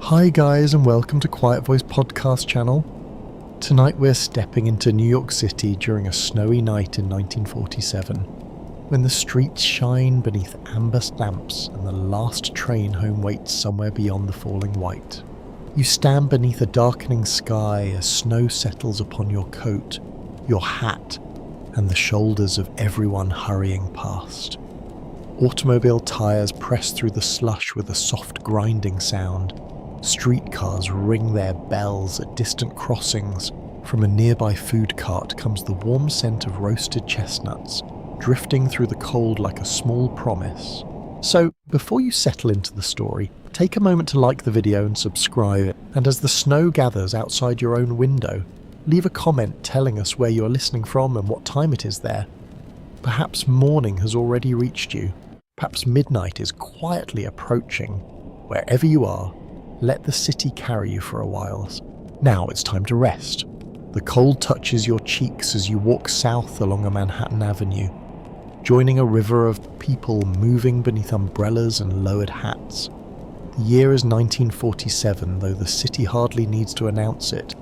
Hi guys, and welcome to Quiet Voice podcast channel. Tonight we're stepping into New York City during a snowy night in 1947, when the streets shine beneath amber lamps and the last train home waits somewhere beyond the falling white. You stand beneath a darkening sky as snow settles upon your coat, your hat, and the shoulders of everyone hurrying past. Automobile tires press through the slush with a soft grinding sound. Streetcars ring their bells at distant crossings. From a nearby food cart comes the warm scent of roasted chestnuts, drifting through the cold like a small promise. So, before you settle into the story, take a moment to like the video and subscribe, and as the snow gathers outside your own window, leave a comment telling us where you're listening from and what time it is there. Perhaps morning has already reached you. Perhaps midnight is quietly approaching. Wherever you are, let the city carry you for a while. Now it's time to rest. The cold touches your cheeks as you walk south along a Manhattan Avenue, joining a river of people moving beneath umbrellas and lowered hats. The year is 1947, though the city hardly needs to announce it.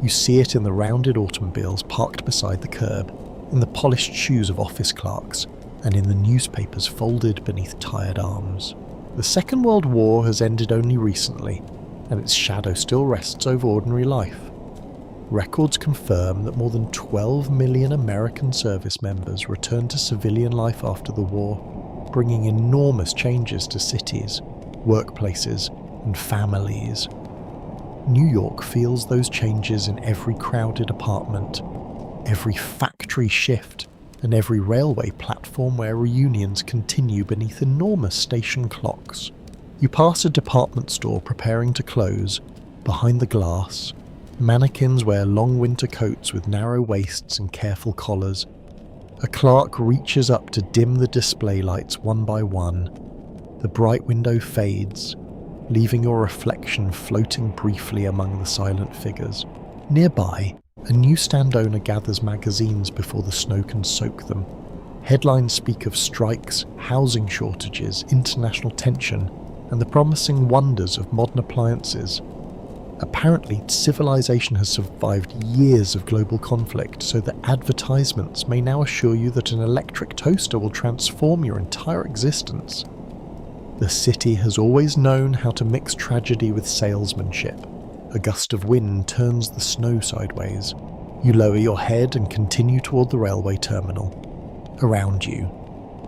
You see it in the rounded automobiles parked beside the curb, in the polished shoes of office clerks, and in the newspapers folded beneath tired arms. The Second World War has ended only recently, and its shadow still rests over ordinary life. Records confirm that more than 12 million American service members returned to civilian life after the war, bringing enormous changes to cities, workplaces, and families. New York feels those changes in every crowded apartment, every factory shift, and every railway platform where reunions continue beneath enormous station clocks. You pass a department store preparing to close. Behind the glass, mannequins wear long winter coats with narrow waists and careful collars. A clerk reaches up to dim the display lights one by one. The bright window fades, leaving your reflection floating briefly among the silent figures. Nearby, a newsstand owner gathers magazines before the snow can soak them. Headlines speak of strikes, housing shortages, international tension, and the promising wonders of modern appliances. Apparently, civilization has survived years of global conflict, so that advertisements may now assure you that an electric toaster will transform your entire existence. The city has always known how to mix tragedy with salesmanship. A gust of wind turns the snow sideways. You lower your head and continue toward the railway terminal. Around you,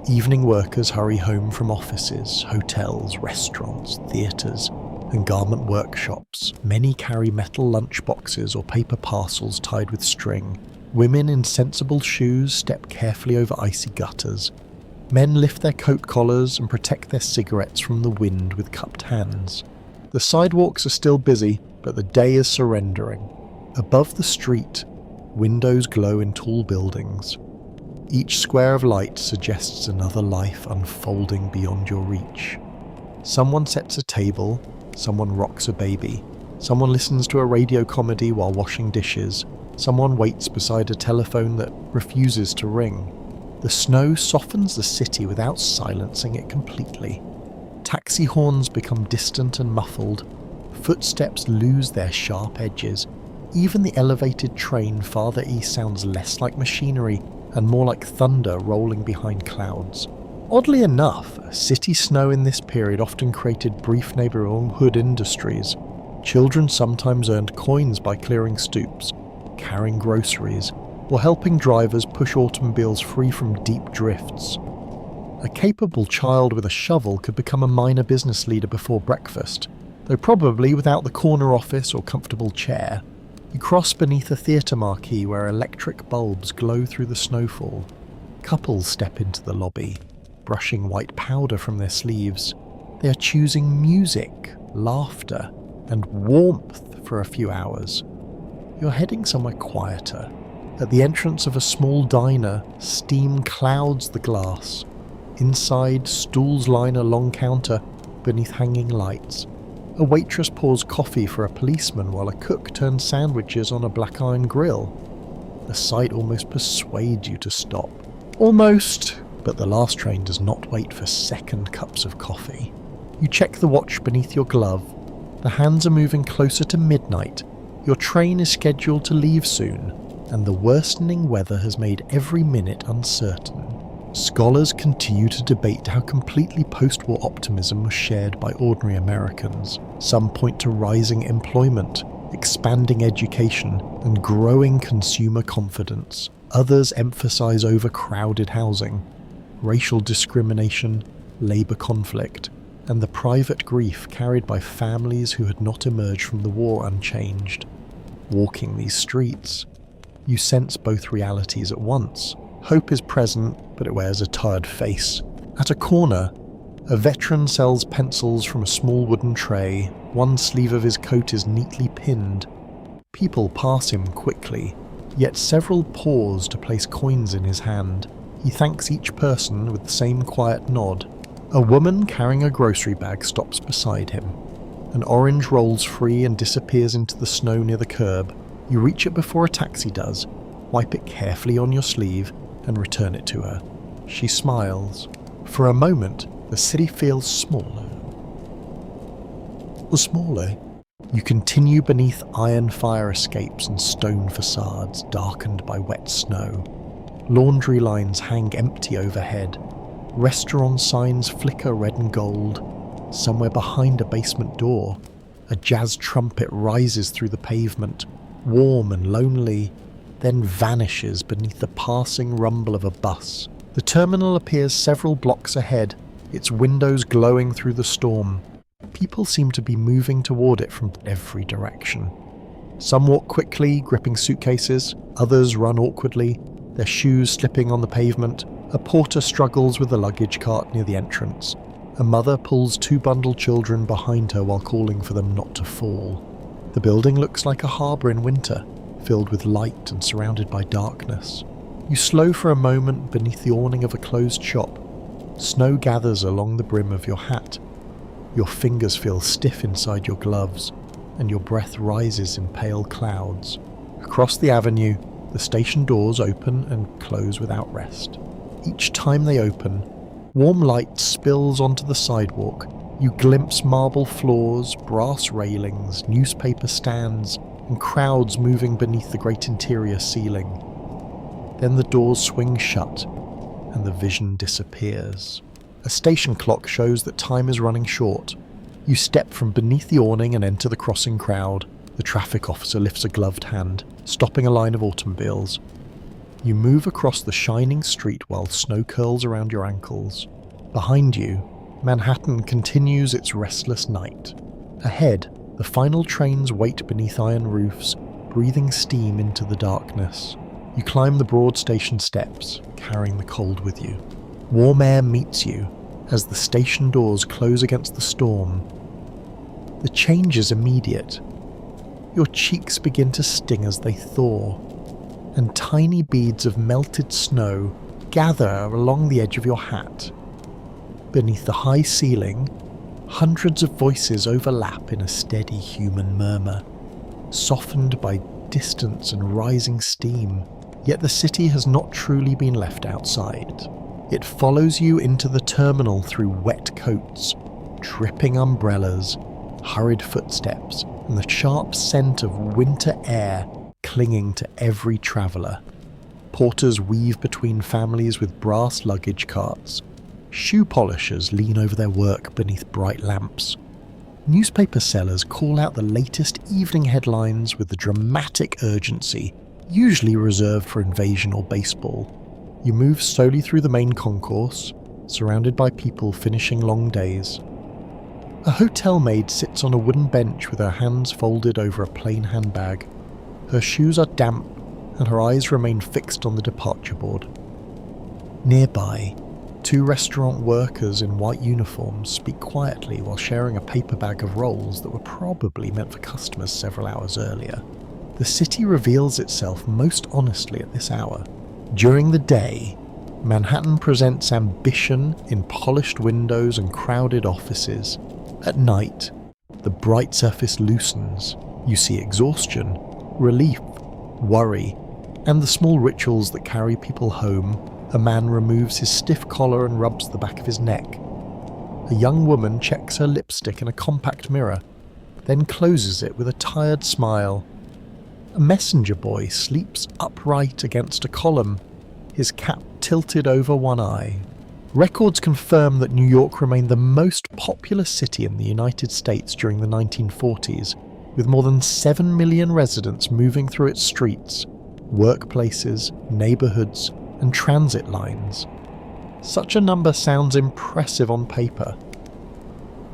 evening workers hurry home from offices, hotels, restaurants, theatres, and garment workshops. Many carry metal lunchboxes or paper parcels tied with string. Women in sensible shoes step carefully over icy gutters. Men lift their coat collars and protect their cigarettes from the wind with cupped hands. The sidewalks are still busy, but the day is surrendering. Above the street, windows glow in tall buildings. Each square of light suggests another life unfolding beyond your reach. Someone sets a table, someone rocks a baby, someone listens to a radio comedy while washing dishes, someone waits beside a telephone that refuses to ring. The snow softens the city without silencing it completely. Taxi horns become distant and muffled. Footsteps lose their sharp edges. Even the elevated train farther east sounds less like machinery and more like thunder rolling behind clouds. Oddly enough, city snow in this period often created brief neighborhood industries. Children sometimes earned coins by clearing stoops, carrying groceries, or helping drivers push automobiles free from deep drifts. A capable child with a shovel could become a minor business leader before breakfast, though probably without the corner office or comfortable chair. You cross beneath a theatre marquee where electric bulbs glow through the snowfall. Couples step into the lobby, brushing white powder from their sleeves. They are choosing music, laughter, and warmth for a few hours. You're heading somewhere quieter. At the entrance of a small diner, steam clouds the glass. Inside, stools line a long counter beneath hanging lights. A waitress pours coffee for a policeman while a cook turns sandwiches on a black iron grill. The sight almost persuades you to stop. Almost, but the last train does not wait for second cups of coffee. You check the watch beneath your glove. The hands are moving closer to midnight. Your train is scheduled to leave soon, and the worsening weather has made every minute uncertain. Scholars continue to debate how completely post-war optimism was shared by ordinary Americans. Some point to rising employment, expanding education, and growing consumer confidence. Others emphasize overcrowded housing, racial discrimination, labor conflict, and the private grief carried by families who had not emerged from the war unchanged. Walking these streets, you sense both realities at once. Hope is present, but it wears a tired face. At a corner, a veteran sells pencils from a small wooden tray. One sleeve of his coat is neatly pinned. People pass him quickly, yet several pause to place coins in his hand. He thanks each person with the same quiet nod. A woman carrying a grocery bag stops beside him. An orange rolls free and disappears into the snow near the curb. You reach it before a taxi does, wipe it carefully on your sleeve, and return it to her. She smiles. For a moment, the city feels smaller. You continue beneath iron fire escapes and stone facades darkened by wet snow. Laundry lines hang empty overhead. Restaurant signs flicker red and gold. Somewhere behind a basement door, a jazz trumpet rises through the pavement, warm and lonely, then vanishes beneath the passing rumble of a bus. The terminal appears several blocks ahead, its windows glowing through the storm. People seem to be moving toward it from every direction. Some walk quickly, gripping suitcases. Others run awkwardly, their shoes slipping on the pavement. A porter struggles with the luggage cart near the entrance. A mother pulls two bundled children behind her while calling for them not to fall. The building looks like a harbour in winter, filled with light and surrounded by darkness. You slow for a moment beneath the awning of a closed shop. Snow gathers along the brim of your hat. Your fingers feel stiff inside your gloves, and your breath rises in pale clouds. Across the avenue, the station doors open and close without rest. Each time they open, warm light spills onto the sidewalk. You glimpse marble floors, brass railings, newspaper stands, and crowds moving beneath the great interior ceiling. Then the doors swing shut, and the vision disappears. A station clock shows that time is running short. You step from beneath the awning and enter the crossing crowd. The traffic officer lifts a gloved hand, stopping a line of automobiles. You move across the shining street while snow curls around your ankles. Behind you, Manhattan continues its restless night. Ahead, the final trains wait beneath iron roofs, breathing steam into the darkness. You climb the broad station steps, carrying the cold with you. Warm air meets you as the station doors close against the storm. The change is immediate. Your cheeks begin to sting as they thaw, and tiny beads of melted snow gather along the edge of your hat. Beneath the high ceiling, hundreds of voices overlap in a steady human murmur, softened by distance and rising steam. Yet the city has not truly been left outside. It follows you into the terminal through wet coats, dripping umbrellas, hurried footsteps, and the sharp scent of winter air clinging to every traveller. Porters weave between families with brass luggage carts. Shoe polishers lean over their work beneath bright lamps. Newspaper sellers call out the latest evening headlines with the dramatic urgency usually reserved for invasion or baseball. You move slowly through the main concourse, surrounded by people finishing long days. A hotel maid sits on a wooden bench with her hands folded over a plain handbag. Her shoes are damp, and her eyes remain fixed on the departure board. Nearby, two restaurant workers in white uniforms speak quietly while sharing a paper bag of rolls that were probably meant for customers several hours earlier. The city reveals itself most honestly at this hour. During the day, Manhattan presents ambition in polished windows and crowded offices. At night, the bright surface loosens. You see exhaustion, relief, worry, and the small rituals that carry people home. A man removes his stiff collar and rubs the back of his neck. A young woman checks her lipstick in a compact mirror. then closes it with a tired smile. A messenger boy sleeps upright against a column, his cap tilted over one eye. Records confirm that New York remained the most populous city in the United States during the 1940s, with more than 7 million residents moving through its streets, workplaces, neighborhoods, and transit lines. Such a number sounds impressive on paper.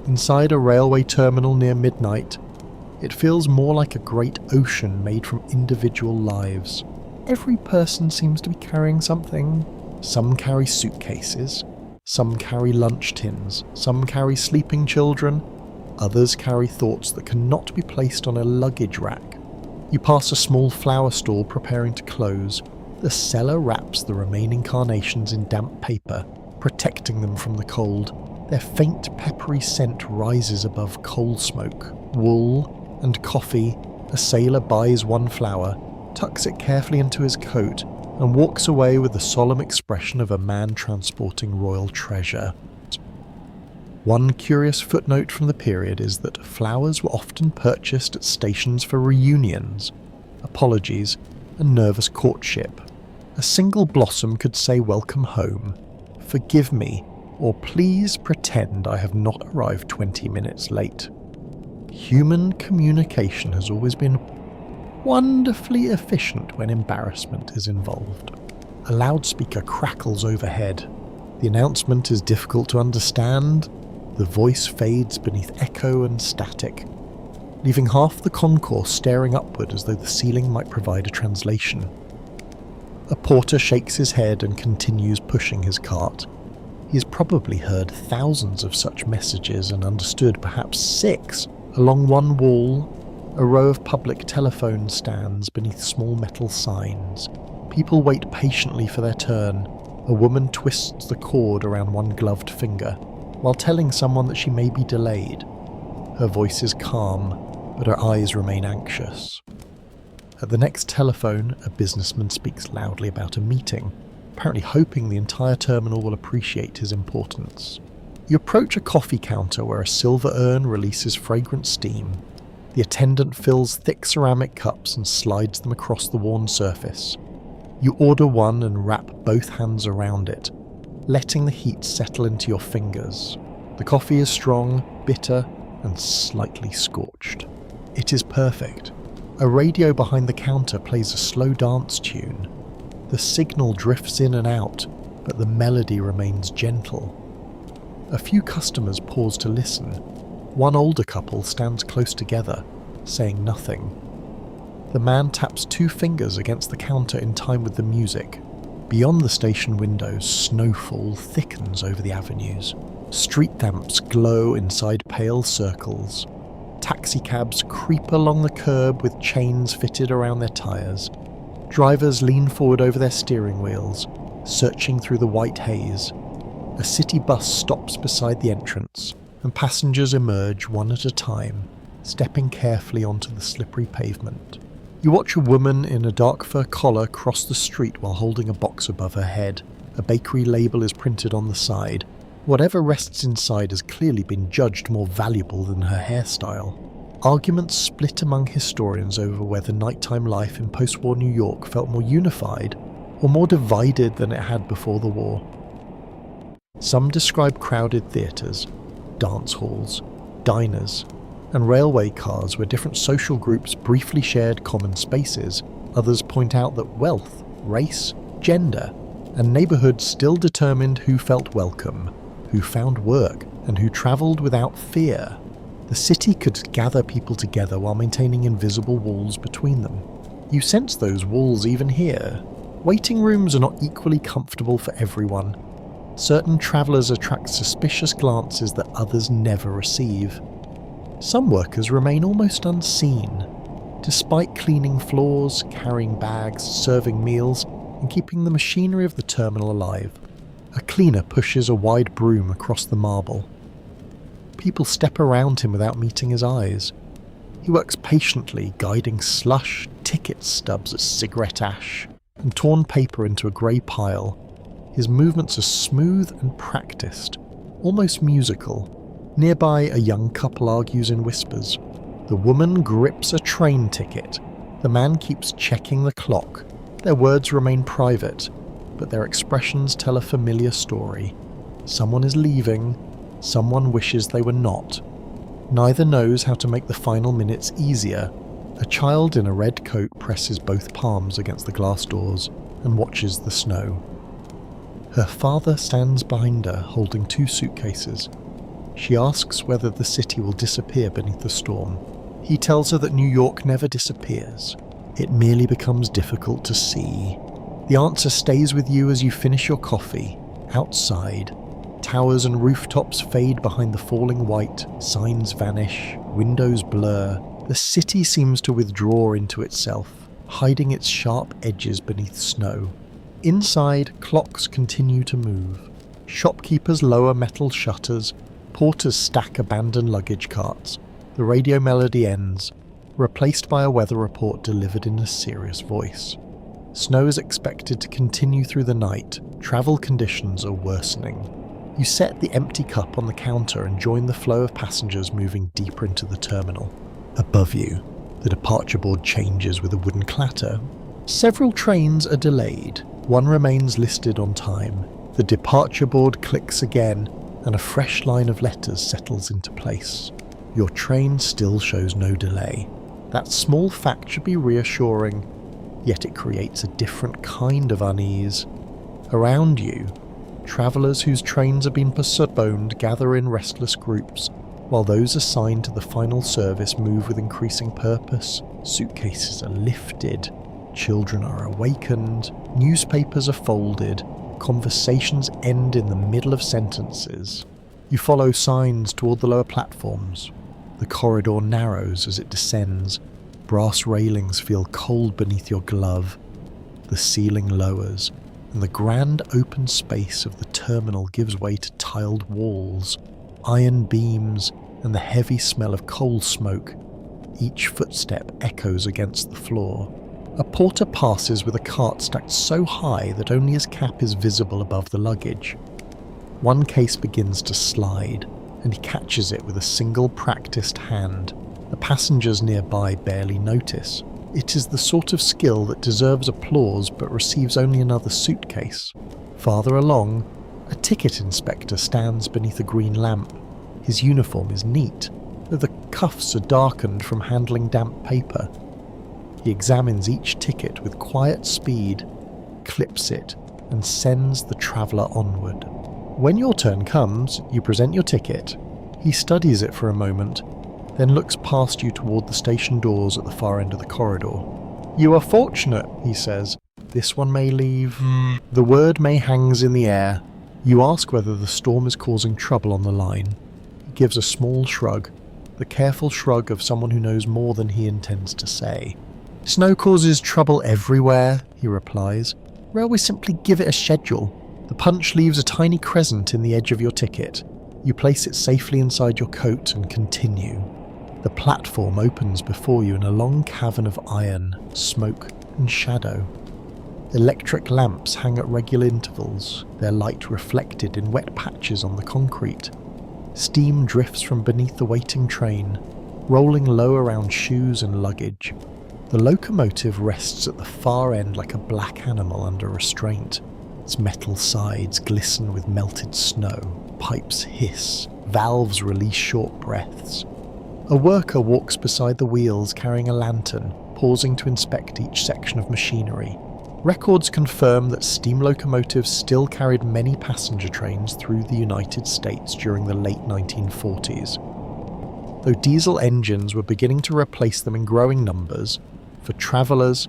Inside a railway terminal near midnight, it feels more like a great ocean made from individual lives. Every person seems to be carrying something. Some carry suitcases, some carry lunch tins, some carry sleeping children, others carry thoughts that cannot be placed on a luggage rack. You pass a small flower stall preparing to close. The seller wraps the remaining carnations in damp paper, protecting them from the cold. Their faint peppery scent rises above coal smoke. Wool and coffee. A sailor buys one flower, tucks it carefully into his coat, and walks away with the solemn expression of a man transporting royal treasure. One curious footnote from the period is that flowers were often purchased at stations for reunions, apologies, and nervous courtship. A single blossom could say "Welcome home," "Forgive me," or "Please pretend I have not arrived 20 minutes late." Human communication has always been wonderfully efficient when embarrassment is involved. A loudspeaker crackles overhead. The announcement is difficult to understand. The voice fades beneath echo and static, leaving half the concourse staring upward as though the ceiling might provide a translation. A porter shakes his head and continues pushing his cart. He has probably heard thousands of such messages and understood perhaps 6. Along one wall, a row of public telephone stands beneath small metal signs. People wait patiently for their turn. A woman twists the cord around one gloved finger, while telling someone that she may be delayed. Her voice is calm, but her eyes remain anxious. At the next telephone, a businessman speaks loudly about a meeting, apparently hoping the entire terminal will appreciate his importance. You approach a coffee counter where a silver urn releases fragrant steam. The attendant fills thick ceramic cups and slides them across the worn surface. You order one and wrap both hands around it, letting the heat settle into your fingers. The coffee is strong, bitter, and slightly scorched. It is perfect. A radio behind the counter plays a slow dance tune. The signal drifts in and out, but the melody remains gentle. A few customers pause to listen. One older couple stands close together, saying nothing. The man taps 2 fingers against the counter in time with the music. Beyond the station windows, snowfall thickens over the avenues. Street lamps glow inside pale circles. Taxicabs creep along the curb with chains fitted around their tyres. Drivers lean forward over their steering wheels, searching through the white haze. A city bus stops beside the entrance, and passengers emerge one at a time, stepping carefully onto the slippery pavement. You watch a woman in a dark fur collar cross the street while holding a box above her head. A bakery label is printed on the side. Whatever rests inside has clearly been judged more valuable than her hairstyle. Arguments split among historians over whether nighttime life in post-war New York felt more unified or more divided than it had before the war. Some describe crowded theatres, dance halls, diners, and railway cars where different social groups briefly shared common spaces. Others point out that wealth, race, gender, and neighbourhood still determined who felt welcome, who found work, and who travelled without fear. The city could gather people together while maintaining invisible walls between them. You sense those walls even here. Waiting rooms are not equally comfortable for everyone. Certain travellers attract suspicious glances that others never receive. Some workers remain almost unseen, despite cleaning floors, carrying bags, serving meals, and keeping the machinery of the terminal alive. A cleaner pushes a wide broom across the marble. People step around him without meeting his eyes. He works patiently, guiding slush, ticket stubs as cigarette ash, and torn paper into a grey pile. His movements are smooth and practiced, almost musical. Nearby, a young couple argues in whispers. The woman grips a train ticket. The man keeps checking the clock. Their words remain private, but their expressions tell a familiar story. Someone is leaving, someone wishes they were not. Neither knows how to make the final minutes easier. A child in a red coat presses both palms against the glass doors and watches the snow. Her father stands behind her, holding 2 suitcases. She asks whether the city will disappear beneath the storm. He tells her that New York never disappears. It merely becomes difficult to see. The answer stays with you as you finish your coffee. Outside, towers and rooftops fade behind the falling white, signs vanish, windows blur. The city seems to withdraw into itself, hiding its sharp edges beneath snow. Inside, clocks continue to move. Shopkeepers lower metal shutters, porters stack abandoned luggage carts. The radio melody ends, replaced by a weather report delivered in a serious voice. Snow is expected to continue through the night. Travel conditions are worsening. You set the empty cup on the counter and join the flow of passengers moving deeper into the terminal. Above you, the departure board changes with a wooden clatter. Several trains are delayed. One remains listed on time. The departure board clicks again, and a fresh line of letters settles into place. Your train still shows no delay. That small fact should be reassuring, yet it creates a different kind of unease. Around you, travellers whose trains have been postponed gather in restless groups, while those assigned to the final service move with increasing purpose. Suitcases are lifted, children are awakened, newspapers are folded, conversations end in the middle of sentences. You follow signs toward the lower platforms. The corridor narrows as it descends. Brass railings feel cold beneath your glove. The ceiling lowers, and the grand open space of the terminal gives way to tiled walls, iron beams, and the heavy smell of coal smoke. Each footstep echoes against the floor. A porter passes with a cart stacked so high that only his cap is visible above the luggage. One case begins to slide, and he catches it with a single practiced hand. The passengers nearby barely notice. It is the sort of skill that deserves applause but receives only another suitcase. Farther along, a ticket inspector stands beneath a green lamp. His uniform is neat, though the cuffs are darkened from handling damp paper. He examines each ticket with quiet speed, clips it, and sends the traveller onward. When your turn comes, you present your ticket. He studies it for a moment, then looks past you toward the station doors at the far end of the corridor. "You are fortunate," he says. "This one may leave." The word "may" hangs in the air. You ask whether the storm is causing trouble on the line. He gives a small shrug, the careful shrug of someone who knows more than he intends to say. "Snow causes trouble everywhere," he replies. "Railways simply give it a schedule." The punch leaves a tiny crescent in the edge of your ticket. You place it safely inside your coat and continue. The platform opens before you in a long cavern of iron, smoke, and shadow. Electric lamps hang at regular intervals, their light reflected in wet patches on the concrete. Steam drifts from beneath the waiting train, rolling low around shoes and luggage. The locomotive rests at the far end like a black animal under restraint. Its metal sides glisten with melted snow, pipes hiss, valves release short breaths. A worker walks beside the wheels carrying a lantern, pausing to inspect each section of machinery. Records confirm that steam locomotives still carried many passenger trains through the United States during the late 1940s. Though diesel engines were beginning to replace them in growing numbers, for travellers,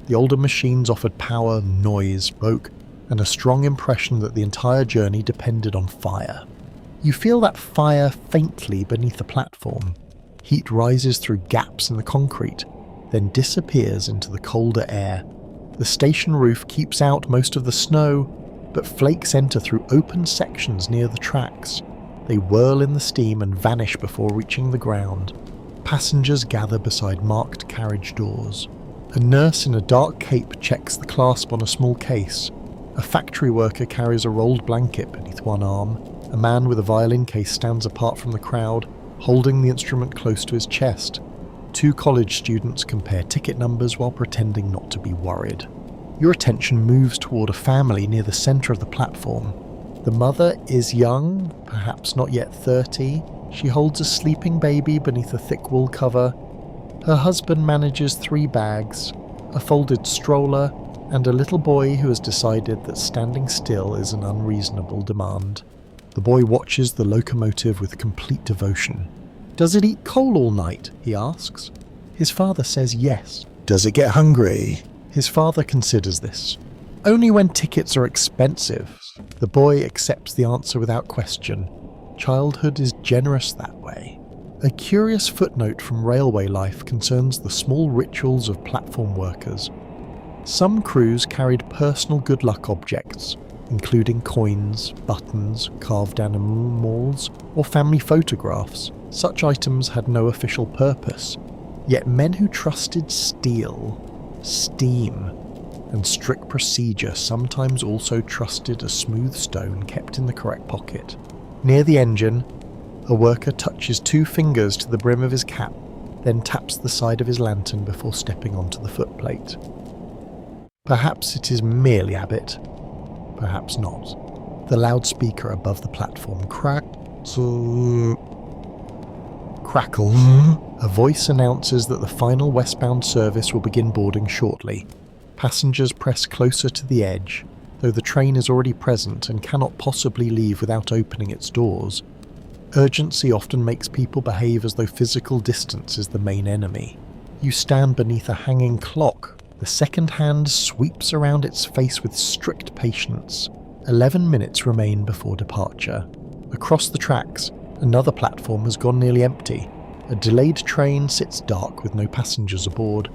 the older machines offered power, noise, smoke, and a strong impression that the entire journey depended on fire. You feel that fire faintly beneath the platform. Heat rises through gaps in the concrete, then disappears into the colder air. The station roof keeps out most of the snow, but flakes enter through open sections near the tracks. They whirl in the steam and vanish before reaching the ground. Passengers gather beside marked carriage doors. A nurse in a dark cape checks the clasp on a small case. A factory worker carries a rolled blanket beneath one arm. A man with a violin case stands apart from the crowd, holding the instrument close to his chest. Two college students compare ticket numbers while pretending not to be worried. Your attention moves toward a family near the center of the platform. The mother is young, perhaps not yet 30. She holds a sleeping baby beneath a thick wool cover. Her husband manages 3 bags, a folded stroller, and a little boy who has decided that standing still is an unreasonable demand. The boy watches the locomotive with complete devotion. "Does it eat coal all night?" he asks. His father says yes. "Does it get hungry?" His father considers this. "Only when tickets are expensive." The boy accepts the answer without question. Childhood is generous that way. A curious footnote from railway life concerns the small rituals of platform workers. Some crews carried personal good luck objects, including coins, buttons, carved animals, or family photographs. Such items had no official purpose, yet men who trusted steel, steam, and strict procedure sometimes also trusted a smooth stone kept in the correct pocket. Near the engine, a worker touches 2 fingers to the brim of his cap, then taps the side of his lantern before stepping onto the footplate. Perhaps it is merely habit, perhaps not. The loudspeaker above the platform crackles. A voice announces that the final westbound service will begin boarding shortly. Passengers press closer to the edge, though the train is already present and cannot possibly leave without opening its doors. Urgency often makes people behave as though physical distance is the main enemy. You stand beneath a hanging clock. The second hand sweeps around its face with strict patience. 11 minutes remain before departure. Across the tracks, another platform has gone nearly empty. A delayed train sits dark with no passengers aboard.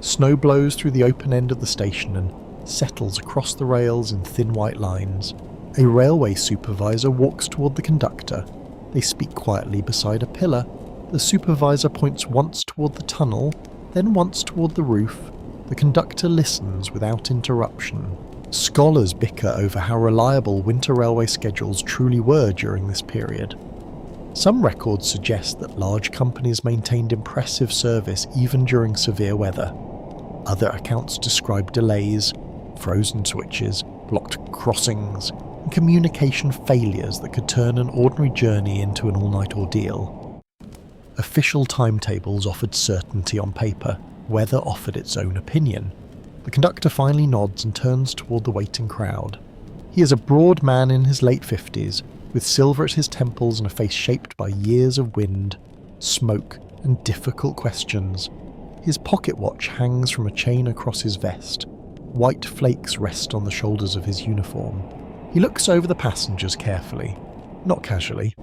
Snow blows through the open end of the station and settles across the rails in thin white lines. A railway supervisor walks toward the conductor. They speak quietly beside a pillar. The supervisor points once toward the tunnel, then once toward the roof. The conductor listens without interruption. Scholars bicker over how reliable winter railway schedules truly were during this period. Some records suggest that large companies maintained impressive service even during severe weather. Other accounts describe delays, frozen switches, blocked crossings, and communication failures that could turn an ordinary journey into an all-night ordeal. Official timetables offered certainty on paper. Weather offered its own opinion. The conductor finally nods and turns toward the waiting crowd. He is a broad man in his late 50s, with silver at his temples and a face shaped by years of wind, smoke, and difficult questions. His pocket watch hangs from a chain across his vest. White flakes rest on the shoulders of his uniform. He looks over the passengers carefully. Not casually.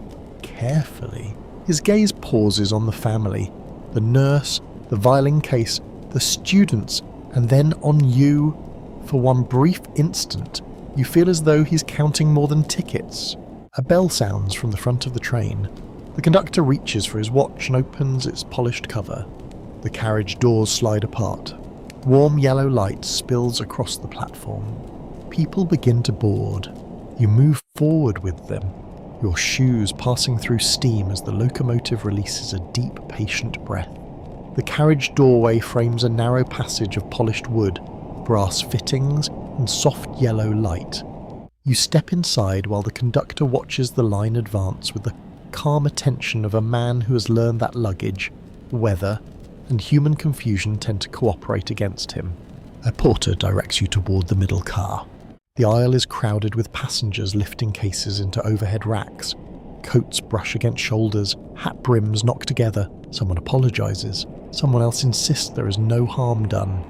Carefully. His gaze pauses on the family, the nurse, the violin case, the students, and then on you. For one brief instant, you feel as though he's counting more than tickets. A bell sounds from the front of the train. The conductor reaches for his watch and opens its polished cover. The carriage doors slide apart. Warm yellow light spills across the platform. People begin to board. You move forward with them, your shoes passing through steam as the locomotive releases a deep, patient breath. The carriage doorway frames a narrow passage of polished wood, brass fittings, and soft yellow light. You step inside while the conductor watches the line advance with the calm attention of a man who has learned that luggage, weather, and human confusion tend to cooperate against him. A porter directs you toward the middle car. The aisle is crowded with passengers lifting cases into overhead racks. Coats brush against shoulders, hat brims knock together. Someone apologizes. Someone else insists there is no harm done,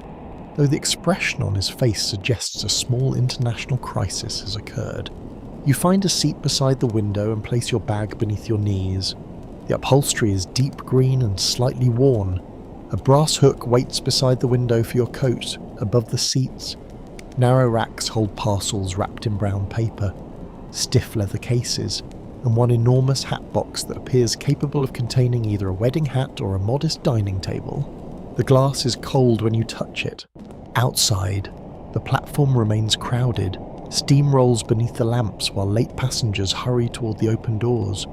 though the expression on his face suggests a small international crisis has occurred. You find a seat beside the window and place your bag beneath your knees. The upholstery is deep green and slightly worn. A brass hook waits beside the window for your coat. Above the seats, narrow racks hold parcels wrapped in brown paper, stiff leather cases, and one enormous hat box that appears capable of containing either a wedding hat or a modest dining table. The glass is cold when you touch it. Outside, the platform remains crowded. Steam rolls beneath the lamps while late passengers hurry toward the open doors.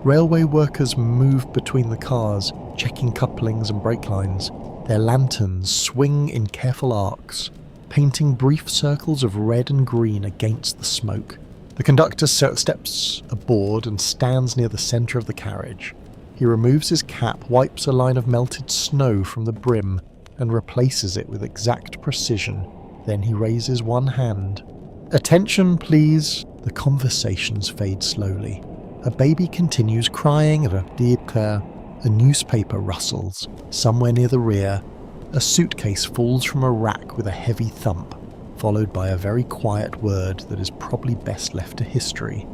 Railway workers move between the cars, checking couplings and brake lines. Their lanterns swing in careful arcs, painting brief circles of red and green against the smoke. The conductor steps aboard and stands near the centre of the carriage. He removes his cap, wipes a line of melted snow from the brim, and replaces it with exact precision. Then he raises one hand. "Attention, please." The conversations fade slowly. A baby continues crying at a deep care. A newspaper rustles. Somewhere near the rear, a suitcase falls from a rack with a heavy thump, followed by a very quiet word that is probably best left to history.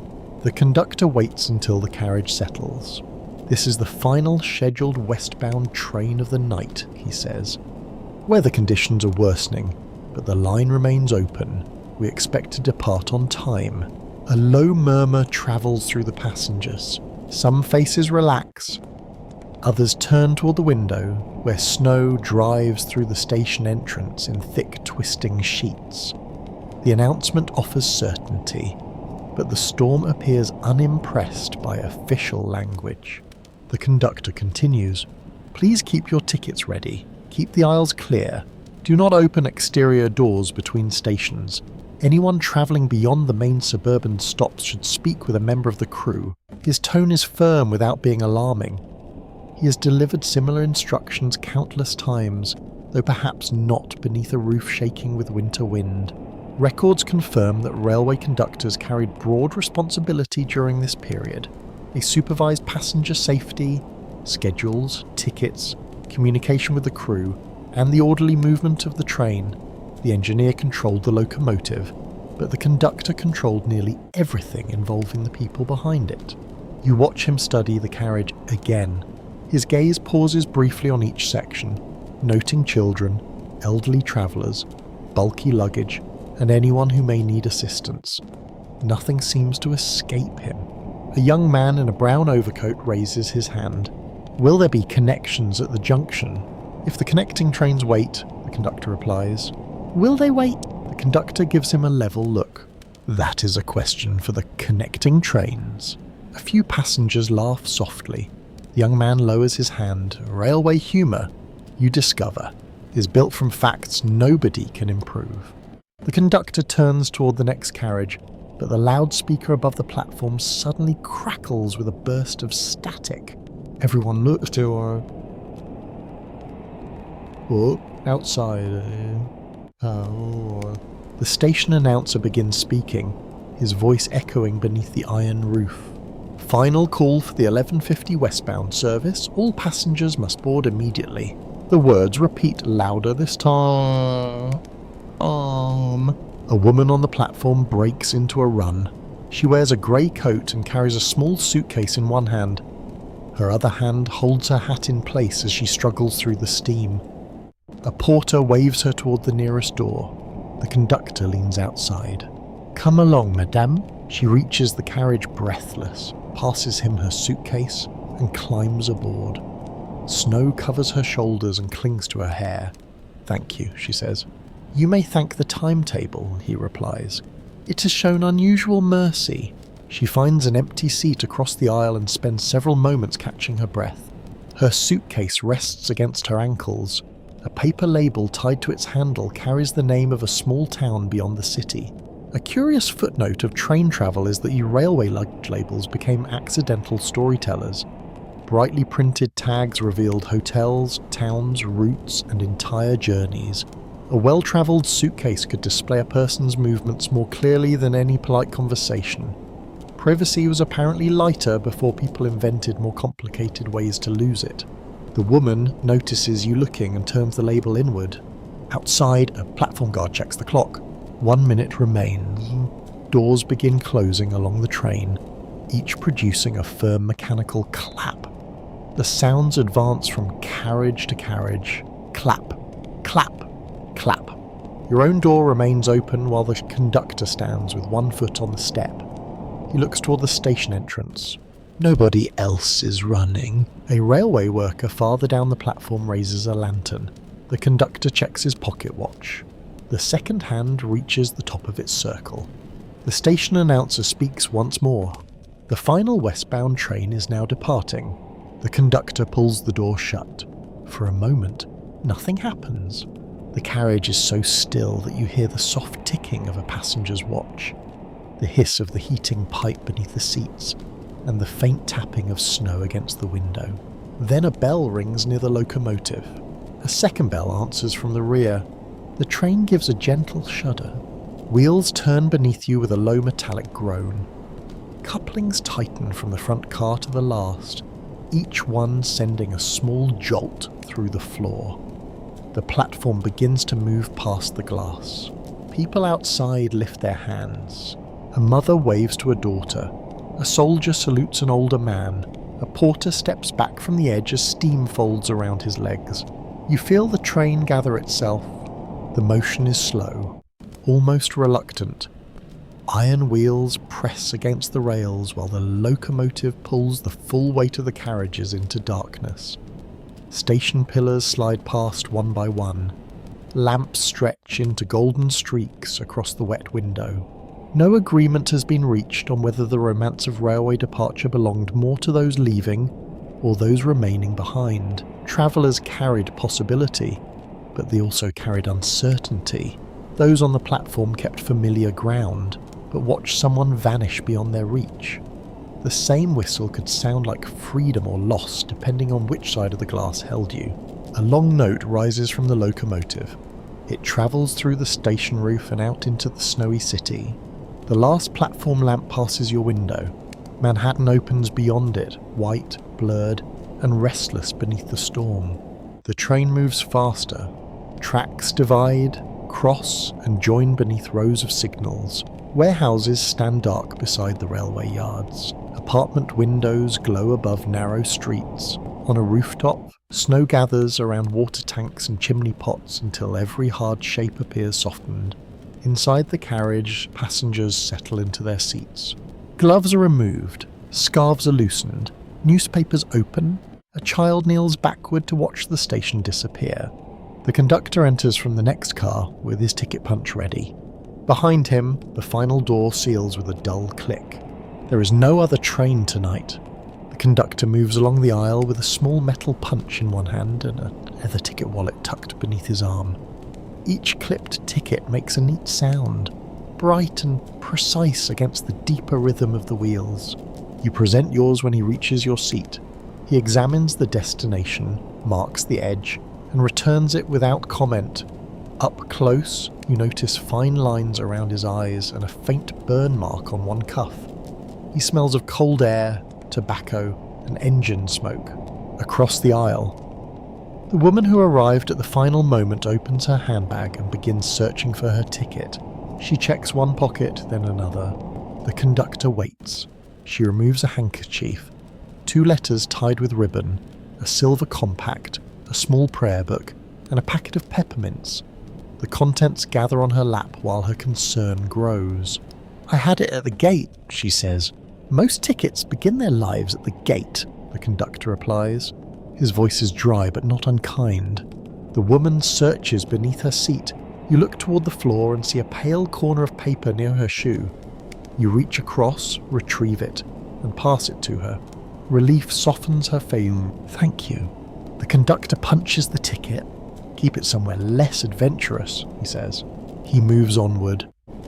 The conductor waits until the carriage settles. "This is the final scheduled westbound train of the night," he says. "Weather conditions are worsening, but the line remains open. We expect to depart on time." A low murmur travels through the passengers. Some faces relax. Others turn toward the window, where snow drives through the station entrance in thick, twisting sheets. The announcement offers certainty, but the storm appears unimpressed by official language. The conductor continues. "Please keep your tickets ready. Keep the aisles clear. Do not open exterior doors between stations. Anyone travelling beyond the main suburban stops should speak with a member of the crew." His tone is firm without being alarming. He has delivered similar instructions countless times, though perhaps not beneath a roof shaking with winter wind. Records confirm that railway conductors carried broad responsibility during this period. They supervised passenger safety, schedules, tickets, communication with the crew, and the orderly movement of the train. The engineer controlled the locomotive, but the conductor controlled nearly everything involving the people behind it. You watch him study the carriage again. His gaze pauses briefly on each section, noting children, elderly travellers, bulky luggage, and anyone who may need assistance. Nothing seems to escape him. A young man in a brown overcoat raises his hand. "Will there be connections at the junction?" "If the connecting trains wait," the conductor replies. "Will they wait?" The conductor gives him a level look. "That is a question for the connecting trains." A few passengers laugh softly. The young man lowers his hand. Railway humour, you discover, is built from facts nobody can improve. The conductor turns toward the next carriage, but the loudspeaker above the platform suddenly crackles with a burst of static. Everyone looks to outside. The station announcer begins speaking, his voice echoing beneath the iron roof. "Final call for the 11:50 westbound service. All passengers must board immediately." The words repeat louder this time. A woman on the platform breaks into a run. She wears a grey coat and carries a small suitcase in one hand. Her other hand holds her hat in place as she struggles through the steam. A porter waves her toward the nearest door. The conductor leans outside. "Come along, madame." She reaches the carriage breathless, passes him her suitcase, and climbs aboard. Snow covers her shoulders and clings to her hair. "Thank you," she says. "You may thank the timetable," he replies. "It has shown unusual mercy." She finds an empty seat across the aisle and spends several moments catching her breath. Her suitcase rests against her ankles. A paper label tied to its handle carries the name of a small town beyond the city. A curious footnote of train travel is that railway luggage labels became accidental storytellers. Brightly printed tags revealed hotels, towns, routes, and entire journeys. A well-travelled suitcase could display a person's movements more clearly than any polite conversation. Privacy was apparently lighter before people invented more complicated ways to lose it. The woman notices you looking and turns the label inward. Outside, a platform guard checks the clock. 1 minute remains. Doors begin closing along the train, each producing a firm mechanical clap. The sounds advance from carriage to carriage. Clap, clap, clap. Your own door remains open while the conductor stands with one foot on the step. He looks toward the station entrance. Nobody else is running. A railway worker farther down the platform raises a lantern. The conductor checks his pocket watch. The second hand reaches the top of its circle. The station announcer speaks once more. The final westbound train is now departing. The conductor pulls the door shut. For a moment, nothing happens. The carriage is so still that you hear the soft ticking of a passenger's watch, the hiss of the heating pipe beneath the seats, and the faint tapping of snow against the window. Then a bell rings near the locomotive. A second bell answers from the rear. The train gives a gentle shudder. Wheels turn beneath you with a low metallic groan. Couplings tighten from the front car to the last, each one sending a small jolt through the floor. The platform begins to move past the glass. People outside lift their hands. A mother waves to a daughter. A soldier salutes an older man. A porter steps back from the edge as steam folds around his legs. You feel the train gather itself. The motion is slow, almost reluctant. Iron wheels press against the rails while the locomotive pulls the full weight of the carriages into darkness. Station pillars slide past one by one. Lamps stretch into golden streaks across the wet window. No agreement has been reached on whether the romance of railway departure belonged more to those leaving or those remaining behind. Travellers carried possibility, but they also carried uncertainty. Those on the platform kept familiar ground, but watched someone vanish beyond their reach. The same whistle could sound like freedom or loss depending on which side of the glass held you. A long note rises from the locomotive. It travels through the station roof and out into the snowy city. The last platform lamp passes your window. Manhattan opens beyond it, white, blurred, and restless beneath the storm. The train moves faster. Tracks divide, cross, and join beneath rows of signals. Warehouses stand dark beside the railway yards. Apartment windows glow above narrow streets. On a rooftop, snow gathers around water tanks and chimney pots until every hard shape appears softened. Inside the carriage, passengers settle into their seats. Gloves are removed, scarves are loosened, newspapers open. A child kneels backward to watch the station disappear. The conductor enters from the next car with his ticket punch ready. Behind him, the final door seals with a dull click. There is no other train tonight. The conductor moves along the aisle with a small metal punch in one hand and a leather ticket wallet tucked beneath his arm. Each clipped ticket makes a neat sound, bright and precise against the deeper rhythm of the wheels. You present yours when he reaches your seat. He examines the destination, marks the edge, and returns it without comment. Up close, you notice fine lines around his eyes and a faint burn mark on one cuff. He smells of cold air, tobacco, and engine smoke. Across the aisle, the woman who arrived at the final moment opens her handbag and begins searching for her ticket. She checks one pocket, then another. The conductor waits. She removes a handkerchief, 2 letters tied with ribbon, a silver compact, a small prayer book, and a packet of peppermints. The contents gather on her lap while her concern grows. "I had it at the gate," she says. "Most tickets begin their lives at the gate," the conductor replies. His voice is dry but not unkind. The woman searches beneath her seat. You look toward the floor and see a pale corner of paper near her shoe. You reach across, retrieve it, and pass it to her. Relief softens her face. "Thank you." The conductor punches the ticket. "Keep it somewhere less adventurous," he says. He moves onward,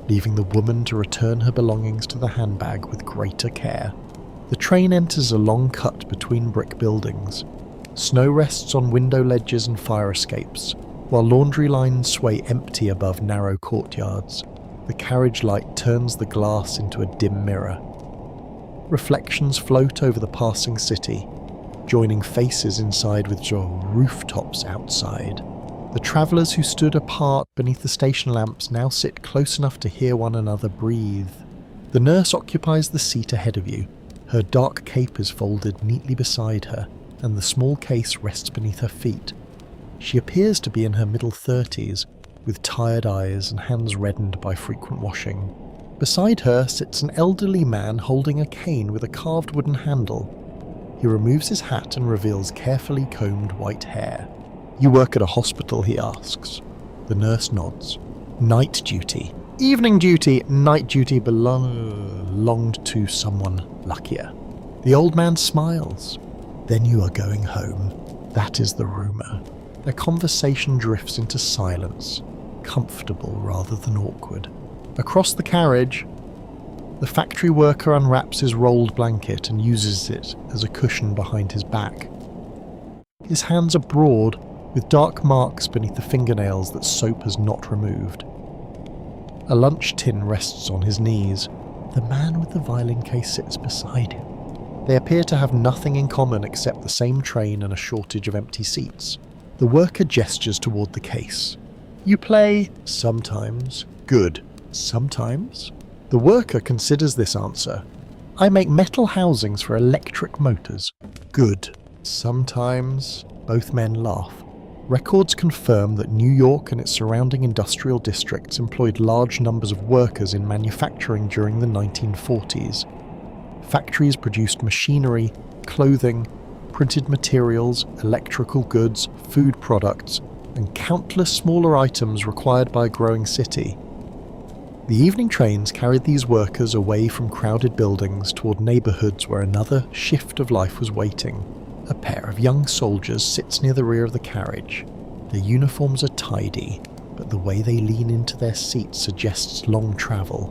leaving the woman to return her belongings to the handbag with greater care. The train enters a long cut between brick buildings. Snow rests on window ledges and fire escapes, while laundry lines sway empty above narrow courtyards. The carriage light turns the glass into a dim mirror. Reflections float over the passing city, joining faces inside with rooftops outside. The travellers who stood apart beneath the station lamps now sit close enough to hear one another breathe. The nurse occupies the seat ahead of you. Her dark cape is folded neatly beside her, and the small case rests beneath her feet. She appears to be in her middle 30s, with tired eyes and hands reddened by frequent washing. Beside her sits an elderly man holding a cane with a carved wooden handle. He removes his hat and reveals carefully combed white hair. "You work at a hospital?" he asks. The nurse nods. "Night duty. Evening duty, night duty belonged to someone luckier. The old man smiles. Then you are going home. That is the rumour. Their conversation drifts into silence, comfortable rather than awkward. Across the carriage, the factory worker unwraps his rolled blanket and uses it as a cushion behind his back. His hands are broad, with dark marks beneath the fingernails that soap has not removed. A lunch tin rests on his knees. The man with the violin case sits beside him. They appear to have nothing in common except the same train and a shortage of empty seats. The worker gestures toward the case. You play? Sometimes. Good. Sometimes? The worker considers this answer. I make metal housings for electric motors. Good. Sometimes. Both men laugh. Records confirm that New York and its surrounding industrial districts employed large numbers of workers in manufacturing during the 1940s. Factories produced machinery, clothing, printed materials, electrical goods, food products, and countless smaller items required by a growing city. The evening trains carried these workers away from crowded buildings toward neighborhoods where another shift of life was waiting. A pair of young soldiers sits near the rear of the carriage. Their uniforms are tidy, but the way they lean into their seats suggests long travel.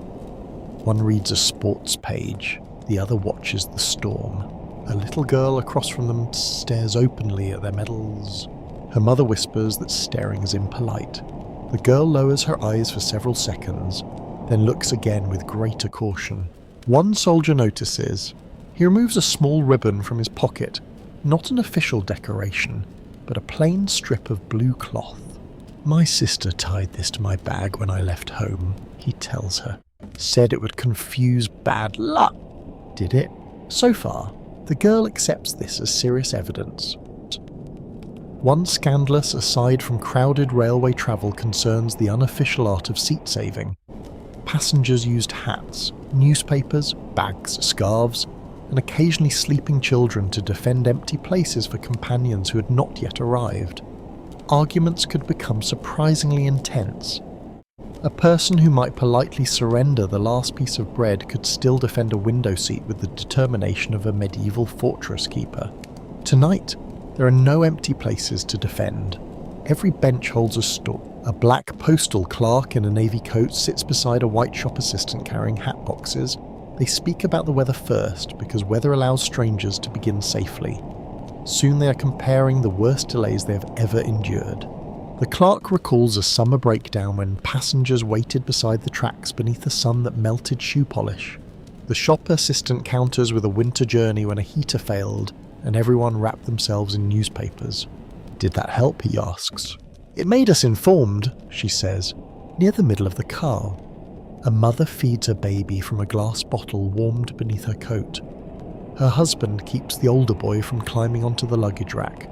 One reads a sports page, the other watches the storm. A little girl across from them stares openly at their medals. Her mother whispers that staring is impolite. The girl lowers her eyes for several seconds, then looks again with greater caution. One soldier notices. He removes a small ribbon from his pocket. Not an official decoration, but a plain strip of blue cloth. My sister tied this to my bag when I left home, he tells her. Said it would confuse bad luck. Did it? So far, the girl accepts this as serious evidence. One scandalous aside from crowded railway travel concerns the unofficial art of seat saving. Passengers used hats, newspapers, bags, scarves, and occasionally sleeping children to defend empty places for companions who had not yet arrived. Arguments could become surprisingly intense. A person who might politely surrender the last piece of bread could still defend a window seat with the determination of a medieval fortress keeper. Tonight, there are no empty places to defend. Every bench holds a stall. A black postal clerk in a navy coat sits beside a white shop assistant carrying hat boxes. They speak about the weather first, because weather allows strangers to begin safely. Soon they are comparing the worst delays they have ever endured. The clerk recalls a summer breakdown when passengers waited beside the tracks beneath a sun that melted shoe polish. The shop assistant counters with a winter journey when a heater failed and everyone wrapped themselves in newspapers. Did that help, he asks. It made us informed, she says. Near the middle of the car, a mother feeds a baby from a glass bottle warmed beneath her coat. Her husband keeps the older boy from climbing onto the luggage rack.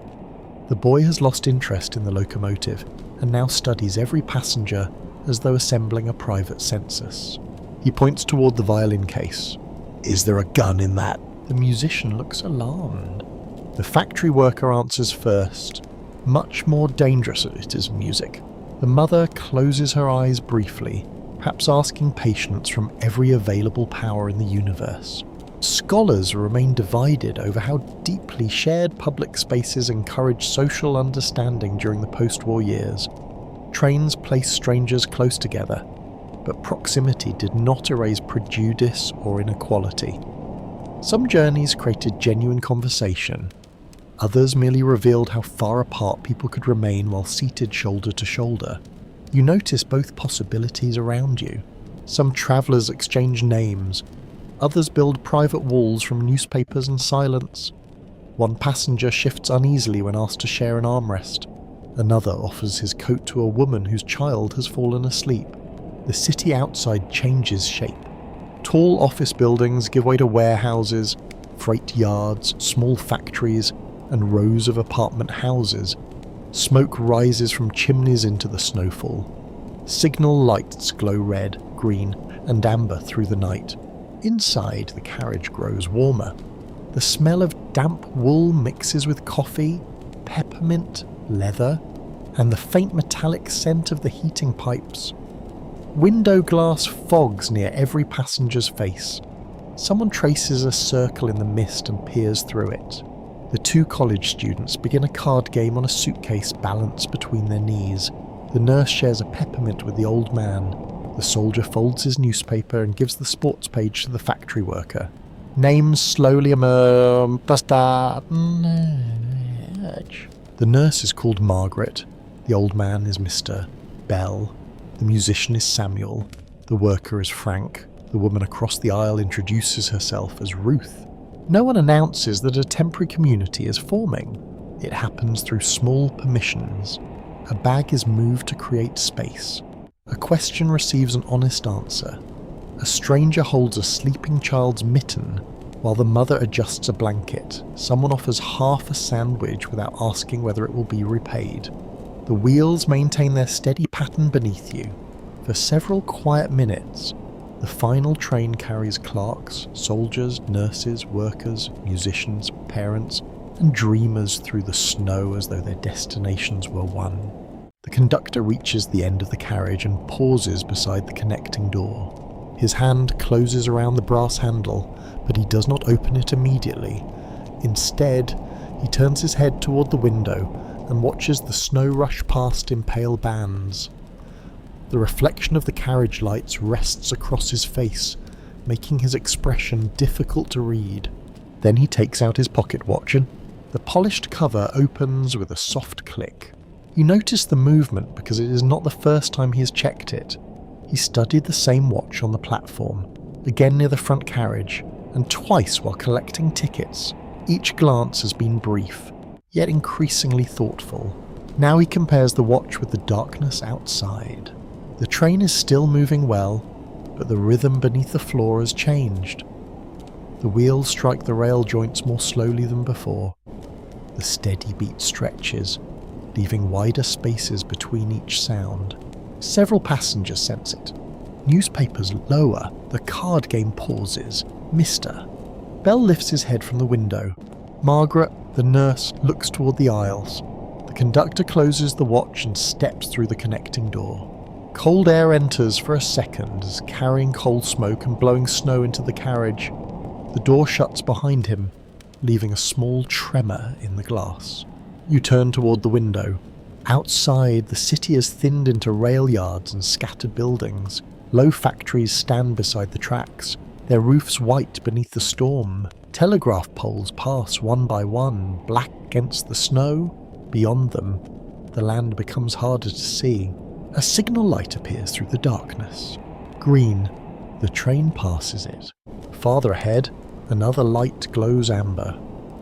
The boy has lost interest in the locomotive and now studies every passenger as though assembling a private census. He points toward the violin case. Is there a gun in that? The musician looks alarmed. The factory worker answers first. Much more dangerous it is music. The mother closes her eyes briefly, perhaps asking patience from every available power in the universe. Scholars remain divided over how deeply shared public spaces encourage social understanding during the post-war years. Trains placed strangers close together, but proximity did not erase prejudice or inequality. Some journeys created genuine conversation. Others merely revealed how far apart people could remain while seated shoulder to shoulder. You notice both possibilities around you. Some travellers exchange names. Others build private walls from newspapers and silence. One passenger shifts uneasily when asked to share an armrest. Another offers his coat to a woman whose child has fallen asleep. The city outside changes shape. Tall office buildings give way to warehouses, freight yards, small factories, and rows of apartment houses. Smoke rises from chimneys into the snowfall. Signal lights glow red, green, and amber through the night. Inside, the carriage grows warmer. The smell of damp wool mixes with coffee, peppermint, leather, and the faint metallic scent of the heating pipes. Window glass fogs near every passenger's face. Someone traces a circle in the mist and peers through it. The two college students begin a card game on a suitcase balanced between their knees. The nurse shares a peppermint with the old man. The soldier folds his newspaper and gives the sports page to the factory worker. Names slowly emerge. The nurse is called Margaret. The old man is Mr. Bell. The musician is Samuel. The worker is Frank. The woman across the aisle introduces herself as Ruth. No one announces that a temporary community is forming. It happens through small permissions. A bag is moved to create space. A question receives an honest answer. A stranger holds a sleeping child's mitten while the mother adjusts a blanket. Someone offers half a sandwich without asking whether it will be repaid. The wheels maintain their steady pattern beneath you. For several quiet minutes, the final train carries clerks, soldiers, nurses, workers, musicians, parents, and dreamers through the snow as though their destinations were one. The conductor reaches the end of the carriage and pauses beside the connecting door. His hand closes around the brass handle, but he does not open it immediately. Instead, he turns his head toward the window and watches the snow rush past in pale bands. The reflection of the carriage lights rests across his face, making his expression difficult to read. Then he takes out his pocket watch and the polished cover opens with a soft click. You notice the movement because it is not the first time he has checked it. He studied the same watch on the platform, again near the front carriage, and twice while collecting tickets. Each glance has been brief, yet increasingly thoughtful. Now he compares the watch with the darkness outside. The train is still moving well, but the rhythm beneath the floor has changed. The wheels strike the rail joints more slowly than before. The steady beat stretches, leaving wider spaces between each sound. Several passengers sense it. Newspapers lower, the card game pauses. Mr. Bell lifts his head from the window. Margaret, the nurse, looks toward the aisles. The conductor closes the watch and steps through the connecting door. Cold air enters for a second, carrying coal smoke and blowing snow into the carriage. The door shuts behind him, leaving a small tremor in the glass. You turn toward the window. Outside, the city is thinned into rail yards and scattered buildings. Low factories stand beside the tracks, their roofs white beneath the storm. Telegraph poles pass one by one, black against the snow. Beyond them, the land becomes harder to see. A signal light appears through the darkness. Green. The train passes it. Farther ahead, another light glows amber.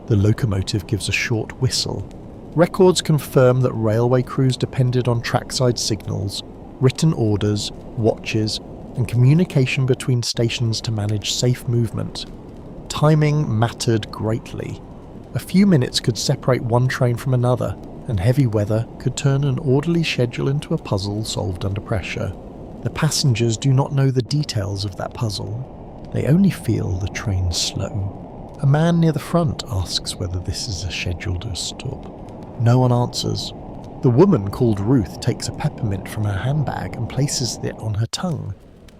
The locomotive gives a short whistle. Records confirm that railway crews depended on trackside signals, written orders, watches, and communication between stations to manage safe movement. Timing mattered greatly. A few minutes could separate one train from another, and heavy weather could turn an orderly schedule into a puzzle solved under pressure. The passengers do not know the details of that puzzle. They only feel the train slow. A man near the front asks whether this is a scheduled stop. No one answers. The woman called Ruth takes a peppermint from her handbag and places it on her tongue.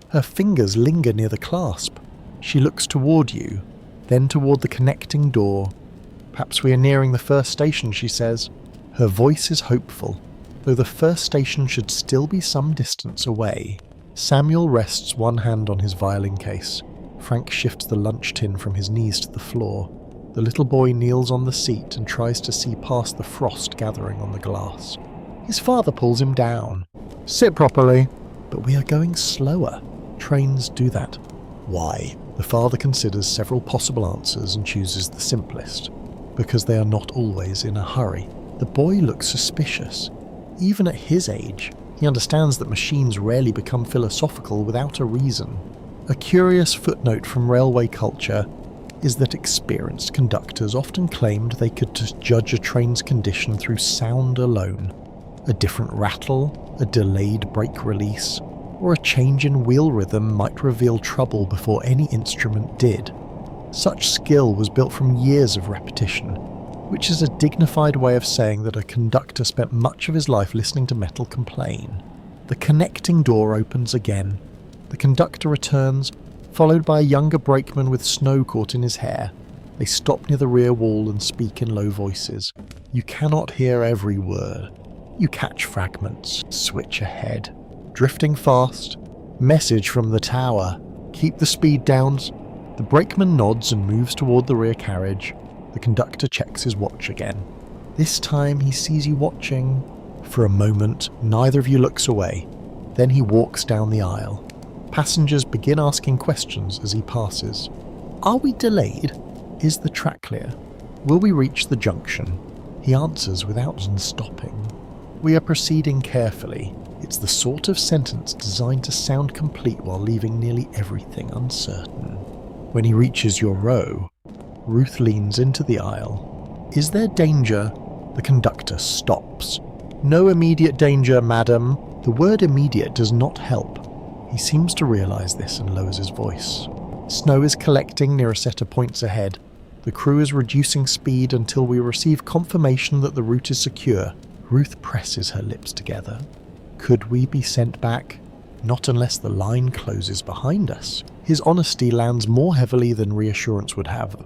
Her fingers linger near the clasp. She looks toward you, then toward the connecting door. Perhaps we are nearing the first station, she says. Her voice is hopeful, though the first station should still be some distance away. Samuel rests one hand on his violin case. Frank shifts the lunch tin from his knees to the floor. The little boy kneels on the seat and tries to see past the frost gathering on the glass. His father pulls him down. Sit properly. But we are going slower. Trains do that. Why? The father considers several possible answers and chooses the simplest. Because they are not always in a hurry. The boy looks suspicious. Even at his age, he understands that machines rarely become philosophical without a reason. A curious footnote from railway culture is that experienced conductors often claimed they could just judge a train's condition through sound alone. A different rattle, a delayed brake release, or a change in wheel rhythm might reveal trouble before any instrument did. Such skill was built from years of repetition, which is a dignified way of saying that a conductor spent much of his life listening to metal complain. The The connecting door opens again. The conductor returns, followed by a younger brakeman with snow caught in his hair. They stop near the rear wall and speak in low voices. You cannot hear every word. You catch fragments. Switch ahead. Drifting fast. Message from the tower. Keep the speed down. The brakeman nods and moves toward the rear carriage. The conductor checks his watch again. This time he sees you watching. For a moment, neither of you looks away. Then he walks down the aisle. Passengers begin asking questions as he passes. Are we delayed? Is the track clear? Will we reach the junction? He answers without stopping. We are proceeding carefully. It's the sort of sentence designed to sound complete while leaving nearly everything uncertain. When he reaches your row, Ruth leans into the aisle. Is there danger? The conductor stops. No immediate danger, madam. The word immediate does not help. He seems to realise this and lowers his voice. Snow is collecting near a set of points ahead. The crew is reducing speed until we receive confirmation that the route is secure. Ruth presses her lips together. Could we be sent back? Not unless the line closes behind us. His honesty lands more heavily than reassurance would have.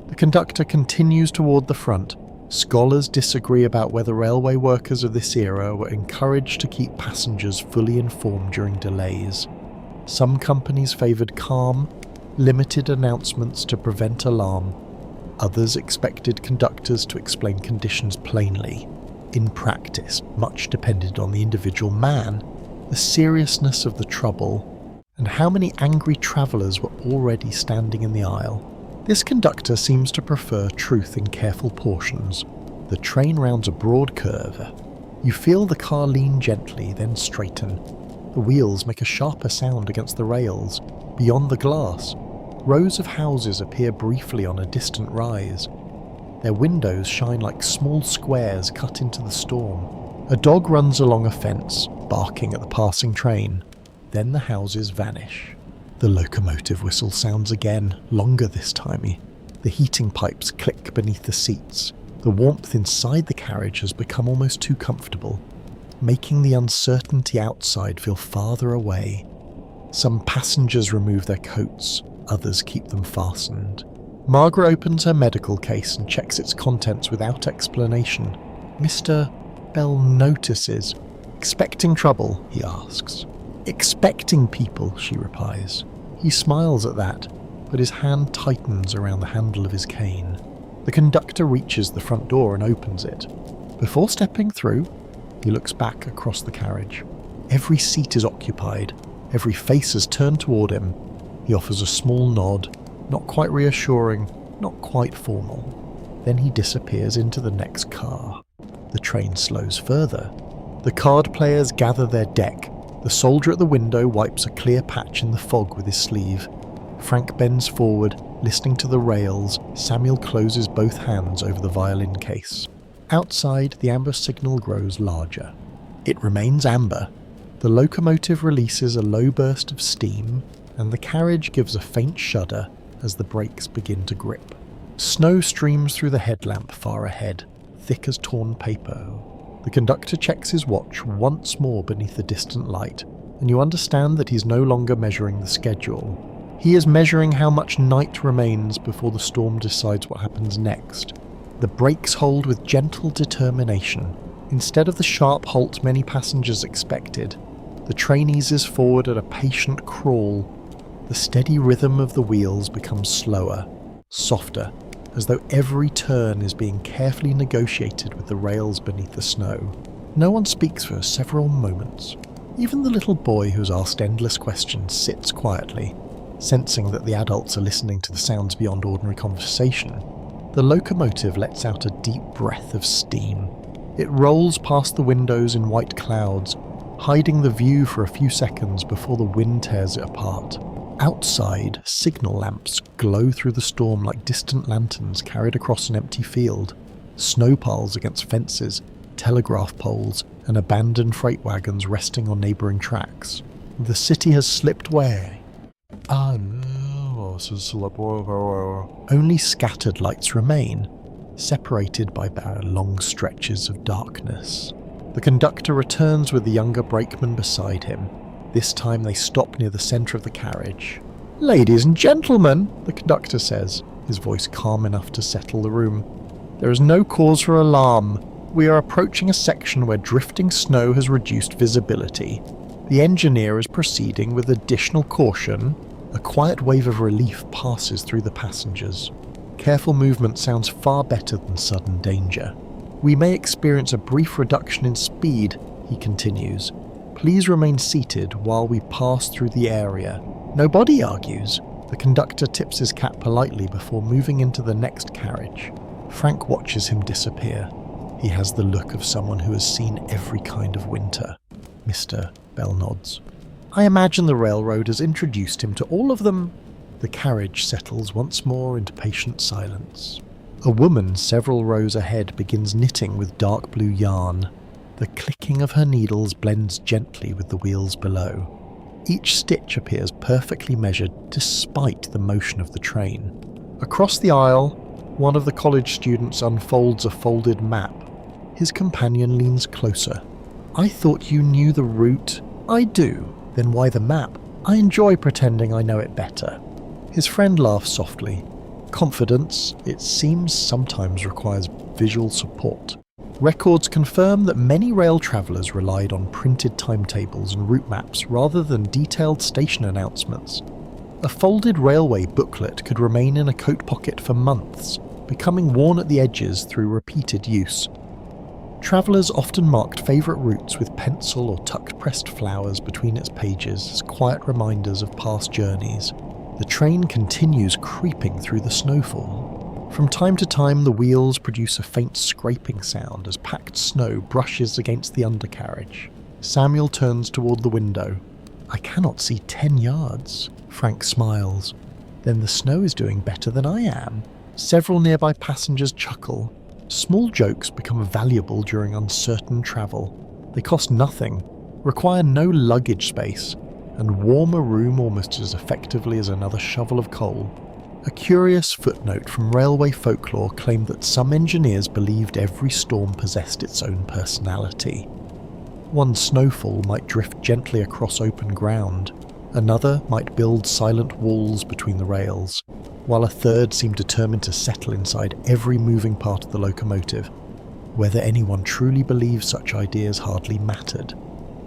The conductor continues toward the front. Scholars disagree about whether railway workers of this era were encouraged to keep passengers fully informed during delays. Some companies favoured calm, limited announcements to prevent alarm. Others expected conductors to explain conditions plainly. In practice, much depended on the individual man, the seriousness of the trouble, and how many angry travellers were already standing in the aisle. This conductor seems to prefer truth in careful portions. The train rounds a broad curve. You feel the car lean gently, then straighten. The wheels make a sharper sound against the rails. Beyond the glass, rows of houses appear briefly on a distant rise. Their windows shine like small squares cut into the storm. A dog runs along a fence, barking at the passing train. Then the houses vanish. The locomotive whistle sounds again, longer this time. The heating pipes click beneath the seats. The warmth inside the carriage has become almost too comfortable, making the uncertainty outside feel farther away. Some passengers remove their coats, others keep them fastened. Margaret opens her medical case and checks its contents without explanation. Mr. Bell notices. Expecting trouble, he asks. Expecting people, she replies. He smiles at that, but his hand tightens around the handle of his cane. The conductor reaches the front door and opens it. Before stepping through, he looks back across the carriage. Every seat is occupied. Every face is turned toward him. He offers a small nod, not quite reassuring, not quite formal. Then he disappears into the next car. The train slows further. The card players gather their deck. The soldier at the window wipes a clear patch in the fog with his sleeve. Frank bends forward, listening to the rails. Samuel closes both hands over the violin case. Outside, the amber signal grows larger. It remains amber. The locomotive releases a low burst of steam, and the carriage gives a faint shudder as the brakes begin to grip. Snow streams through the headlamp far ahead, thick as torn paper. The conductor checks his watch once more beneath the distant light, and you understand that he's no longer measuring the schedule. He is measuring how much night remains before the storm decides what happens next. The brakes hold with gentle determination. Instead of the sharp halt many passengers expected, the train eases forward at a patient crawl. The steady rhythm of the wheels becomes slower, softer, as though every turn is being carefully negotiated with the rails beneath the snow. No one speaks for several moments. Even the little boy who's asked endless questions sits quietly, sensing that the adults are listening to the sounds beyond ordinary conversation. The locomotive lets out a deep breath of steam. It rolls past the windows in white clouds, hiding the view for a few seconds before the wind tears it apart. Outside, signal lamps glow through the storm like distant lanterns carried across an empty field. Snow piles against fences, telegraph poles, and abandoned freight wagons resting on neighbouring tracks. The city has slipped away. Only scattered lights remain, separated by long stretches of darkness. The conductor returns with the younger brakeman beside him. This time they stop near the centre of the carriage. "Ladies and gentlemen," the conductor says, his voice calm enough to settle the room. "There is no cause for alarm. We are approaching a section where drifting snow has reduced visibility. The engineer is proceeding with additional caution." A quiet wave of relief passes through the passengers. Careful movement sounds far better than sudden danger. "We may experience a brief reduction in speed," he continues. "Please remain seated while we pass through the area." Nobody argues. The conductor tips his cap politely before moving into the next carriage. Frank watches him disappear. He has the look of someone who has seen every kind of winter. Mr. Bell nods. "I imagine the railroad has introduced him to all of them." The carriage settles once more into patient silence. A woman several rows ahead begins knitting with dark blue yarn. The clicking of her needles blends gently with the wheels below. Each stitch appears perfectly measured despite the motion of the train. Across the aisle, one of the college students unfolds a folded map. His companion leans closer. "I thought you knew the route." "I do." "Then why the map?" "I enjoy pretending I know it better." His friend laughs softly. Confidence, it seems, sometimes requires visual support. Records confirm that many rail travellers relied on printed timetables and route maps rather than detailed station announcements. A folded railway booklet could remain in a coat pocket for months, becoming worn at the edges through repeated use. Travellers often marked favourite routes with pencil or tuck-pressed flowers between its pages as quiet reminders of past journeys. The train continues creeping through the snowfall. From time to time, the wheels produce a faint scraping sound as packed snow brushes against the undercarriage. Samuel turns toward the window. "I cannot see 10 yards. Frank smiles. "Then the snow is doing better than I am." Several nearby passengers chuckle. Small jokes become valuable during uncertain travel. They cost nothing, require no luggage space, and warm a room almost as effectively as another shovel of coal. A curious footnote from railway folklore claimed that some engineers believed every storm possessed its own personality. One snowfall might drift gently across open ground, another might build silent walls between the rails, while a third seemed determined to settle inside every moving part of the locomotive. Whether anyone truly believed such ideas hardly mattered.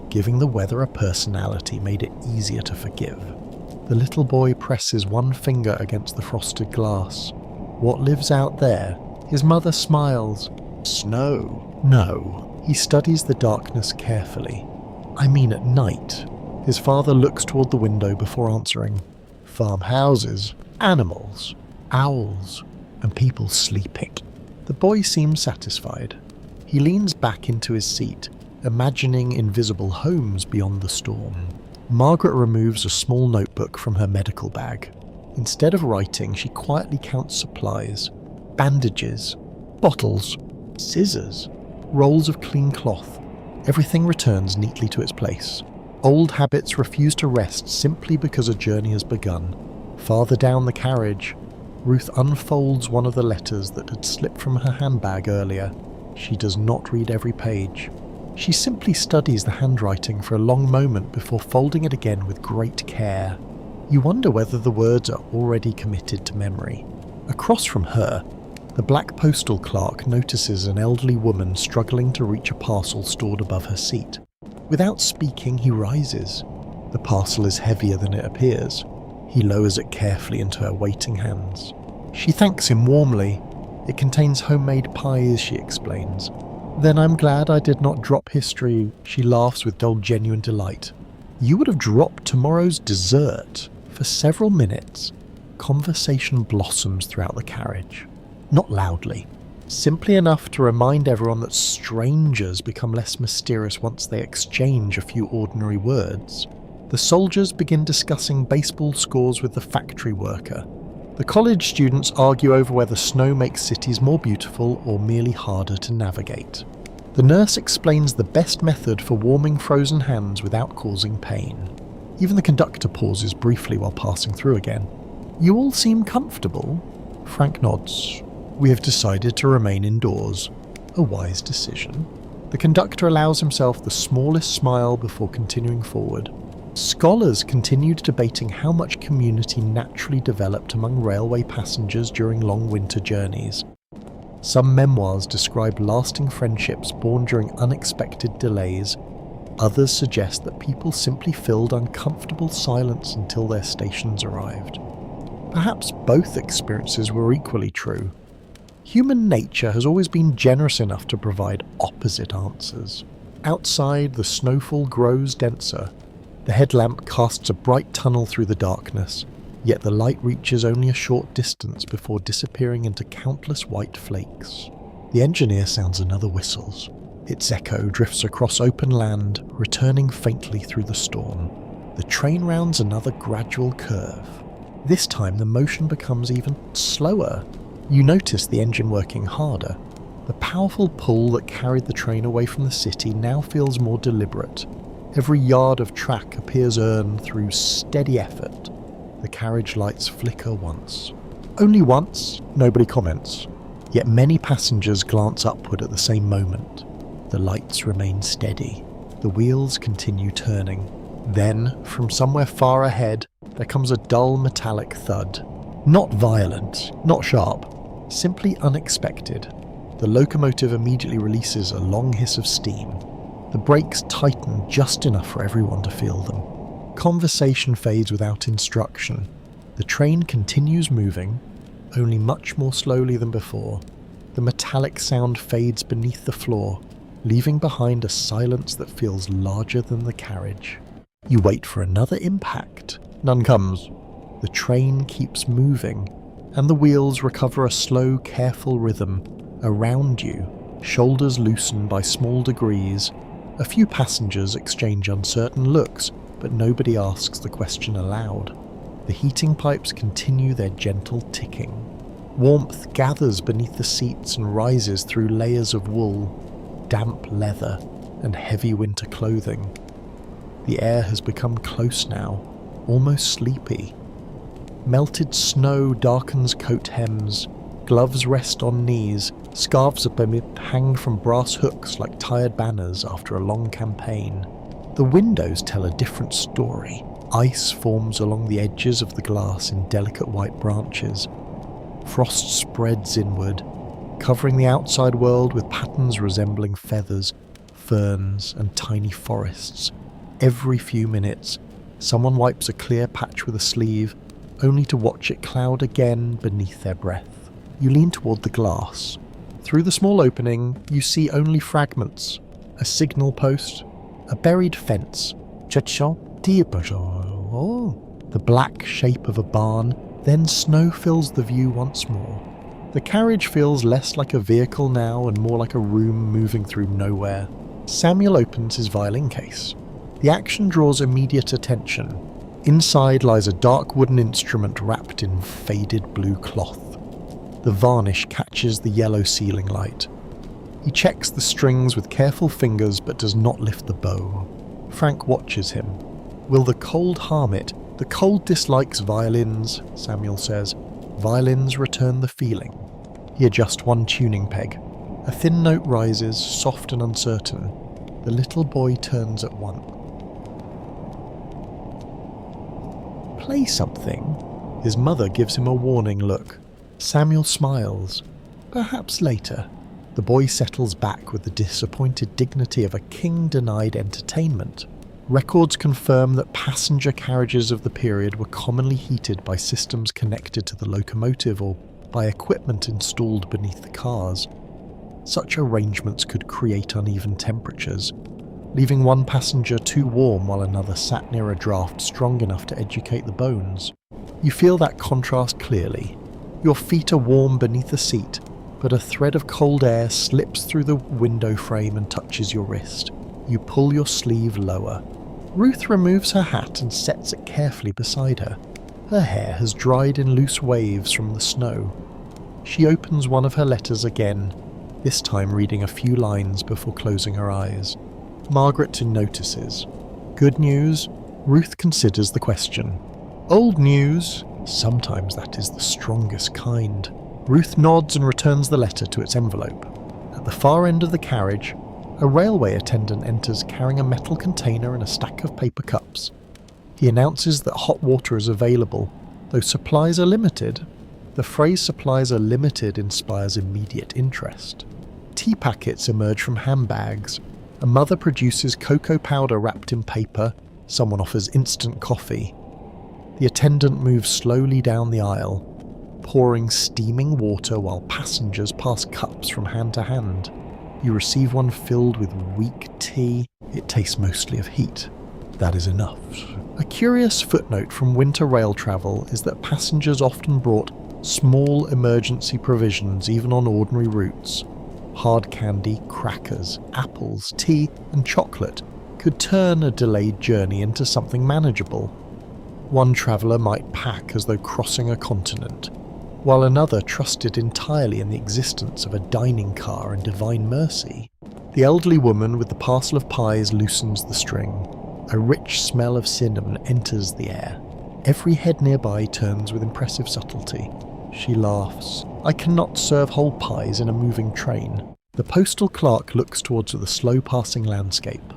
Giving the weather a personality made it easier to forgive. The little boy presses one finger against the frosted glass. What lives out there? His mother smiles. Snow? No. He studies the darkness carefully. I mean at night. His father looks toward the window before answering. Farmhouses, animals, owls, and people sleeping. The boy seems satisfied. He leans back into his seat, imagining invisible homes beyond the storm. Margaret removes a small notebook from her medical bag. Instead of writing, she quietly counts supplies. Bandages, bottles, scissors, rolls of clean cloth. Everything returns neatly to its place. Old habits refuse to rest simply because a journey has begun. Farther down the carriage, Ruth unfolds one of the letters that had slipped from her handbag earlier. She does not read every page. She simply studies the handwriting for a long moment before folding it again with great care. You wonder whether the words are already committed to memory. Across from her, the black postal clerk notices an elderly woman struggling to reach a parcel stored above her seat. Without speaking, he rises. The parcel is heavier than it appears. He lowers it carefully into her waiting hands. She thanks him warmly. It contains homemade pies, she explains. Then I'm glad I did not drop history, she laughs with dull genuine delight. You would have dropped tomorrow's dessert. For several minutes, conversation blossoms throughout the carriage. Not loudly. Simply enough to remind everyone that strangers become less mysterious once they exchange a few ordinary words. The soldiers begin discussing baseball scores with the factory worker. The college students argue over whether snow makes cities more beautiful or merely harder to navigate. The nurse explains the best method for warming frozen hands without causing pain. Even the conductor pauses briefly while passing through again. You all seem comfortable? Frank nods. We have decided to remain indoors. A wise decision. The conductor allows himself the smallest smile before continuing forward. Scholars continued debating how much community naturally developed among railway passengers during long winter journeys. Some memoirs describe lasting friendships born during unexpected delays. Others suggest that people simply filled uncomfortable silence until their stations arrived. Perhaps both experiences were equally true. Human nature has always been generous enough to provide opposite answers. Outside, the snowfall grows denser. The headlamp casts a bright tunnel through the darkness, yet the light reaches only a short distance before disappearing into countless white flakes. The engineer sounds another whistle. Its echo drifts across open land, returning faintly through the storm. The train rounds another gradual curve. This time the motion becomes even slower. You notice the engine working harder. The powerful pull that carried the train away from the city now feels more deliberate. Every yard of track appears earned through steady effort. The carriage lights flicker once. Only once, nobody comments. Yet many passengers glance upward at the same moment. The lights remain steady. The wheels continue turning. Then, from somewhere far ahead, there comes a dull metallic thud. Not violent, not sharp, simply unexpected. The locomotive immediately releases a long hiss of steam. The brakes tighten just enough for everyone to feel them. Conversation fades without instruction. The train continues moving, only much more slowly than before. The metallic sound fades beneath the floor, leaving behind a silence that feels larger than the carriage. You wait for another impact. None comes. The train keeps moving, and the wheels recover a slow, careful rhythm. Around you, shoulders loosen by small degrees. A few passengers exchange uncertain looks, but nobody asks the question aloud. The heating pipes continue their gentle ticking. Warmth gathers beneath the seats and rises through layers of wool, damp leather, and heavy winter clothing. The air has become close now, almost sleepy. Melted snow darkens coat hems, gloves rest on knees, scarves beneath hang from brass hooks like tired banners after a long campaign. The windows tell a different story. Ice forms along the edges of the glass in delicate white branches. Frost spreads inward, covering the outside world with patterns resembling feathers, ferns, and tiny forests. Every few minutes, someone wipes a clear patch with a sleeve, only to watch it cloud again beneath their breath. You lean toward the glass. Through the small opening, you see only fragments. A signal post, a buried fence. The black shape of a barn, then snow fills the view once more. The carriage feels less like a vehicle now and more like a room moving through nowhere. Samuel opens his violin case. The action draws immediate attention. Inside lies a dark wooden instrument wrapped in faded blue cloth. The varnish catches the yellow ceiling light. He checks the strings with careful fingers but does not lift the bow. Frank watches him. Will the cold harm it? The cold dislikes violins, Samuel says. Violins return the feeling. He adjusts one tuning peg. A thin note rises, soft and uncertain. The little boy turns at once. Play something. His mother gives him a warning look. Samuel smiles. Perhaps later. The boy settles back with the disappointed dignity of a king denied entertainment. Records confirm that passenger carriages of the period were commonly heated by systems connected to the locomotive or by equipment installed beneath the cars. Such arrangements could create uneven temperatures, leaving one passenger too warm while another sat near a draft strong enough to educate the bones. You feel that contrast clearly. Your feet are warm beneath the seat, but a thread of cold air slips through the window frame and touches your wrist. You pull your sleeve lower. Ruth removes her hat and sets it carefully beside her. Her hair has dried in loose waves from the snow. She opens one of her letters again, this time reading a few lines before closing her eyes. Margaret notices. Good news? Ruth considers the question. Old news? Sometimes that is the strongest kind. Ruth nods and returns the letter to its envelope. At the far end of the carriage, A railway attendant enters carrying a metal container and a stack of paper cups. He announces that hot water is available, though supplies are limited. The phrase "supplies are limited" inspires immediate interest. Tea packets emerge from handbags. A mother produces cocoa powder wrapped in paper. Someone offers instant coffee. The attendant moves slowly down the aisle, pouring steaming water while passengers pass cups from hand to hand. You receive one filled with weak tea. It tastes mostly of heat. That is enough. A curious footnote from winter rail travel is that passengers often brought small emergency provisions even on ordinary routes. Hard candy, crackers, apples, tea, and chocolate could turn a delayed journey into something manageable. One traveller might pack as though crossing a continent, while another trusted entirely in the existence of a dining car and divine mercy. The elderly woman with the parcel of pies loosens the string. A rich smell of cinnamon enters the air. Every head nearby turns with impressive subtlety. She laughs. I cannot serve whole pies in a moving train. The postal clerk looks towards the slow-passing landscape.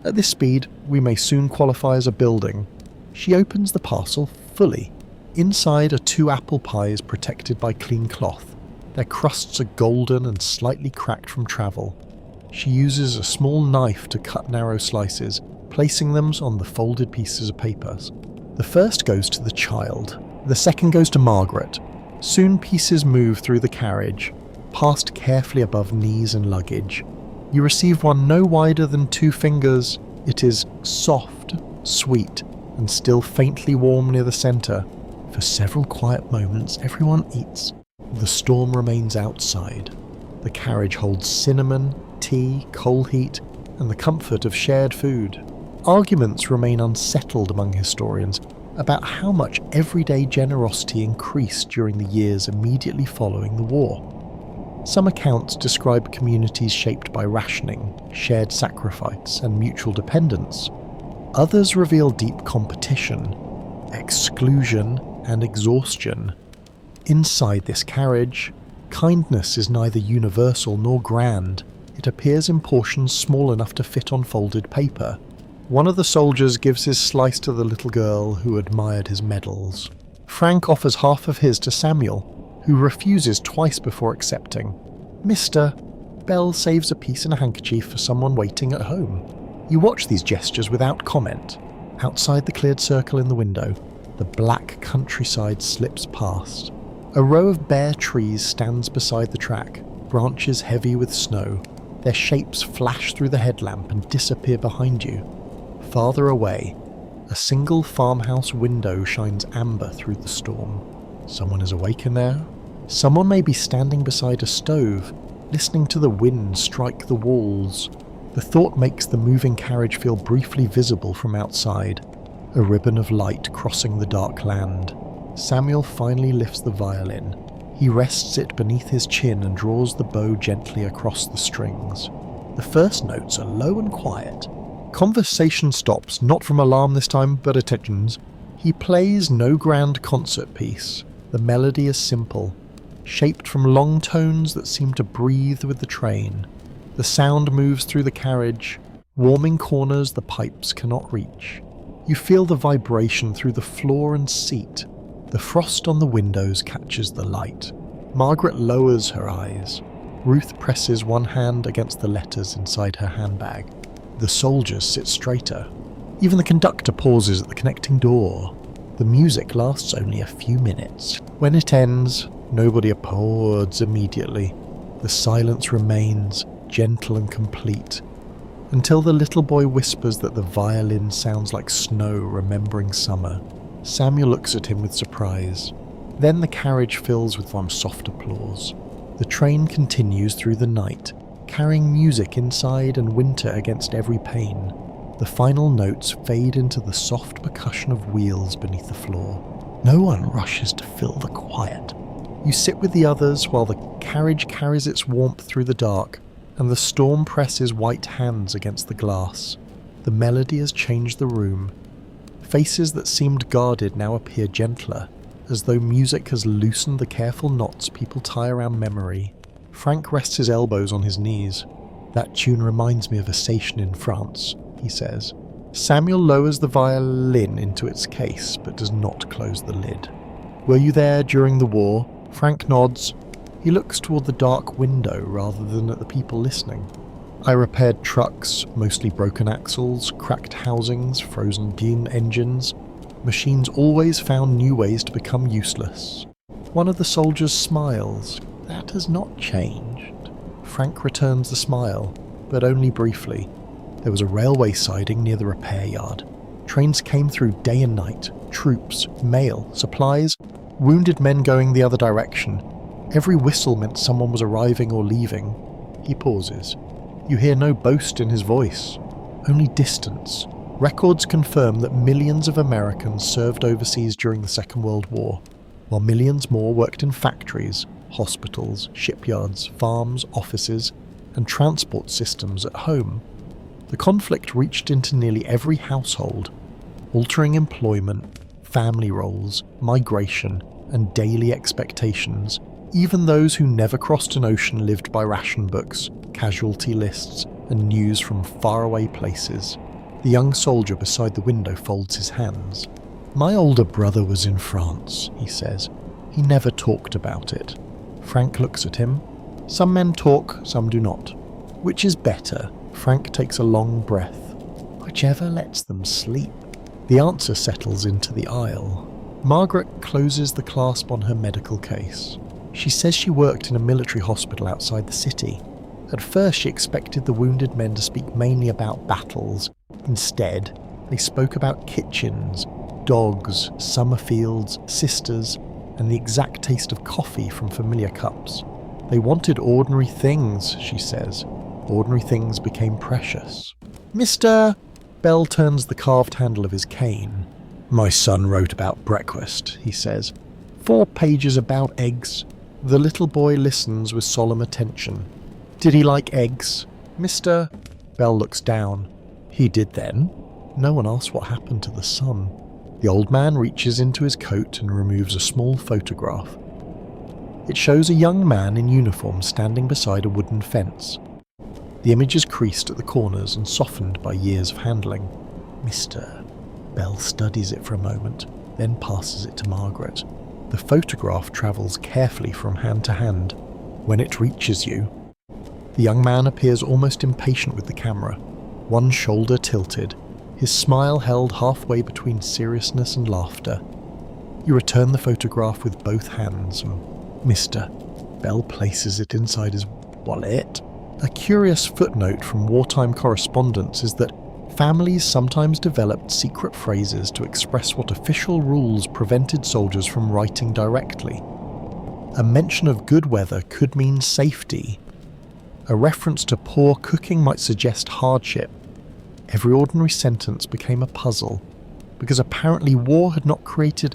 At this speed, we may soon qualify as a building. She opens the parcel fully. Inside are 2 apple pies protected by clean cloth. Their crusts are golden and slightly cracked from travel. She uses a small knife to cut narrow slices, placing them on the folded pieces of papers. The first goes to the child. The second goes to Margaret. Soon pieces move through the carriage, passed carefully above knees and luggage. You receive one no wider than 2 fingers. It is soft, sweet, and still faintly warm near the centre. For several quiet moments, everyone eats. The storm remains outside. The carriage holds cinnamon, tea, coal heat, and the comfort of shared food. Arguments remain unsettled among historians about how much everyday generosity increased during the years immediately following the war. Some accounts describe communities shaped by rationing, shared sacrifice, and mutual dependence. Others reveal deep competition, exclusion, and exhaustion. Inside this carriage, kindness is neither universal nor grand. It appears in portions small enough to fit on folded paper. One of the soldiers gives his slice to the little girl who admired his medals. Frank offers half of his to Samuel, who refuses twice before accepting. "Mister," Belle saves a piece in a handkerchief for someone waiting at home. You watch these gestures without comment. Outside the cleared circle in the window, the black countryside slips past. A row of bare trees stands beside the track, branches heavy with snow. Their shapes flash through the headlamp and disappear behind you. Farther away, a single farmhouse window shines amber through the storm. Someone is awake in there? Someone may be standing beside a stove, listening to the wind strike the walls. The thought makes the moving carriage feel briefly visible from outside, a ribbon of light crossing the dark land. Samuel finally lifts the violin. He rests it beneath his chin and draws the bow gently across the strings. The first notes are low and quiet. Conversation stops, not from alarm this time, but attentions. He plays no grand concert piece. The melody is simple, shaped from long tones that seem to breathe with the train. The sound moves through the carriage, warming corners the pipes cannot reach. You feel the vibration through the floor and seat. The frost on the windows catches the light. Margaret lowers her eyes. Ruth presses one hand against the letters inside her handbag. The soldiers sit straighter. Even the conductor pauses at the connecting door. The music lasts only a few minutes. When it ends, nobody applauds immediately. The silence remains, gentle and complete, until the little boy whispers that the violin sounds like snow remembering summer. Samuel looks at him with surprise. Then the carriage fills with one soft applause. The train continues through the night, carrying music inside and winter against every pane. The final notes fade into the soft percussion of wheels beneath the floor. No one rushes to fill the quiet. You sit with the others while the carriage carries its warmth through the dark, and the storm presses white hands against the glass. The melody has changed the room. Faces that seemed guarded now appear gentler, as though music has loosened the careful knots people tie around memory. Frank rests his elbows on his knees. That tune reminds me of a station in France, he says. Samuel lowers the violin into its case, but does not close the lid. Were you there during the war? Frank nods. He looks toward the dark window rather than at the people listening. I repaired trucks, mostly broken axles, cracked housings, frozen beam engines. Machines always found new ways to become useless. One of the soldiers smiles. That has not changed. Frank returns the smile, but only briefly. There was a railway siding near the repair yard. Trains came through day and night. Troops, mail, supplies, wounded men going the other direction. Every whistle meant someone was arriving or leaving. He pauses. You hear no boast in his voice, only distance. Records confirm that millions of Americans served overseas during the Second World War, while millions more worked in factories, hospitals, shipyards, farms, offices, and transport systems at home. The conflict reached into nearly every household, altering employment, family roles, migration, and daily expectations. Even those who never crossed an ocean lived by ration books, casualty lists, and news from faraway places. The young soldier beside the window folds his hands. My older brother was in France, he says. He never talked about it. Frank looks at him. Some men talk, some do not. Which is better? Frank takes a long breath. Whichever lets them sleep. The answer settles into the aisle. Margaret closes the clasp on her medical case. She says she worked in a military hospital outside the city. At first she expected the wounded men to speak mainly about battles. Instead, they spoke about kitchens, dogs, summer fields, sisters, and the exact taste of coffee from familiar cups. They wanted ordinary things, she says. Ordinary things became precious. Mr. Bell turns the carved handle of his cane. My son wrote about breakfast, he says. 4 pages about eggs. The little boy listens with solemn attention. Did he like eggs? Mr. Bell looks down. He did then. No one asks what happened to the son. The old man reaches into his coat and removes a small photograph. It shows a young man in uniform standing beside a wooden fence. The image is creased at the corners and softened by years of handling. Mr. Bell studies it for a moment, then passes it to Margaret. The photograph travels carefully from hand to hand. When it reaches you, the young man appears almost impatient with the camera, one shoulder tilted, his smile held halfway between seriousness and laughter. You return the photograph with both hands. Mr. Bell places it inside his wallet. A curious footnote from wartime correspondence is that families sometimes developed secret phrases to express what official rules prevented soldiers from writing directly. A mention of good weather could mean safety. A reference to poor cooking might suggest hardship. Every ordinary sentence became a puzzle, because apparently war had not created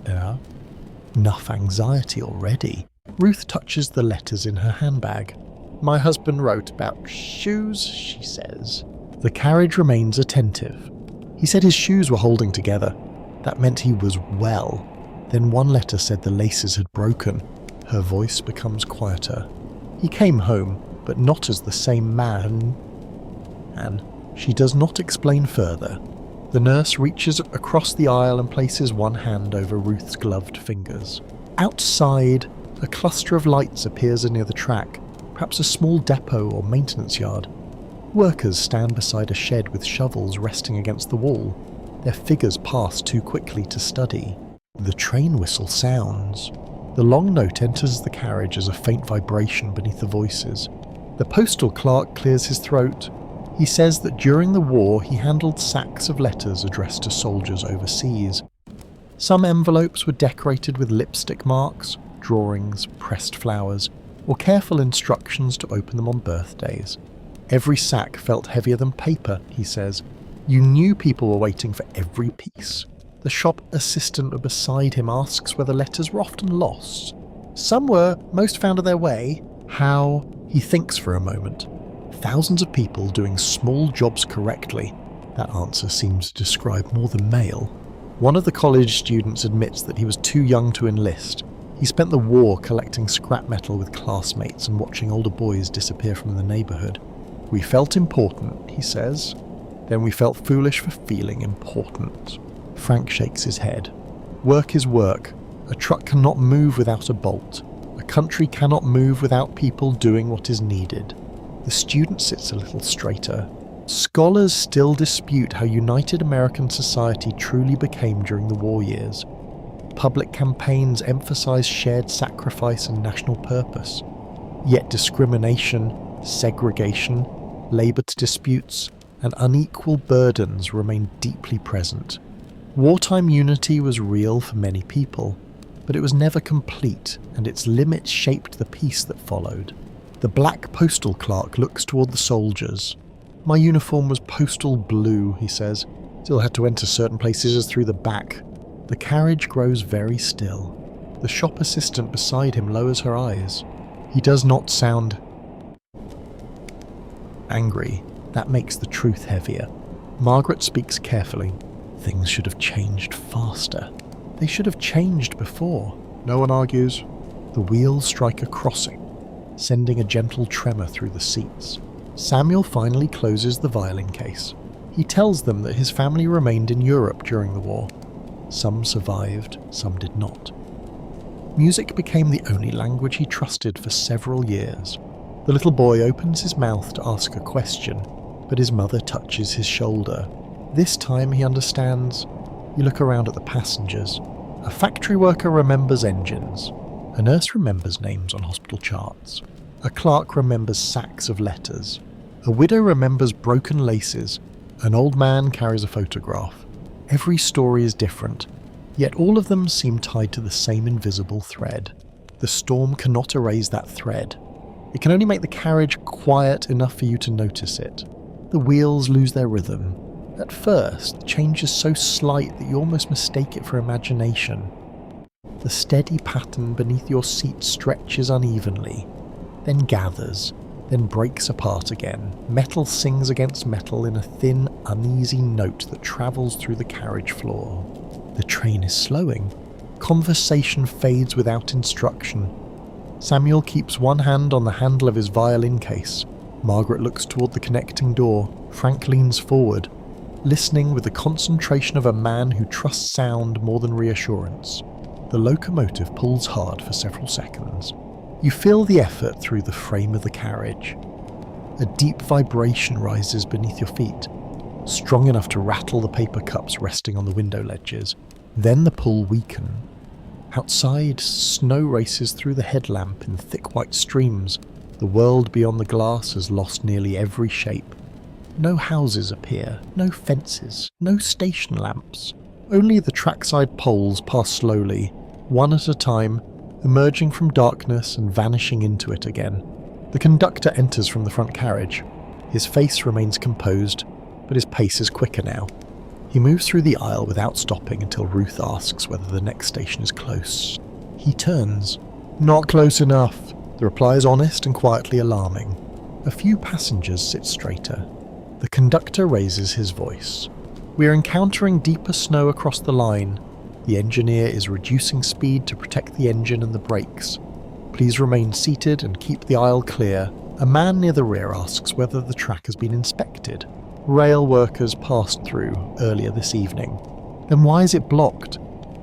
enough anxiety already. Ruth touches the letters in her handbag. My husband wrote about shoes, she says. The carriage remains attentive. He said his shoes were holding together. That meant he was well. Then one letter said the laces had broken. Her voice becomes quieter. He came home, but not as the same man. And she does not explain further. The nurse reaches across the aisle and places one hand over Ruth's gloved fingers. Outside, a cluster of lights appears near the track, perhaps a small depot or maintenance yard. Workers stand beside a shed with shovels resting against the wall. Their figures pass too quickly to study. The train whistle sounds. The long note enters the carriage as a faint vibration beneath the voices. The postal clerk clears his throat. He says that during the war he handled sacks of letters addressed to soldiers overseas. Some envelopes were decorated with lipstick marks, drawings, pressed flowers, or careful instructions to open them on birthdays. Every sack felt heavier than paper, he says. You knew people were waiting for every piece. The shop assistant beside him asks whether letters were often lost. Some were, most found their way. How? He thinks for a moment. Thousands of people doing small jobs correctly. That answer seems to describe more than mail. One of the college students admits that he was too young to enlist. He spent the war collecting scrap metal with classmates and watching older boys disappear from the neighbourhood. We felt important, he says. Then we felt foolish for feeling important. Frank shakes his head. Work is work. A truck cannot move without a bolt. A country cannot move without people doing what is needed. The student sits a little straighter. Scholars still dispute how united American society truly became during the war years. Public campaigns emphasize shared sacrifice and national purpose. Yet discrimination, segregation, labor disputes, and unequal burdens remain deeply present. Wartime unity was real for many people, but it was never complete, and its limits shaped the peace that followed. The black postal clerk looks toward the soldiers. My uniform was postal blue, he says. Still had to enter certain places through the back. The carriage grows very still. The shop assistant beside him lowers her eyes. He does not sound angry. That makes the truth heavier. Margaret speaks carefully. Things should have changed faster. They should have changed before. No one argues. The wheels strike a crossing, sending a gentle tremor through the seats. Samuel finally closes the violin case. He tells them that his family remained in Europe during the war. Some survived, some did not. Music became the only language he trusted for several years. The little boy opens his mouth to ask a question, but his mother touches his shoulder. This time he understands. You look around at the passengers. A factory worker remembers engines. A nurse remembers names on hospital charts. A clerk remembers sacks of letters. A widow remembers broken laces. An old man carries a photograph. Every story is different, yet all of them seem tied to the same invisible thread. The storm cannot erase that thread. It can only make the carriage quiet enough for you to notice it. The wheels lose their rhythm. At first, the change is so slight that you almost mistake it for imagination. The steady pattern beneath your seat stretches unevenly, then gathers, then breaks apart again. Metal sings against metal in a thin, uneasy note that travels through the carriage floor. The train is slowing. Conversation fades without instruction. Samuel keeps one hand on the handle of his violin case. Margaret looks toward the connecting door. Frank leans forward, listening with the concentration of a man who trusts sound more than reassurance. The locomotive pulls hard for several seconds. You feel the effort through the frame of the carriage. A deep vibration rises beneath your feet, strong enough to rattle the paper cups resting on the window ledges. Then the pull weakens. Outside, snow races through the headlamp in thick white streams. The world beyond the glass has lost nearly every shape. No houses appear, no fences, no station lamps. Only the trackside poles pass slowly, one at a time, emerging from darkness and vanishing into it again. The conductor enters from the front carriage. His face remains composed, but his pace is quicker now. He moves through the aisle without stopping until Ruth asks whether the next station is close. He turns. Not close enough. The reply is honest and quietly alarming. A few passengers sit straighter. The conductor raises his voice. We are encountering deeper snow across the line. The engineer is reducing speed to protect the engine and the brakes. Please remain seated and keep the aisle clear. A man near the rear asks whether the track has been inspected. Rail workers passed through earlier this evening. Then why is it blocked?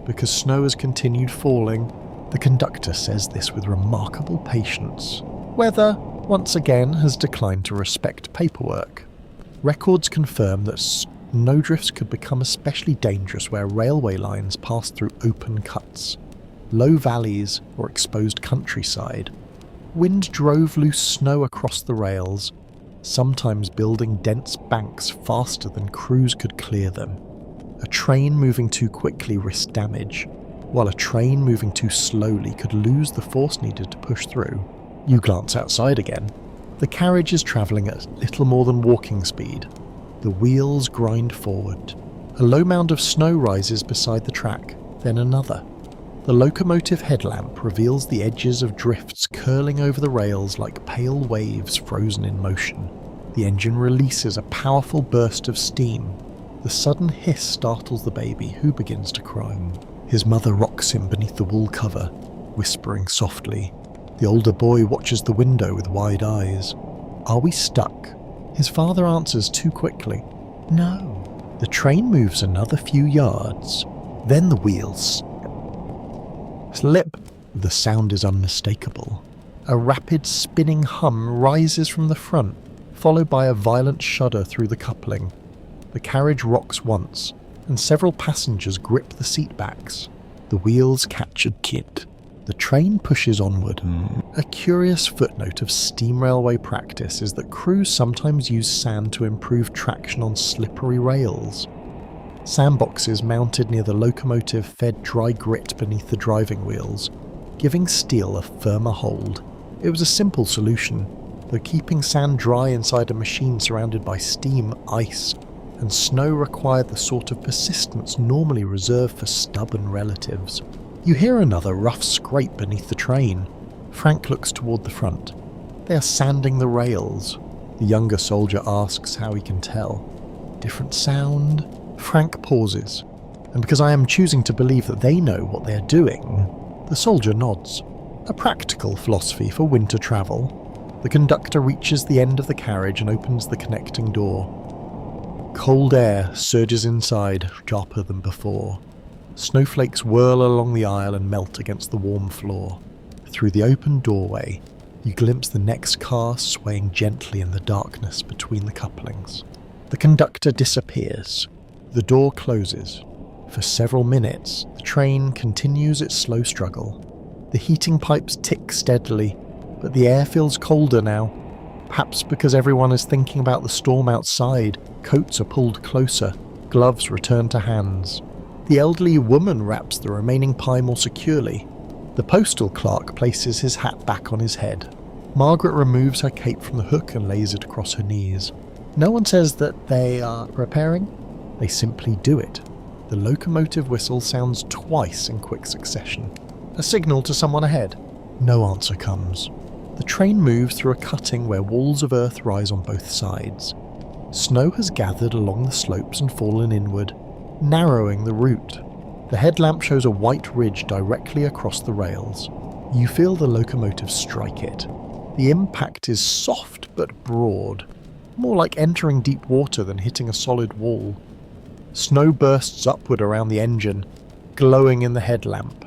Because snow has continued falling. The conductor says this with remarkable patience. Weather, once again, has declined to respect paperwork. Records confirm that snowdrifts could become especially dangerous where railway lines pass through open cuts, low valleys, or exposed countryside. Wind drove loose snow across the rails, sometimes building dense banks faster than crews could clear them. A train moving too quickly risked damage, while a train moving too slowly could lose the force needed to push through. You glance outside again. The carriage is travelling at little more than walking speed. The wheels grind forward. A low mound of snow rises beside the track, then another. The locomotive headlamp reveals the edges of drifts curling over the rails like pale waves frozen in motion. The engine releases a powerful burst of steam. The sudden hiss startles the baby, who begins to cry. His mother rocks him beneath the wool cover, whispering softly. The older boy watches the window with wide eyes. Are we stuck? His father answers too quickly. No. The train moves another few yards. Then the wheels slip. The sound is unmistakable. A rapid spinning hum rises from the front, followed by a violent shudder through the coupling. The carriage rocks once, and several passengers grip the seat backs. The wheels catch a kid. The train pushes onward. A curious footnote of steam railway practice is that crews sometimes use sand to improve traction on slippery rails. Sandboxes mounted near the locomotive fed dry grit beneath the driving wheels, giving steel a firmer hold. It was a simple solution, though keeping sand dry inside a machine surrounded by steam, ice, and snow required the sort of persistence normally reserved for stubborn relatives. You hear another rough scrape beneath the train. Frank looks toward the front. They are sanding the rails. The younger soldier asks how he can tell. Different sound? Frank pauses, and because I am choosing to believe that they know what they are doing, the soldier nods. A practical philosophy for winter travel. The conductor reaches the end of the carriage and opens the connecting door. Cold air surges inside, sharper than before. Snowflakes whirl along the aisle and melt against the warm floor. Through the open doorway, you glimpse the next car swaying gently in the darkness between the couplings. The conductor disappears. The door closes. For several minutes, the train continues its slow struggle. The heating pipes tick steadily, but the air feels colder now. Perhaps because everyone is thinking about the storm outside, coats are pulled closer, gloves return to hands. The elderly woman wraps the remaining pie more securely. The postal clerk places his hat back on his head. Margaret removes her cape from the hook and lays it across her knees. No one says that they are repairing. They simply do it. The locomotive whistle sounds twice in quick succession. A signal to someone ahead. No answer comes. The train moves through a cutting where walls of earth rise on both sides. Snow has gathered along the slopes and fallen inward, narrowing the route. The headlamp shows a white ridge directly across the rails. You feel the locomotive strike it. The impact is soft but broad, more like entering deep water than hitting a solid wall. Snow bursts upward around the engine, glowing in the headlamp.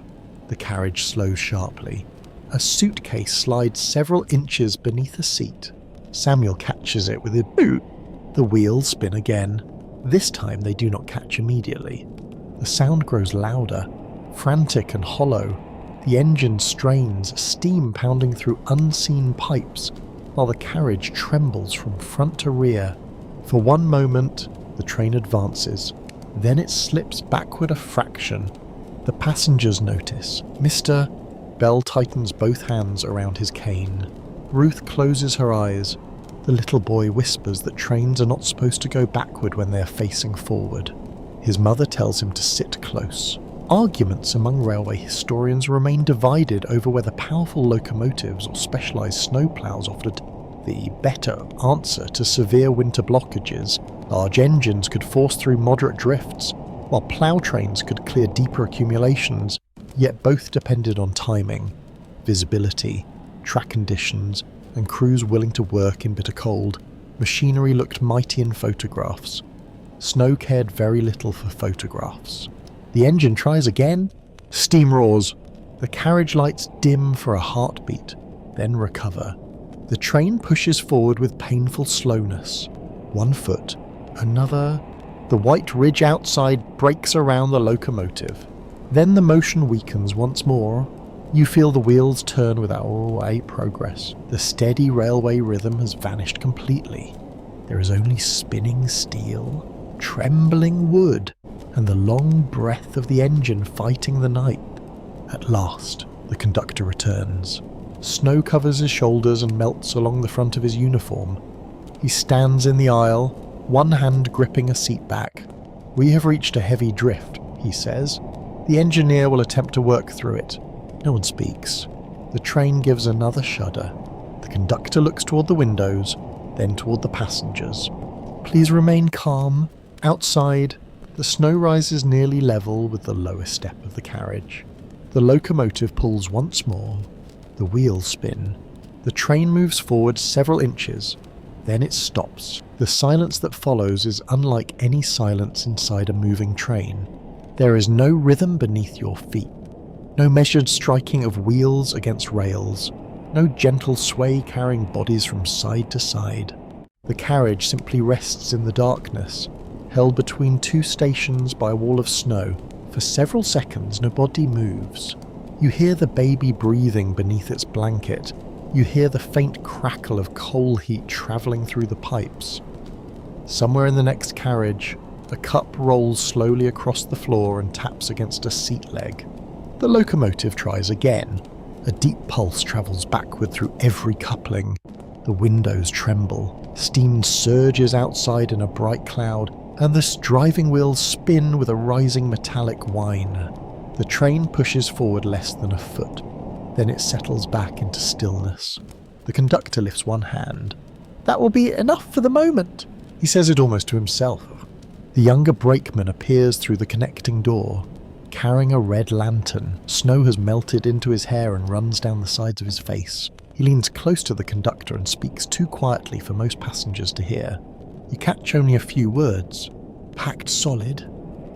The carriage slows sharply. A suitcase slides several inches beneath a seat. Samuel catches it with his boot. The wheels spin again. This time they do not catch immediately. The sound grows louder, frantic and hollow. The engine strains, steam pounding through unseen pipes, while the carriage trembles from front to rear. For one moment, the train advances. Then it slips backward a fraction. The passengers notice. Mr. Bell tightens both hands around his cane. Ruth closes her eyes. The little boy whispers that trains are not supposed to go backward when they are facing forward. His mother tells him to sit close. Arguments among railway historians remain divided over whether powerful locomotives or specialised snowplows offered the better answer to severe winter blockages. Large engines could force through moderate drifts, while plough trains could clear deeper accumulations, yet both depended on timing, visibility, track conditions, and crews willing to work in bitter cold. Machinery looked mighty in photographs. Snow cared very little for photographs. The engine tries again. Steam roars. The carriage lights dim for a heartbeat, then recover. The train pushes forward with painful slowness. 1 foot, another. The white ridge outside breaks around the locomotive. Then the motion weakens once more. You feel the wheels turn without progress. The steady railway rhythm has vanished completely. There is only spinning steel, trembling wood, and the long breath of the engine fighting the night. At last, the conductor returns. Snow covers his shoulders and melts along the front of his uniform. He stands in the aisle, one hand gripping a seat back. "We have reached a heavy drift," he says. "The engineer will attempt to work through it." No one speaks. The train gives another shudder. The conductor looks toward the windows, then toward the passengers. "Please remain calm." Outside, the snow rises nearly level with the lowest step of the carriage. The locomotive pulls once more. The wheels spin. The train moves forward several inches. Then it stops. The silence that follows is unlike any silence inside a moving train. There is no rhythm beneath your feet. No measured striking of wheels against rails. No gentle sway carrying bodies from side to side. The carriage simply rests in the darkness, held between two stations by a wall of snow. For several seconds, nobody moves. You hear the baby breathing beneath its blanket. You hear the faint crackle of coal heat travelling through the pipes. Somewhere in the next carriage, a cup rolls slowly across the floor and taps against a seat leg. The locomotive tries again. A deep pulse travels backward through every coupling. The windows tremble. Steam surges outside in a bright cloud, and the driving wheels spin with a rising metallic whine. The train pushes forward less than a foot. Then it settles back into stillness. The conductor lifts one hand. "That will be enough for the moment." He says it almost to himself. The younger brakeman appears through the connecting door, carrying a red lantern. Snow has melted into his hair and runs down the sides of his face. He leans close to the conductor and speaks too quietly for most passengers to hear. You catch only a few words. "Packed solid."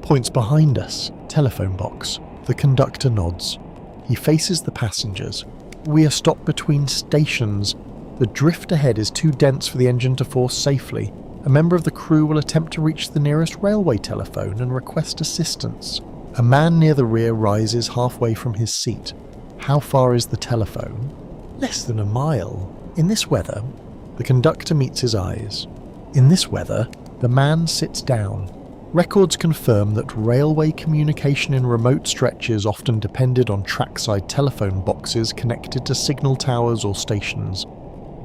"Points behind us." "Telephone box." The conductor nods. He faces the passengers. "We are stopped between stations. The drift ahead is too dense for the engine to force safely. A member of the crew will attempt to reach the nearest railway telephone and request assistance." A man near the rear rises halfway from his seat. "How far is the telephone?" "Less than a mile." "In this weather?" The conductor meets his eyes. "In this weather?" The man sits down. Records confirm that railway communication in remote stretches often depended on trackside telephone boxes connected to signal towers or stations.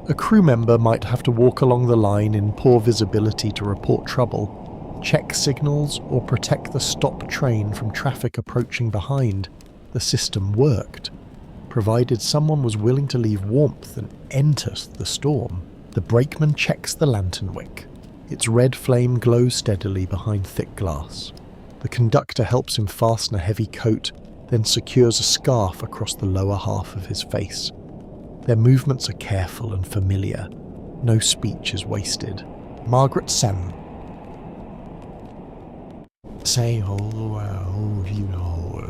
A crew member might have to walk along the line in poor visibility to report trouble, check signals, or protect the stopped train from traffic approaching behind. The system worked, provided someone was willing to leave warmth and enter the storm. The brakeman checks the lantern wick. Its red flame glows steadily behind thick glass. The conductor helps him fasten a heavy coat, then secures a scarf across the lower half of his face. Their movements are careful and familiar. No speech is wasted. Margaret Sam. "Say, oh, you know.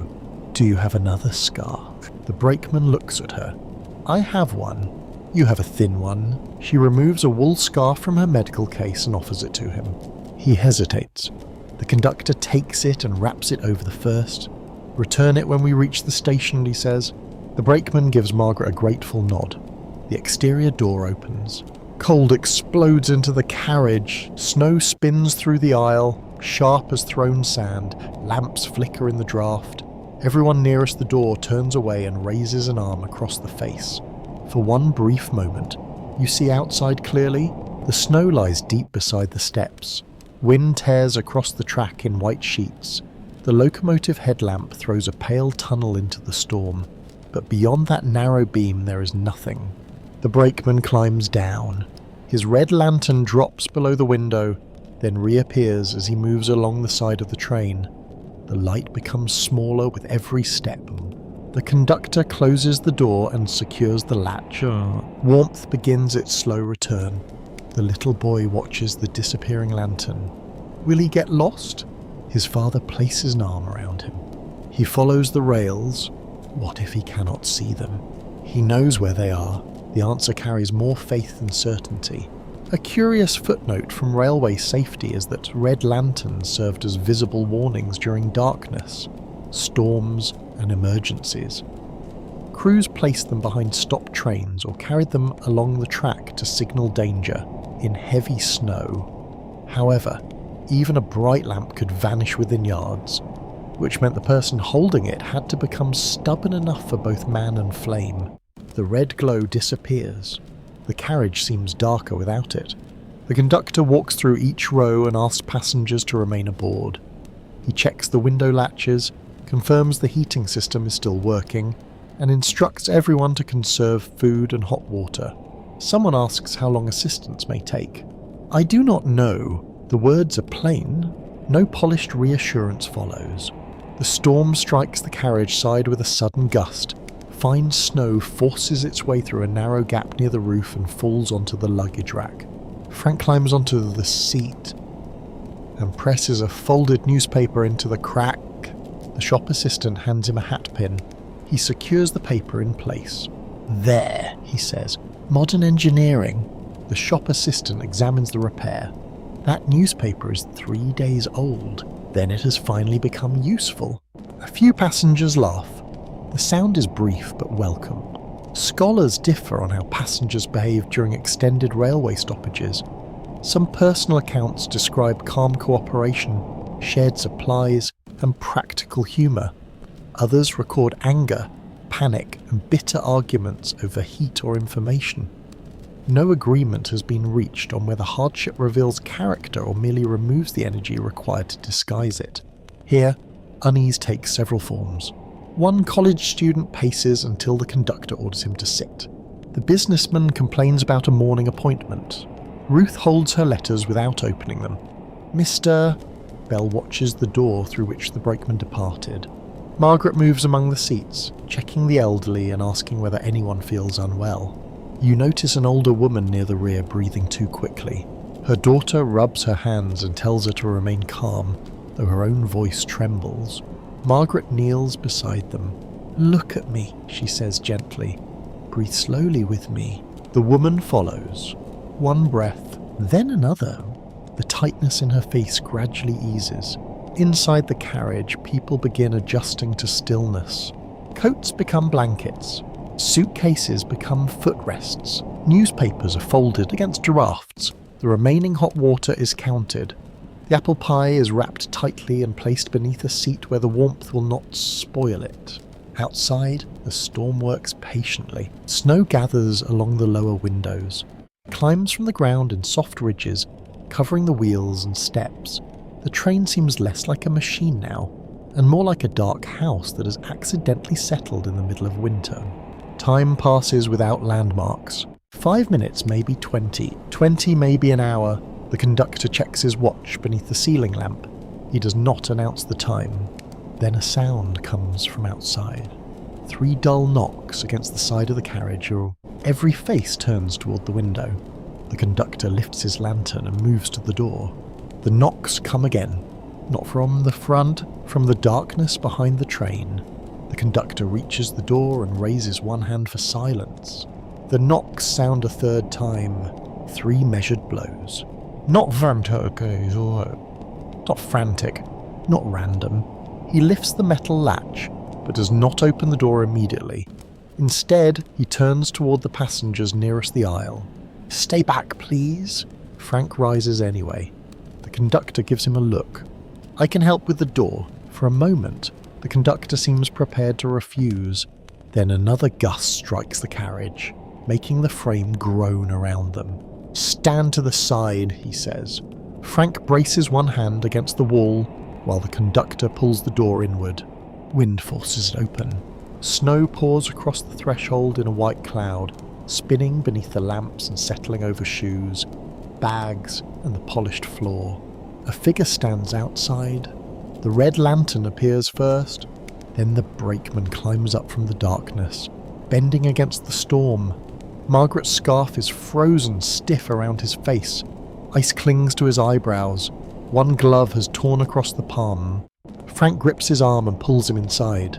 Do you have another scarf?" The brakeman looks at her. "I have one." "You have a thin one." She removes a wool scarf from her medical case and offers it to him. He hesitates. The conductor takes it and wraps it over the first. "Return it when we reach the station," he says. The brakeman gives Margaret a grateful nod. The exterior door opens. Cold explodes into the carriage. Snow spins through the aisle, sharp as thrown sand. Lamps flicker in the draft. Everyone nearest the door turns away and raises an arm across the face. For one brief moment, you see outside clearly. The snow lies deep beside the steps. Wind tears across the track in white sheets. The locomotive headlamp throws a pale tunnel into the storm, but beyond that narrow beam there is nothing. The brakeman climbs down. His red lantern drops below the window, then reappears as he moves along the side of the train. The light becomes smaller with every step. The conductor closes the door and secures the latch. Warmth begins its slow return. The little boy watches the disappearing lantern. Will he get lost? His father places an arm around him. He follows the rails. What if he cannot see them? He knows where they are. The answer carries more faith than certainty. A curious footnote from railway safety is that red lanterns served as visible warnings during darkness, storms, and emergencies. Crews placed them behind stopped trains or carried them along the track to signal danger in heavy snow. However, even a bright lamp could vanish within yards, which meant the person holding it had to become stubborn enough for both man and flame. The red glow disappears. The carriage seems darker without it. The conductor walks through each row and asks passengers to remain aboard. He checks the window latches, confirms the heating system is still working, and instructs everyone to conserve food and hot water. Someone asks how long assistance may take. "I do not know." The words are plain. No polished reassurance follows. The storm strikes the carriage side with a sudden gust. Fine snow forces its way through a narrow gap near the roof and falls onto the luggage rack. Frank climbs onto the seat and presses a folded newspaper into the crack. The shop assistant hands him a hat pin. He secures the paper in place. "There," he says. "Modern engineering." The shop assistant examines the repair. That newspaper is 3 days old. Then it has finally become useful. A few passengers laugh. The sound is brief but welcome. Scholars differ on how passengers behave during extended railway stoppages. Some personal accounts describe calm cooperation, shared supplies, and practical humour. Others record anger, panic, and bitter arguments over heat or information. No agreement has been reached on whether hardship reveals character or merely removes the energy required to disguise it. Here, unease takes several forms. One college student paces until the conductor orders him to sit. The businessman complains about a morning appointment. Ruth holds her letters without opening them. "Mr. Bell watches the door through which the brakeman departed. Margaret moves among the seats, checking the elderly and asking whether anyone feels unwell. You notice an older woman near the rear breathing too quickly. Her daughter rubs her hands and tells her to remain calm, though her own voice trembles. Margaret kneels beside them. "Look at me," she says gently. "Breathe slowly with me." The woman follows. One breath, then another. The tightness in her face gradually eases. Inside the carriage, people begin adjusting to stillness. Coats become blankets. Suitcases become footrests. Newspapers are folded against drafts. The remaining hot water is counted. The apple pie is wrapped tightly and placed beneath a seat where the warmth will not spoil it. Outside, the storm works patiently. Snow gathers along the lower windows. It climbs from the ground in soft ridges, covering the wheels and steps. The train seems less like a machine now, and more like a dark house that has accidentally settled in the middle of winter. Time passes without landmarks. 5 minutes, maybe 20. 20, maybe an hour. The conductor checks his watch beneath the ceiling lamp. He does not announce the time. Then a sound comes from outside. 3 dull knocks against the side of the carriage, or every face turns toward the window. The conductor lifts his lantern and moves to the door. The knocks come again, not from the front, from the darkness behind the train. The conductor reaches the door and raises one hand for silence. The knocks sound a third time, 3 measured blows. Not frantic, not frantic, not random. He lifts the metal latch, but does not open the door immediately. Instead, he turns toward the passengers nearest the aisle. "Stay back, please." Frank rises anyway. The conductor gives him a look. "I can help with the door." For a moment, the conductor seems prepared to refuse. Then another gust strikes the carriage, making the frame groan around them. "Stand to the side," he says. Frank braces one hand against the wall while the conductor pulls the door inward. Wind forces it open. Snow pours across the threshold in a white cloud, spinning beneath the lamps and settling over shoes, bags, and the polished floor. A figure stands outside. The red lantern appears first, then the brakeman climbs up from the darkness, bending against the storm. Margaret's scarf is frozen stiff around his face. Ice clings to his eyebrows. One glove has torn across the palm. Frank grips his arm and pulls him inside.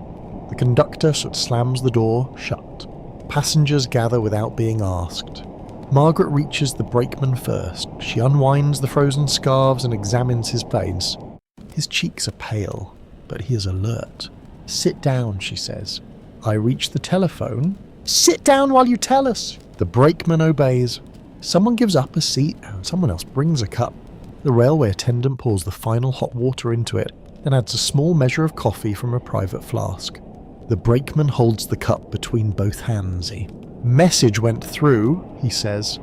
The conductor slams the door shut. Passengers gather without being asked. Margaret reaches the brakeman first. She unwinds the frozen scarves and examines his face. His cheeks are pale, but he is alert. "Sit down," she says. "I reach the telephone." "Sit down while you tell us." The brakeman obeys. Someone gives up a seat and someone else brings a cup. The railway attendant pours the final hot water into it, then adds a small measure of coffee from a private flask. The brakeman holds the cup between both hands. "Message went through," he says.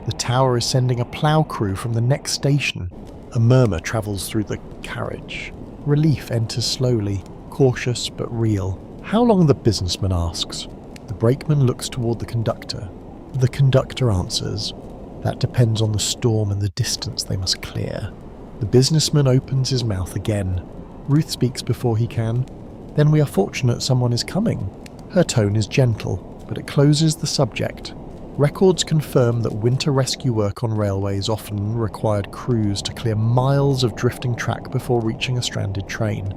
"The tower is sending a plough crew from the next station." A murmur travels through the carriage. Relief enters slowly, cautious but real. "How long?" the businessman asks. The brakeman looks toward the conductor. The conductor answers. "That depends on the storm and the distance they must clear." The businessman opens his mouth again. Ruth speaks before he can. "Then we are fortunate someone is coming." Her tone is gentle, but it closes the subject. Records confirm that winter rescue work on railways often required crews to clear miles of drifting track before reaching a stranded train.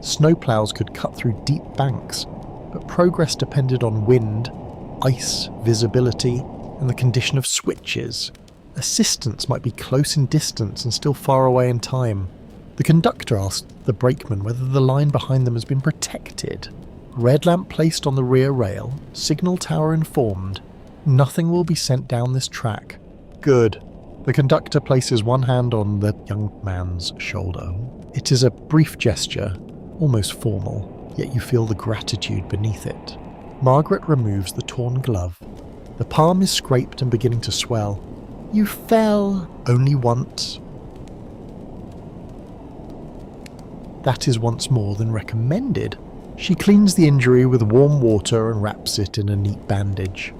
Snowplows could cut through deep banks, but progress depended on wind, ice, visibility, and the condition of switches. Assistance might be close in distance and still far away in time. The conductor asked the brakeman whether the line behind them has been protected. Red lamp placed on the rear rail, signal tower informed. Nothing will be sent down this track. Good. The conductor places one hand on the young man's shoulder. It is a brief gesture, almost formal, yet you feel the gratitude beneath it. Margaret removes the torn glove. The palm is scraped and beginning to swell. You fell only once. That is once more than recommended. She cleans the injury with warm water and wraps it in a neat bandage.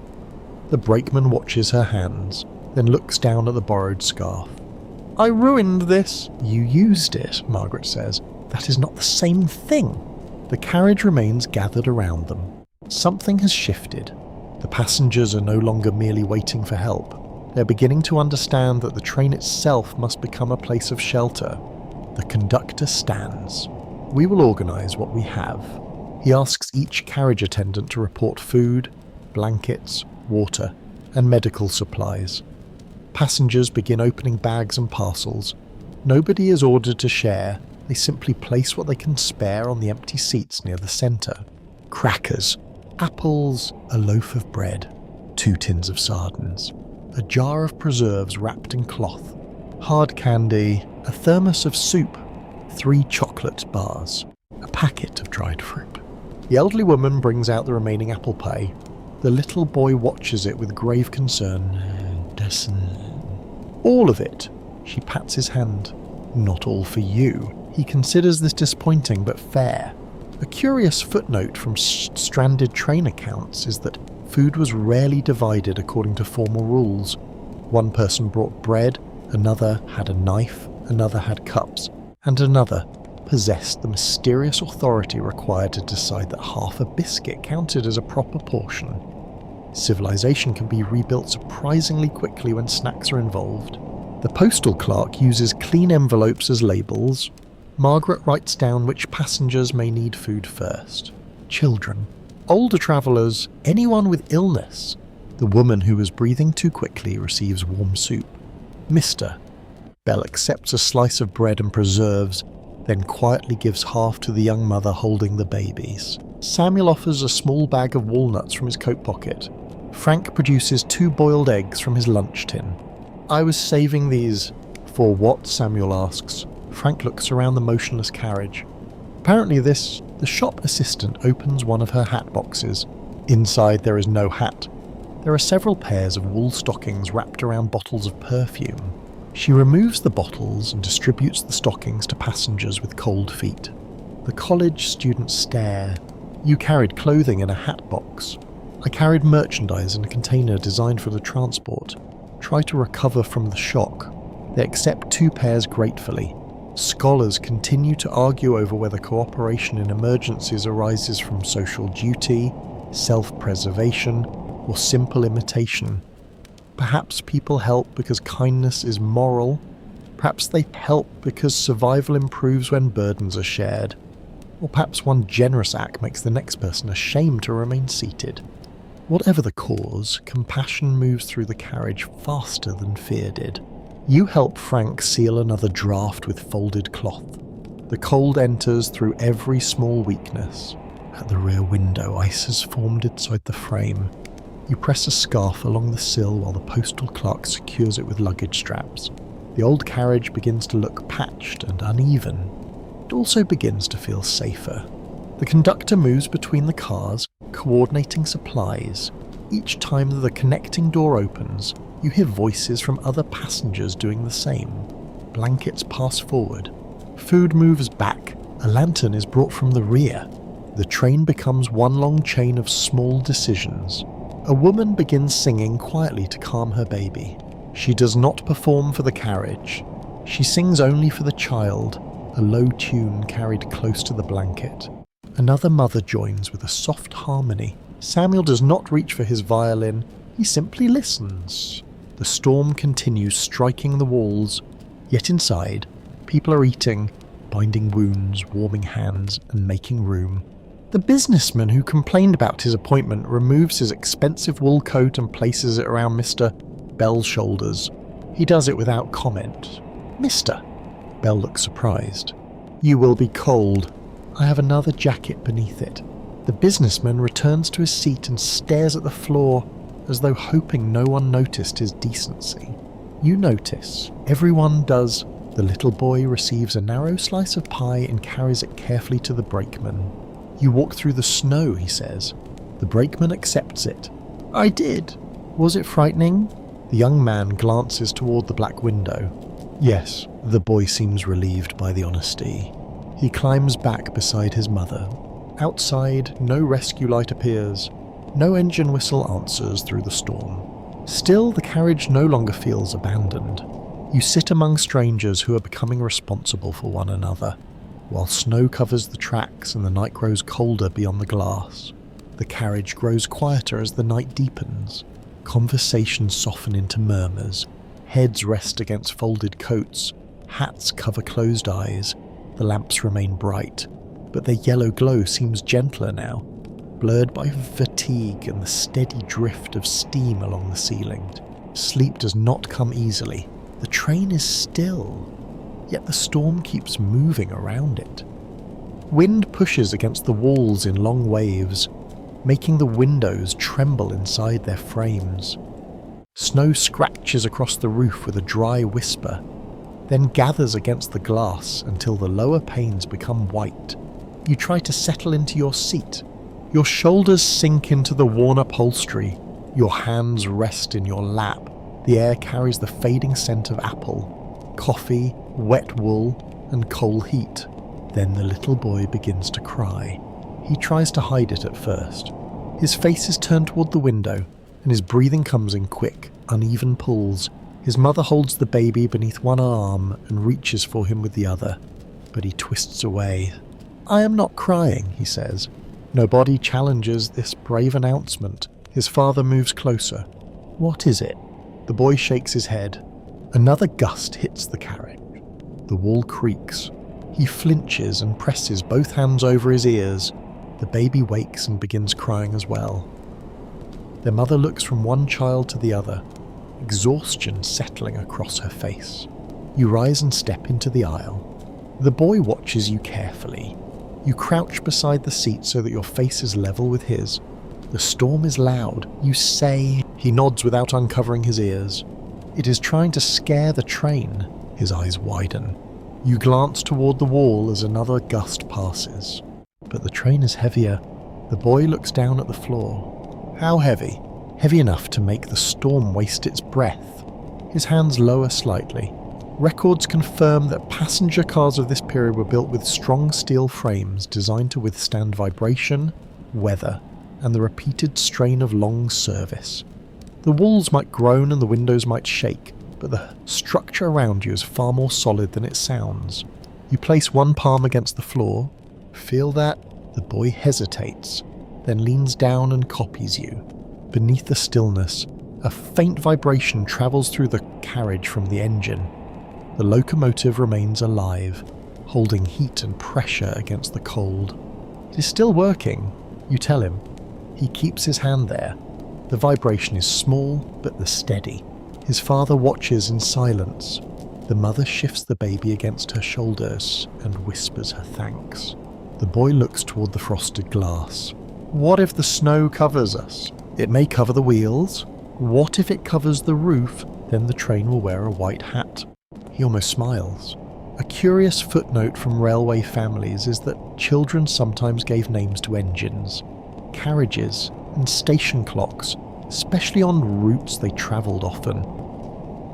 The brakeman watches her hands, then looks down at the borrowed scarf. I ruined this. You used it, Margaret says. That is not the same thing. The carriage remains gathered around them. Something has shifted. The passengers are no longer merely waiting for help. They're beginning to understand that the train itself must become a place of shelter. The conductor stands. We will organise what we have. He asks each carriage attendant to report food, blankets, water, and medical supplies. Passengers begin opening bags and parcels. Nobody is ordered to share. They simply place what they can spare on the empty seats near the centre. Crackers, apples, a loaf of bread, 2 tins of sardines, a jar of preserves wrapped in cloth, hard candy, a thermos of soup, 3 chocolate bars, a packet of dried fruit. The elderly woman brings out the remaining apple pie. The little boy watches it with grave concern. All of it. She pats his hand. Not all for you. He considers this disappointing but fair. A curious footnote from stranded train accounts is that food was rarely divided according to formal rules. One person brought bread, another had a knife, another had cups, and another possessed the mysterious authority required to decide that half a biscuit counted as a proper portion. Civilization can be rebuilt surprisingly quickly when snacks are involved. The postal clerk uses clean envelopes as labels. Margaret writes down which passengers may need food first. Children, older travellers, anyone with illness. The woman who was breathing too quickly receives warm soup. Mister. Belle accepts a slice of bread and preserves, then quietly gives half to the young mother holding the babies. Samuel offers a small bag of walnuts from his coat pocket. Frank produces 2 boiled eggs from his lunch tin. I was saving these. For what? Samuel asks. Frank looks around the motionless carriage. Apparently the shop assistant opens one of her hat boxes. Inside there is no hat. There are several pairs of wool stockings wrapped around bottles of perfume. She removes the bottles and distributes the stockings to passengers with cold feet. The college students stare. You carried clothing in a hat box. I carried merchandise in a container designed for the transport. Try to recover from the shock. They accept 2 pairs gratefully. Scholars continue to argue over whether cooperation in emergencies arises from social duty, self-preservation, or simple imitation. Perhaps people help because kindness is moral. Perhaps they help because survival improves when burdens are shared. Or perhaps one generous act makes the next person ashamed to remain seated. Whatever the cause, compassion moves through the carriage faster than fear did. You help Frank seal another draft with folded cloth. The cold enters through every small weakness. At the rear window, ice has formed inside the frame. You press a scarf along the sill while the postal clerk secures it with luggage straps. The old carriage begins to look patched and uneven. It also begins to feel safer. The conductor moves between the cars, coordinating supplies. Each time that the connecting door opens, you hear voices from other passengers doing the same. Blankets pass forward. Food moves back. A lantern is brought from the rear. The train becomes one long chain of small decisions. A woman begins singing quietly to calm her baby. She does not perform for the carriage. She sings only for the child, a low tune carried close to the blanket. Another mother joins with a soft harmony. Samuel does not reach for his violin. He simply listens. The storm continues striking the walls, yet inside, people are eating, binding wounds, warming hands, and making room. The businessman who complained about his appointment removes his expensive wool coat and places it around Mr. Bell's shoulders. He does it without comment. "Mister?" Bell looks surprised. "You will be cold. I have another jacket beneath it." The businessman returns to his seat and stares at the floor as though hoping no one noticed his decency. You notice. Everyone does. The little boy receives a narrow slice of pie and carries it carefully to the brakeman. "You walked through the snow," he says. The brakeman accepts it. "I did. Was it frightening?" The young man glances toward the black window. "Yes." The boy seems relieved by the honesty. He climbs back beside his mother. Outside, no rescue light appears. No engine whistle answers through the storm. Still, the carriage no longer feels abandoned. You sit among strangers who are becoming responsible for one another, while snow covers the tracks and the night grows colder beyond the glass. The carriage grows quieter as the night deepens. Conversations soften into murmurs. Heads rest against folded coats. Hats cover closed eyes. The lamps remain bright, but their yellow glow seems gentler now, blurred by fatigue and the steady drift of steam along the ceiling. Sleep does not come easily. The train is still, yet the storm keeps moving around it. Wind pushes against the walls in long waves, making the windows tremble inside their frames. Snow scratches across the roof with a dry whisper, then gathers against the glass until the lower panes become white. You try to settle into your seat. Your shoulders sink into the worn upholstery. Your hands rest in your lap. The air carries the fading scent of apple, coffee, wet wool, and coal heat. Then the little boy begins to cry. He tries to hide it at first. His face is turned toward the window, and his breathing comes in quick, uneven pulls. His mother holds the baby beneath one arm and reaches for him with the other, but he twists away. "I am not crying," he says. Nobody challenges this brave announcement. His father moves closer. "What is it?" The boy shakes his head. Another gust hits the carriage. The wall creaks. He flinches and presses both hands over his ears. The baby wakes and begins crying as well. Their mother looks from one child to the other, exhaustion settling across her face. You rise and step into the aisle. The boy watches you carefully. You crouch beside the seat so that your face is level with his. The storm is loud. You say. He nods without uncovering his ears. It is trying to scare the train. His eyes widen. You glance toward the wall as another gust passes. But the train is heavier. The boy looks down at the floor. How heavy? Heavy enough to make the storm waste its breath. His hands lower slightly. Records confirm that passenger cars of this period were built with strong steel frames designed to withstand vibration, weather, and the repeated strain of long service. The walls might groan and the windows might shake, but the structure around you is far more solid than it sounds. You place one palm against the floor. Feel that? The boy hesitates, then leans down and copies you. Beneath the stillness, a faint vibration travels through the carriage from the engine. The locomotive remains alive, holding heat and pressure against the cold. It is still working, you tell him. He keeps his hand there. The vibration is small, but steady. His father watches in silence. The mother shifts the baby against her shoulders and whispers her thanks. The boy looks toward the frosted glass. What if the snow covers us? It may cover the wheels. What if it covers the roof? Then the train will wear a white hat. He almost smiles. A curious footnote from railway families is that children sometimes gave names to engines, carriages, and station clocks, especially on routes they travelled often.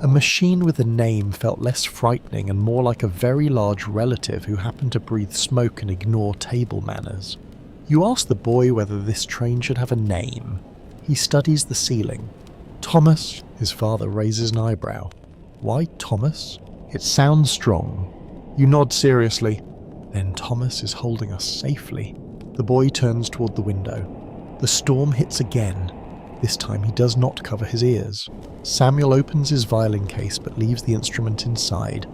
A machine with a name felt less frightening and more like a very large relative who happened to breathe smoke and ignore table manners. You ask the boy whether this train should have a name. He studies the ceiling. Thomas, his father raises an eyebrow. Why Thomas? It sounds strong. You nod seriously. Then Thomas is holding us safely. The boy turns toward the window. The storm hits again. This time he does not cover his ears. Samuel opens his violin case but leaves the instrument inside.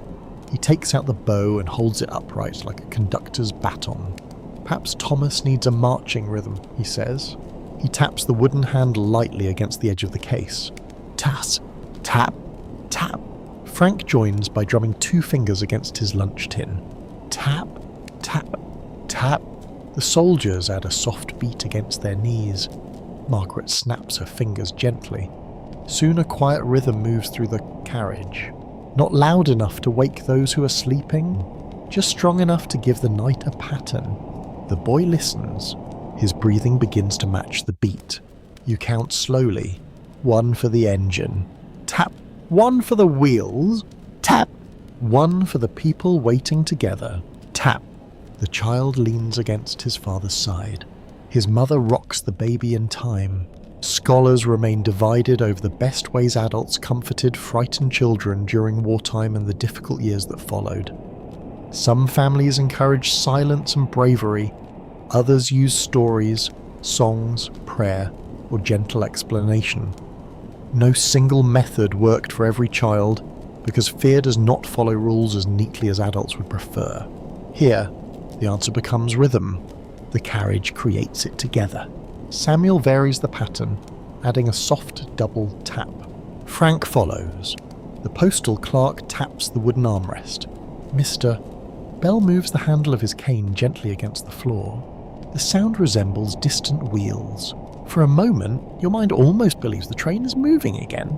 He takes out the bow and holds it upright like a conductor's baton. Perhaps Thomas needs a marching rhythm, he says. He taps the wooden handle lightly against the edge of the case. Tas, tap, tap. Frank joins by drumming 2 fingers against his lunch tin. Tap, tap, tap. The soldiers add a soft beat against their knees. Margaret snaps her fingers gently. Soon a quiet rhythm moves through the carriage. Not loud enough to wake those who are sleeping, just strong enough to give the night a pattern. The boy listens. His breathing begins to match the beat. You count slowly. 1 for the engine. Tap. 1 for the wheels. Tap. 1 for the people waiting together. Tap. The child leans against his father's side. His mother rocks the baby in time. Scholars remain divided over the best ways adults comforted frightened children during wartime and the difficult years that followed. Some families encourage silence and bravery. Others use stories, songs, prayer, or gentle explanation. No single method worked for every child, because fear does not follow rules as neatly as adults would prefer. Here, the answer becomes rhythm. The carriage creates it together. Samuel varies the pattern, adding a soft double tap. Frank follows. The postal clerk taps the wooden armrest. Mr. Bell moves the handle of his cane gently against the floor. The sound resembles distant wheels. For a moment, your mind almost believes the train is moving again.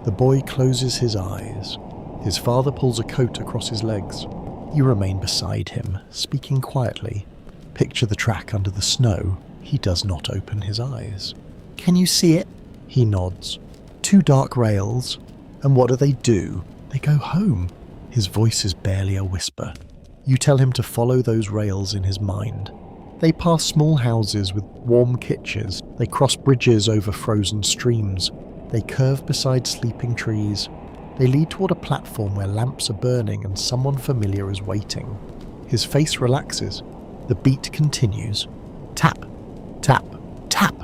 The boy closes his eyes. His father pulls a coat across his legs. You remain beside him, speaking quietly. Picture the track under the snow. He does not open his eyes. Can you see it? He nods. 2 dark rails. And what do? They go home. His voice is barely a whisper. You tell him to follow those rails in his mind. They pass small houses with warm kitchens. They cross bridges over frozen streams. They curve beside sleeping trees. They lead toward a platform where lamps are burning and someone familiar is waiting. His face relaxes. The beat continues. Tap, tap, tap.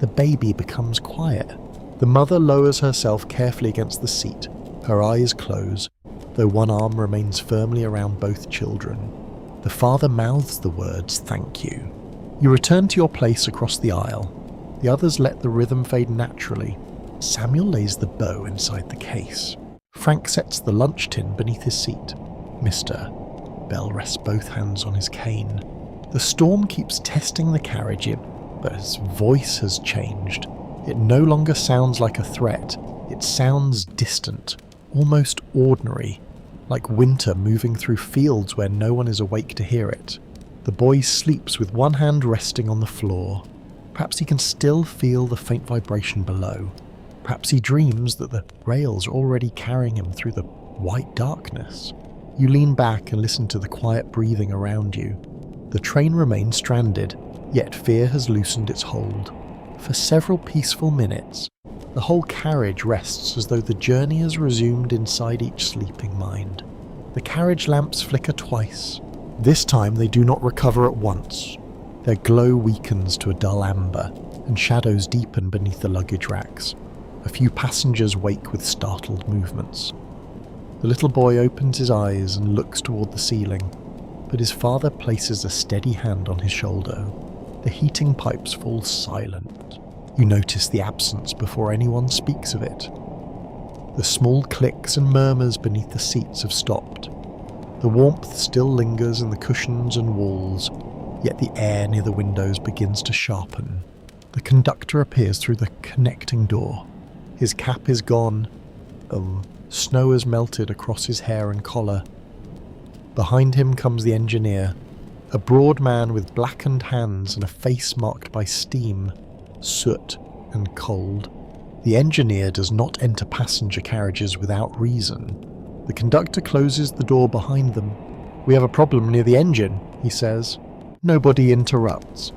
The baby becomes quiet. The mother lowers herself carefully against the seat. Her eyes close, though one arm remains firmly around both children. The father mouths the words, "Thank you." You return to your place across the aisle. The others let the rhythm fade naturally. Samuel lays the bow inside the case. Frank sets the lunch tin beneath his seat. Mr. Bell rests both hands on his cane. The storm keeps testing the carriage in, but his voice has changed. It no longer sounds like a threat. It sounds distant, almost ordinary, like winter moving through fields where no one is awake to hear it. The boy sleeps with one hand resting on the floor. Perhaps he can still feel the faint vibration below. Perhaps he dreams that the rails are already carrying him through the white darkness. You lean back and listen to the quiet breathing around you. The train remains stranded, yet fear has loosened its hold. For several peaceful minutes, the whole carriage rests as though the journey has resumed inside each sleeping mind. The carriage lamps flicker twice. This time they do not recover at once. Their glow weakens to a dull amber, and shadows deepen beneath the luggage racks. A few passengers wake with startled movements. The little boy opens his eyes and looks toward the ceiling, but his father places a steady hand on his shoulder. The heating pipes fall silent. You notice the absence before anyone speaks of it. The small clicks and murmurs beneath the seats have stopped. The warmth still lingers in the cushions and walls, yet the air near the windows begins to sharpen. The conductor appears through the connecting door. His cap is gone. Snow has melted across his hair and collar. Behind him comes the engineer, a broad man with blackened hands and a face marked by steam, soot, and cold. The engineer does not enter passenger carriages without reason. The conductor closes the door behind them. "We have a problem near the engine," he says. Nobody interrupts.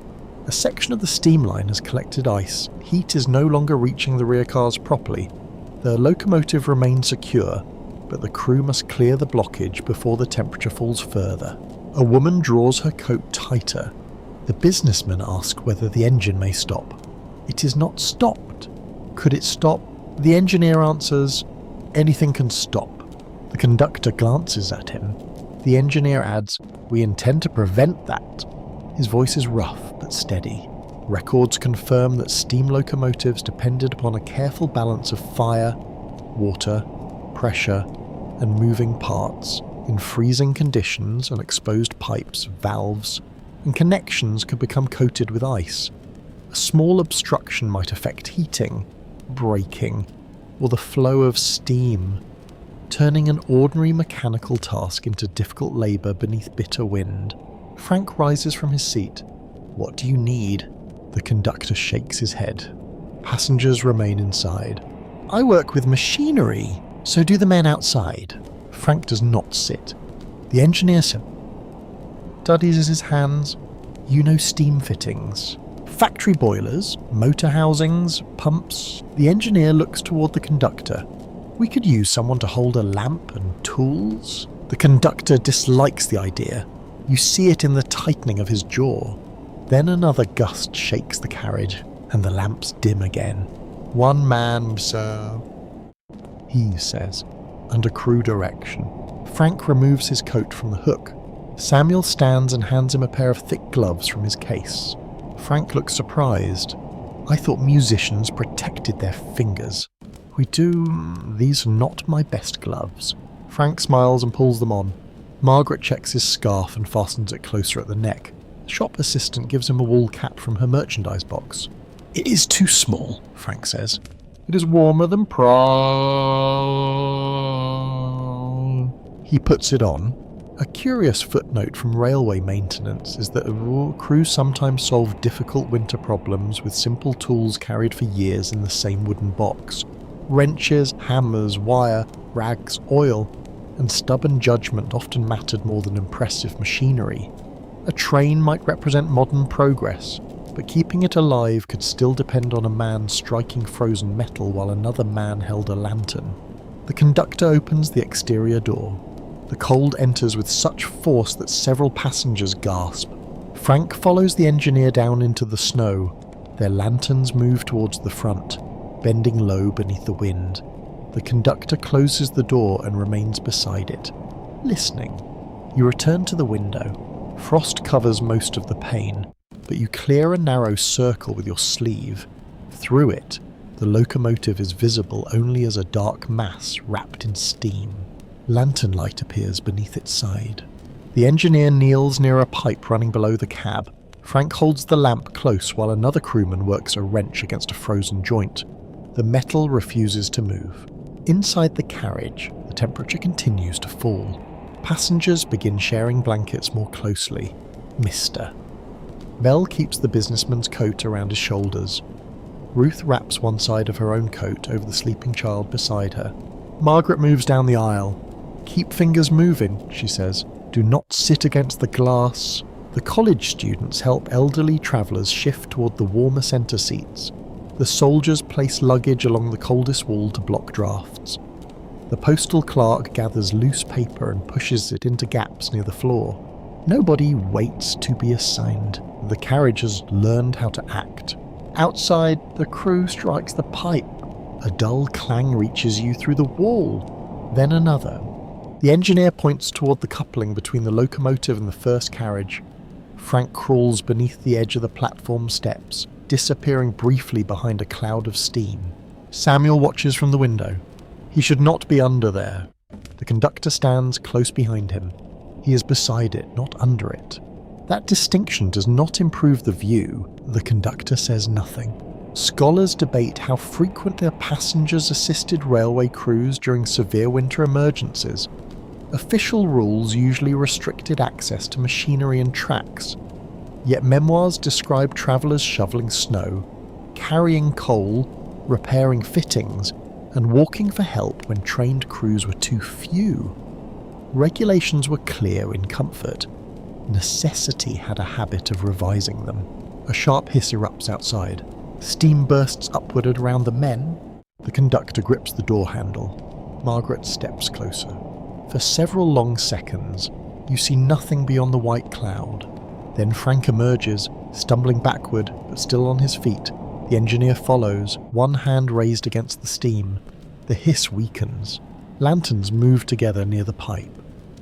A section of the steam line has collected ice. Heat is no longer reaching the rear cars properly. The locomotive remains secure, but the crew must clear the blockage before the temperature falls further. A woman draws her coat tighter. The businessmen ask whether the engine may stop. It is not stopped. Could it stop? The engineer answers, anything can stop. The conductor glances at him. The engineer adds, we intend to prevent that. His voice is rough but steady. Records confirm that steam locomotives depended upon a careful balance of fire, water, pressure, and moving parts. In freezing conditions, and exposed pipes, valves, and connections could become coated with ice. A small obstruction might affect heating, braking, or the flow of steam, turning an ordinary mechanical task into difficult labour beneath bitter wind. Frank rises from his seat. What do you need? The conductor shakes his head. Passengers remain inside. I work with machinery, so do the men outside. Frank does not sit. The engineer studies his hands. You know steam fittings. Factory boilers, motor housings, pumps. The engineer looks toward the conductor. We could use someone to hold a lamp and tools. The conductor dislikes the idea. You see it in the tightening of his jaw. Then another gust shakes the carriage, and the lamps dim again. One man, sir, he says, under crew direction. Frank removes his coat from the hook. Samuel stands and hands him a pair of thick gloves from his case. Frank looks surprised. I thought musicians protected their fingers. We do. These are not my best gloves. Frank smiles and pulls them on. Margaret checks his scarf and fastens it closer at the neck. The shop assistant gives him a wool cap from her merchandise box. It is too small, Frank says. It is warmer than prawn. He puts it on. A curious footnote from railway maintenance is that crews sometimes solve difficult winter problems with simple tools carried for years in the same wooden box. Wrenches, hammers, wire, rags, oil, and stubborn judgment often mattered more than impressive machinery. A train might represent modern progress, but keeping it alive could still depend on a man striking frozen metal while another man held a lantern. The conductor opens the exterior door. The cold enters with such force that several passengers gasp. Frank follows the engineer down into the snow. Their lanterns move towards the front, bending low beneath the wind. The conductor closes the door and remains beside it, listening. You return to the window. Frost covers most of the pane, but you clear a narrow circle with your sleeve. Through it, the locomotive is visible only as a dark mass wrapped in steam. Lantern light appears beneath its side. The engineer kneels near a pipe running below the cab. Frank holds the lamp close while another crewman works a wrench against a frozen joint. The metal refuses to move. Inside the carriage, the temperature continues to fall. Passengers begin sharing blankets more closely. Mister. Belle keeps the businessman's coat around his shoulders. Ruth wraps one side of her own coat over the sleeping child beside her. Margaret moves down the aisle. Keep fingers moving, she says. Do not sit against the glass. The college students help elderly travellers shift toward the warmer centre seats. The soldiers place luggage along the coldest wall to block drafts. The postal clerk gathers loose paper and pushes it into gaps near the floor. Nobody waits to be assigned. The carriage has learned how to act. Outside, the crew strikes the pipe. A dull clang reaches you through the wall. Then another. The engineer points toward the coupling between the locomotive and the first carriage. Frank crawls beneath the edge of the platform steps, disappearing briefly behind a cloud of steam. Samuel watches from the window. He should not be under there. The conductor stands close behind him. He is beside it, not under it. That distinction does not improve the view. The conductor says nothing. Scholars debate how frequent are passengers-assisted railway crews during severe winter emergencies. Official rules usually restricted access to machinery and tracks. Yet memoirs describe travellers shoveling snow, carrying coal, repairing fittings, and walking for help when trained crews were too few. Regulations were clear in comfort. Necessity had a habit of revising them. A sharp hiss erupts outside. Steam bursts upward and around the men. The conductor grips the door handle. Margaret steps closer. For several long seconds, you see nothing beyond the white cloud. Then Frank emerges, stumbling backward, but still on his feet. The engineer follows, one hand raised against the steam. The hiss weakens. Lanterns move together near the pipe.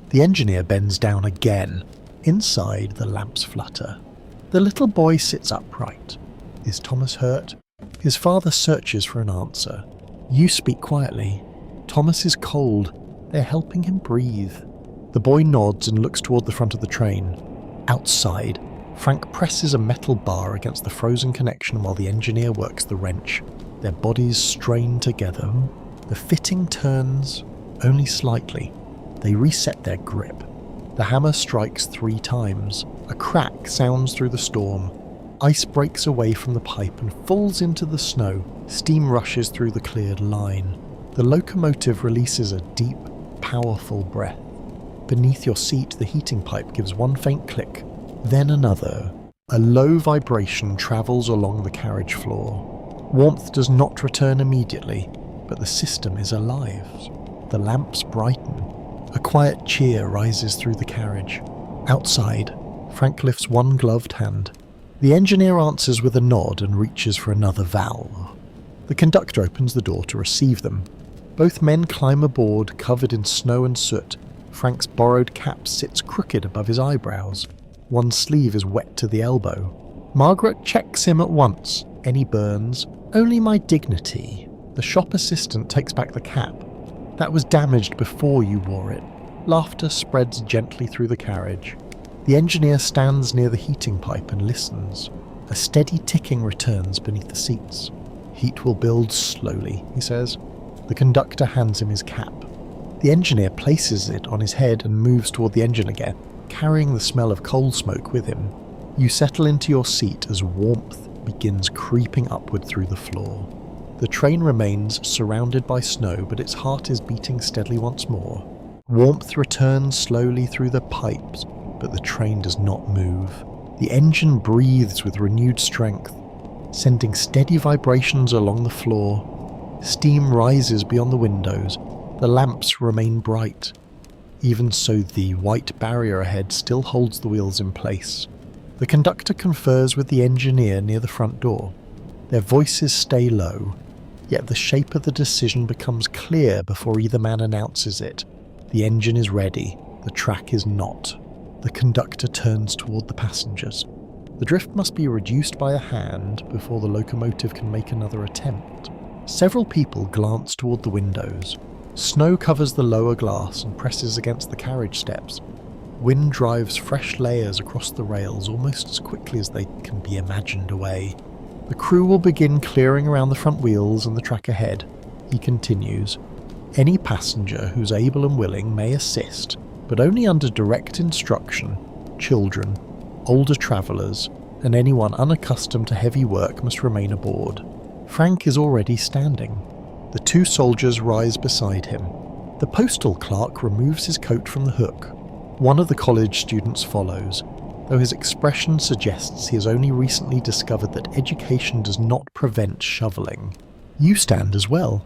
The engineer bends down again. Inside, the lamps flutter. The little boy sits upright. Is Thomas hurt? His father searches for an answer. You speak quietly. Thomas is cold. They're helping him breathe. The boy nods and looks toward the front of the train. Outside, Frank presses a metal bar against the frozen connection while the engineer works the wrench. Their bodies strain together. The fitting turns only slightly. They reset their grip. The hammer strikes 3 times. A crack sounds through the storm. Ice breaks away from the pipe and falls into the snow. Steam rushes through the cleared line. The locomotive releases a deep, powerful breath. Beneath your seat, the heating pipe gives one faint click, then another. A low vibration travels along the carriage floor. Warmth does not return immediately, but the system is alive. The lamps brighten. A quiet cheer rises through the carriage. Outside, Frank lifts one gloved hand. The engineer answers with a nod and reaches for another valve. The conductor opens the door to receive them. Both men climb aboard, covered in snow and soot. Frank's borrowed cap sits crooked above his eyebrows. One sleeve is wet to the elbow. Margaret checks him at once. Any burns? Only my dignity. The shop assistant takes back the cap. That was damaged before you wore it. Laughter spreads gently through the carriage. The engineer stands near the heating pipe and listens. A steady ticking returns beneath the seats. Heat will build slowly, he says. The conductor hands him his cap. The engineer places it on his head and moves toward the engine again, carrying the smell of coal smoke with him. You settle into your seat as warmth begins creeping upward through the floor. The train remains surrounded by snow, but its heart is beating steadily once more. Warmth returns slowly through the pipes, but the train does not move. The engine breathes with renewed strength, sending steady vibrations along the floor. Steam rises beyond the windows. The lamps remain bright. Even so, the white barrier ahead still holds the wheels in place. The conductor confers with the engineer near the front door. Their voices stay low, yet the shape of the decision becomes clear before either man announces it. The engine is ready. The track is not. The conductor turns toward the passengers. The drift must be reduced by a hand before the locomotive can make another attempt. Several people glance toward the windows. Snow covers the lower glass and presses against the carriage steps. Wind drives fresh layers across the rails almost as quickly as they can be imagined away. The crew will begin clearing around the front wheels and the track ahead. He continues. Any passenger who's able and willing may assist, but only under direct instruction. Children, older travellers, and anyone unaccustomed to heavy work must remain aboard. Frank is already standing. The 2 soldiers rise beside him. The postal clerk removes his coat from the hook. One of the college students follows, though his expression suggests he has only recently discovered that education does not prevent shoveling. You stand as well.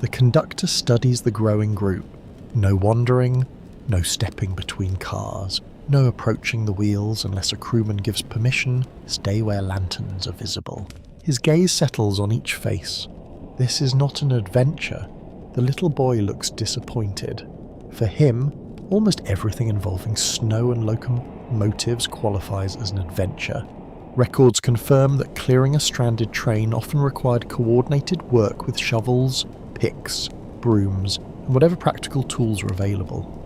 The conductor studies the growing group. No wandering, no stepping between cars, no approaching the wheels unless a crewman gives permission. Stay where lanterns are visible. His gaze settles on each face. This is not an adventure. The little boy looks disappointed. For him, almost everything involving snow and locomotives qualifies as an adventure. Records confirm that clearing a stranded train often required coordinated work with shovels, picks, brooms, and whatever practical tools were available.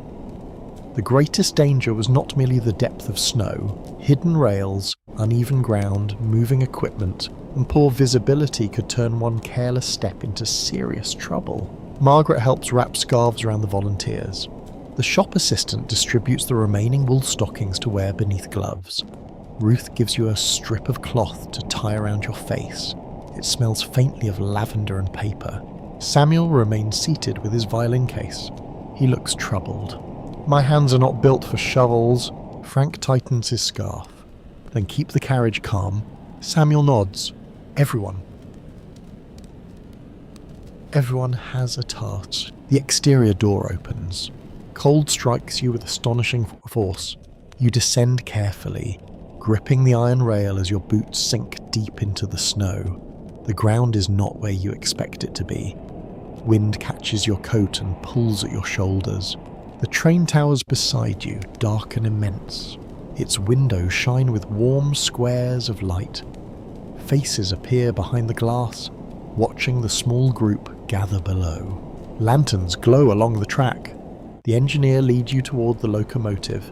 The greatest danger was not merely the depth of snow. Hidden rails, uneven ground, moving equipment, and poor visibility could turn one careless step into serious trouble. Margaret helps wrap scarves around the volunteers. The shop assistant distributes the remaining wool stockings to wear beneath gloves. Ruth gives you a strip of cloth to tie around your face. It smells faintly of lavender and paper. Samuel remains seated with his violin case. He looks troubled. My hands are not built for shovels. Frank tightens his scarf. Then keep the carriage calm. Samuel nods. Everyone has a task. The exterior door opens. Cold strikes you with astonishing force. You descend carefully, gripping the iron rail as your boots sink deep into the snow. The ground is not where you expect it to be. Wind catches your coat and pulls at your shoulders. The train towers beside you, dark and immense. Its windows shine with warm squares of light. Faces appear behind the glass, watching the small group gather below. Lanterns glow along the track. The engineer leads you toward the locomotive.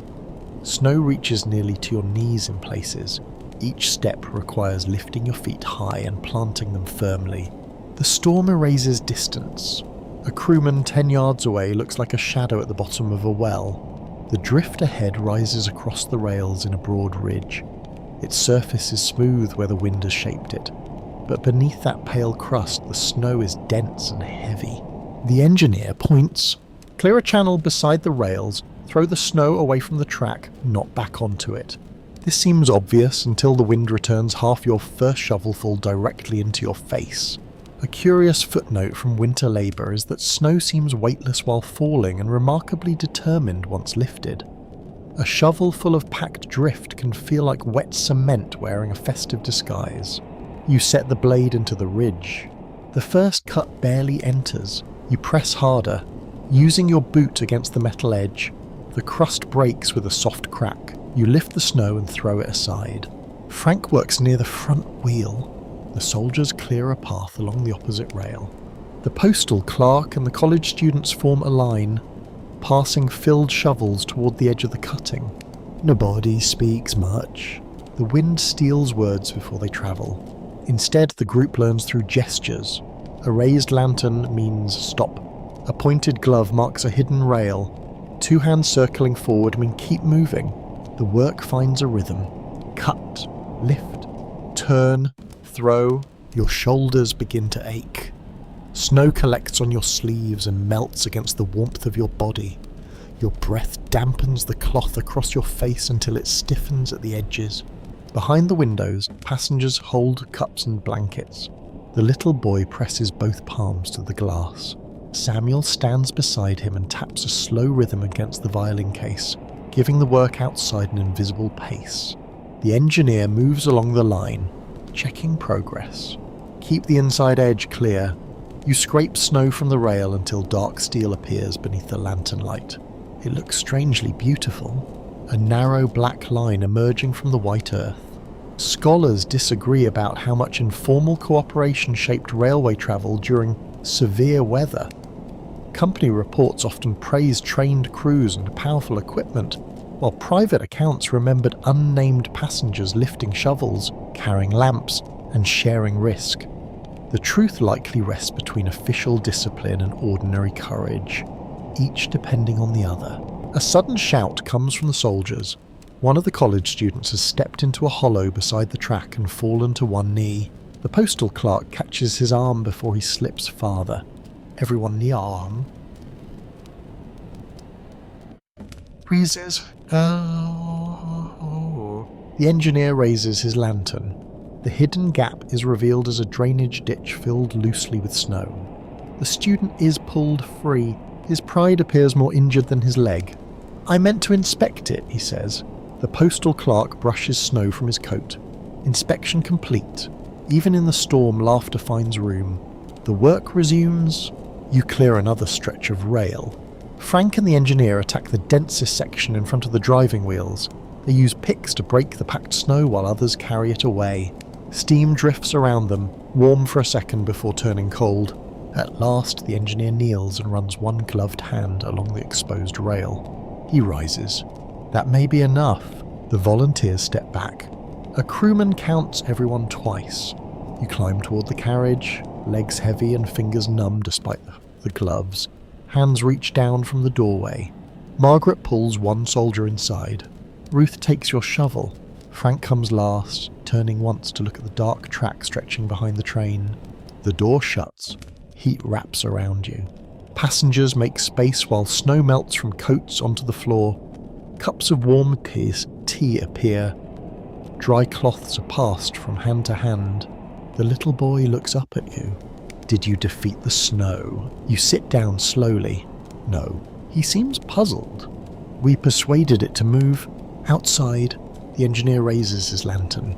Snow reaches nearly to your knees in places. Each step requires lifting your feet high and planting them firmly. The storm erases distance. A crewman 10 yards away looks like a shadow at the bottom of a well. The drift ahead rises across the rails in a broad ridge. Its surface is smooth where the wind has shaped it, but beneath that pale crust the snow is dense and heavy. The engineer points. Clear a channel beside the rails, throw the snow away from the track, not back onto it. This seems obvious until the wind returns half your first shovelful directly into your face. A curious footnote from winter labour is that snow seems weightless while falling and remarkably determined once lifted. A shovel full of packed drift can feel like wet cement wearing a festive disguise. You set the blade into the ridge. The first cut barely enters. You press harder, using your boot against the metal edge. The crust breaks with a soft crack. You lift the snow and throw it aside. Frank works near the front wheel. The soldiers clear a path along the opposite rail. The postal clerk and the college students form a line, passing filled shovels toward the edge of the cutting. Nobody speaks much. The wind steals words before they travel. Instead, the group learns through gestures. A raised lantern means stop. A pointed glove marks a hidden rail. 2 hands circling forward mean keep moving. The work finds a rhythm. Cut, lift, turn, throw. Your shoulders begin to ache. Snow collects on your sleeves and melts against the warmth of your body. Your breath dampens the cloth across your face until it stiffens at the edges. Behind the windows, passengers hold cups and blankets. The little boy presses both palms to the glass. Samuel stands beside him and taps a slow rhythm against the violin case, giving the work outside an invisible pace. The engineer moves along the line, checking progress. Keep the inside edge clear. You scrape snow from the rail until dark steel appears beneath the lantern light. It looks strangely beautiful, a narrow black line emerging from the white earth. Scholars disagree about how much informal cooperation shaped railway travel during severe weather. Company reports often praised trained crews and powerful equipment, while private accounts remembered unnamed passengers lifting shovels, carrying lamps, and sharing risk. The truth likely rests between official discipline and ordinary courage, each depending on the other. A sudden shout comes from the soldiers. One of the college students has stepped into a hollow beside the track and fallen to one knee. The postal clerk catches his arm before he slips farther. Everyone knee arm. Freezes. Oh. The engineer raises his lantern. The hidden gap is revealed as a drainage ditch filled loosely with snow. The student is pulled free. His pride appears more injured than his leg. I meant to inspect it, he says. The postal clerk brushes snow from his coat. Inspection complete. Even in the storm, laughter finds room. The work resumes. You clear another stretch of rail. Frank and the engineer attack the densest section in front of the driving wheels. They use picks to break the packed snow while others carry it away. Steam drifts around them, warm for a second before turning cold. At last, the engineer kneels and runs one gloved hand along the exposed rail. He rises. That may be enough. The volunteers step back. A crewman counts everyone twice. You climb toward the carriage, legs heavy and fingers numb despite the gloves. Hands reach down from the doorway. Margaret pulls one soldier inside. Ruth takes your shovel. Frank comes last, turning once to look at the dark track stretching behind the train. The door shuts. Heat wraps around you. Passengers make space while snow melts from coats onto the floor. Cups of warm tea appear. Dry cloths are passed from hand to hand. The little boy looks up at you. Did you defeat the snow? You sit down slowly. No. He seems puzzled. We persuaded it to move. Outside, the engineer raises his lantern.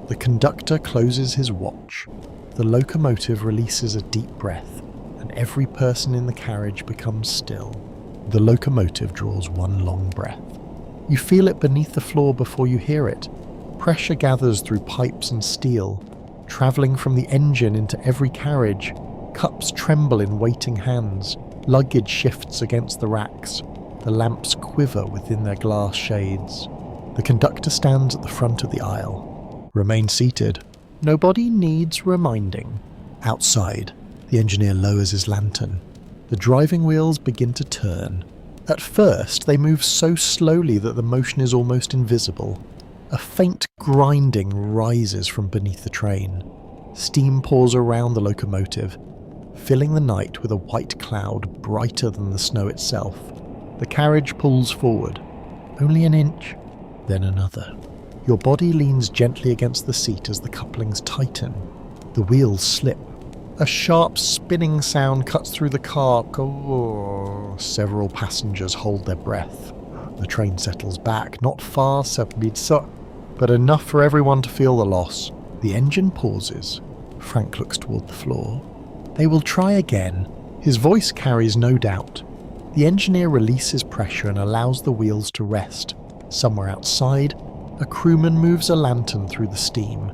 The conductor closes his watch. The locomotive releases a deep breath, and every person in the carriage becomes still. The locomotive draws one long breath. You feel it beneath the floor before you hear it. Pressure gathers through pipes and steel, travelling from the engine into every carriage. Cups tremble in waiting hands. Luggage shifts against the racks. The lamps quiver within their glass shades. The conductor stands at the front of the aisle. Remain seated. Nobody needs reminding. Outside, the engineer lowers his lantern. The driving wheels begin to turn. At first, they move so slowly that the motion is almost invisible. A faint grinding rises from beneath the train. Steam pours around the locomotive, filling the night with a white cloud brighter than the snow itself. The carriage pulls forward. Only an inch, then another. Your body leans gently against the seat as the couplings tighten. The wheels slip. A sharp spinning sound cuts through the car. Several passengers hold their breath. The train settles back, not far, but enough for everyone to feel the loss. The engine pauses. Frank looks toward the floor. They will try again. His voice carries no doubt. The engineer releases pressure and allows the wheels to rest. Somewhere outside, a crewman moves a lantern through the steam.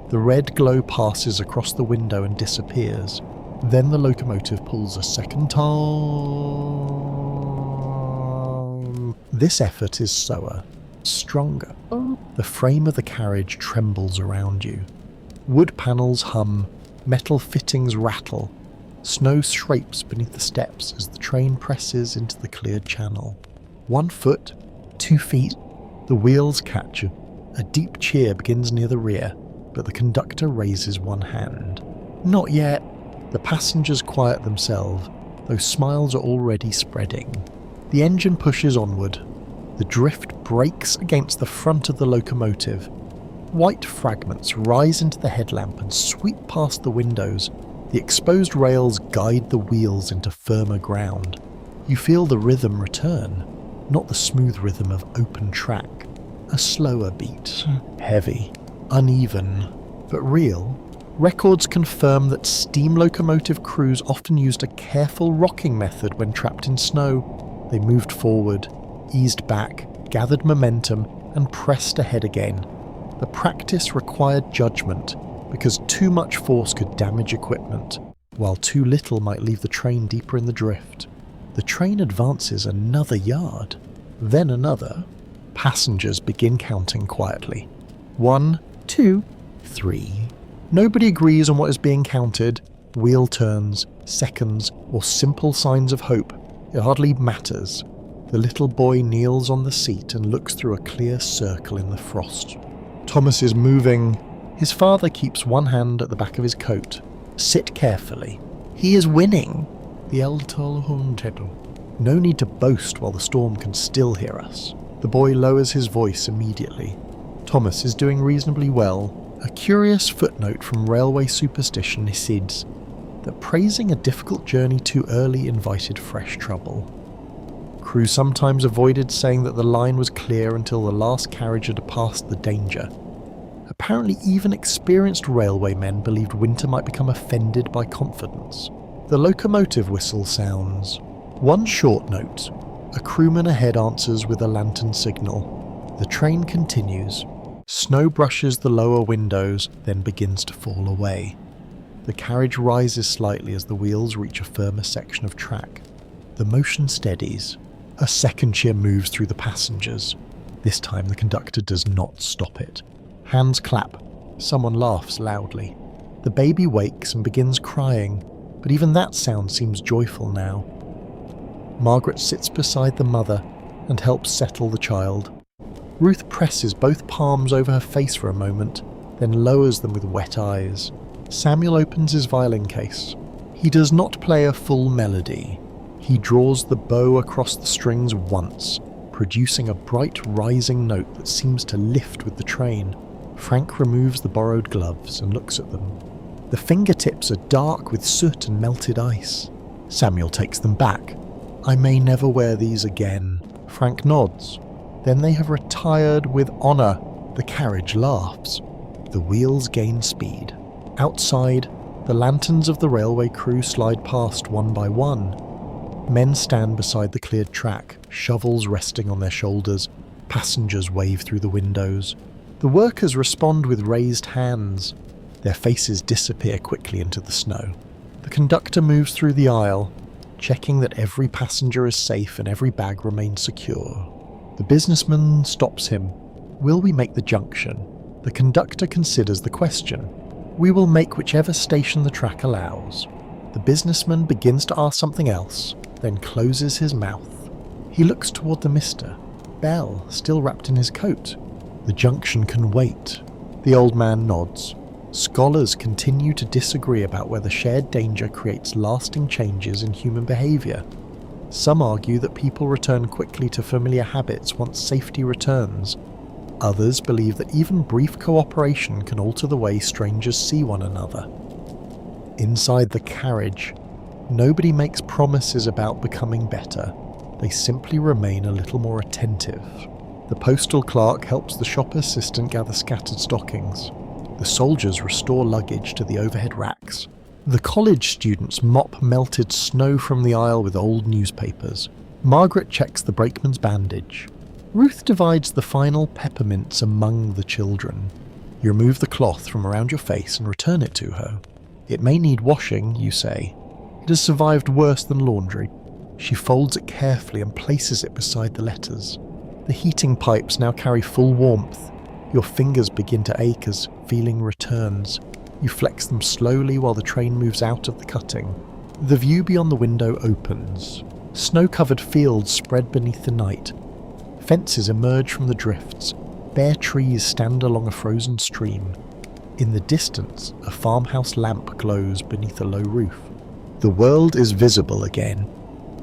The red glow passes across the window and disappears. Then the locomotive pulls a second time. This effort is slower, stronger. The frame of the carriage trembles around you. Wood panels hum, metal fittings rattle. Snow scrapes beneath the steps as the train presses into the cleared channel. 1 foot, 2 feet, the wheels catch you. A deep cheer begins near the rear, but the conductor raises one hand. Not yet. The passengers quiet themselves, though smiles are already spreading. The engine pushes onward. The drift breaks against the front of the locomotive. White fragments rise into the headlamp and sweep past the windows. The exposed rails guide the wheels into firmer ground. You feel the rhythm return, not the smooth rhythm of open track. A slower beat, heavy, uneven, but real. Records confirm that steam locomotive crews often used a careful rocking method when trapped in snow. They moved forward, eased back, gathered momentum, and pressed ahead again. The practice required judgment, because too much force could damage equipment, while too little might leave the train deeper in the drift. The train advances another yard, then another. Passengers begin counting quietly. 1, 2, 3. Nobody agrees on what is being counted. Wheel turns, seconds, or simple signs of hope. It hardly matters. The little boy kneels on the seat and looks through a clear circle in the frost. Thomas is moving. His father keeps one hand at the back of his coat. Sit carefully. He is winning. The unforgettable. No need to boast while the storm can still hear us. The boy lowers his voice immediately. Thomas is doing reasonably well. A curious footnote from railway superstition decides that praising a difficult journey too early invited fresh trouble. Crew sometimes avoided saying that the line was clear until the last carriage had passed the danger. Apparently even experienced railwaymen believed winter might become offended by confidence. The locomotive whistle sounds. One short note. A crewman ahead answers with a lantern signal. The train continues. Snow brushes the lower windows, then begins to fall away. The carriage rises slightly as the wheels reach a firmer section of track. The motion steadies. A second cheer moves through the passengers. This time the conductor does not stop it. Hands clap. Someone laughs loudly. The baby wakes and begins crying, but even that sound seems joyful now. Margaret sits beside the mother and helps settle the child. Ruth presses both palms over her face for a moment, then lowers them with wet eyes. Samuel opens his violin case. He does not play a full melody. He draws the bow across the strings once, producing a bright rising note that seems to lift with the train. Frank removes the borrowed gloves and looks at them. The fingertips are dark with soot and melted ice. Samuel takes them back. I may never wear these again. Frank nods. Then they have retired with honour. The carriage laughs. The wheels gain speed. Outside, the lanterns of the railway crew slide past one by one. Men stand beside the cleared track, shovels resting on their shoulders. Passengers wave through the windows. The workers respond with raised hands. Their faces disappear quickly into the snow. The conductor moves through the aisle, checking that every passenger is safe and every bag remains secure. The businessman stops him. Will we make the junction? The conductor considers the question. We will make whichever station the track allows. The businessman begins to ask something else, then closes his mouth. He looks toward the mister. Bell, still wrapped in his coat. The junction can wait. The old man nods. Scholars continue to disagree about whether shared danger creates lasting changes in human behaviour. Some argue that people return quickly to familiar habits once safety returns. Others believe that even brief cooperation can alter the way strangers see one another. Inside the carriage, nobody makes promises about becoming better. They simply remain a little more attentive. The postal clerk helps the shop assistant gather scattered stockings. The soldiers restore luggage to the overhead racks. The college students mop melted snow from the aisle with old newspapers. Margaret checks the brakeman's bandage. Ruth divides the final peppermints among the children. You remove the cloth from around your face and return it to her. It may need washing, you say. It has survived worse than laundry. She folds it carefully and places it beside the letters. The heating pipes now carry full warmth. Your fingers begin to ache as feeling returns. You flex them slowly while the train moves out of the cutting. The view beyond the window opens. Snow-covered fields spread beneath the night. Fences emerge from the drifts. Bare trees stand along a frozen stream. In the distance, a farmhouse lamp glows beneath a low roof. The world is visible again.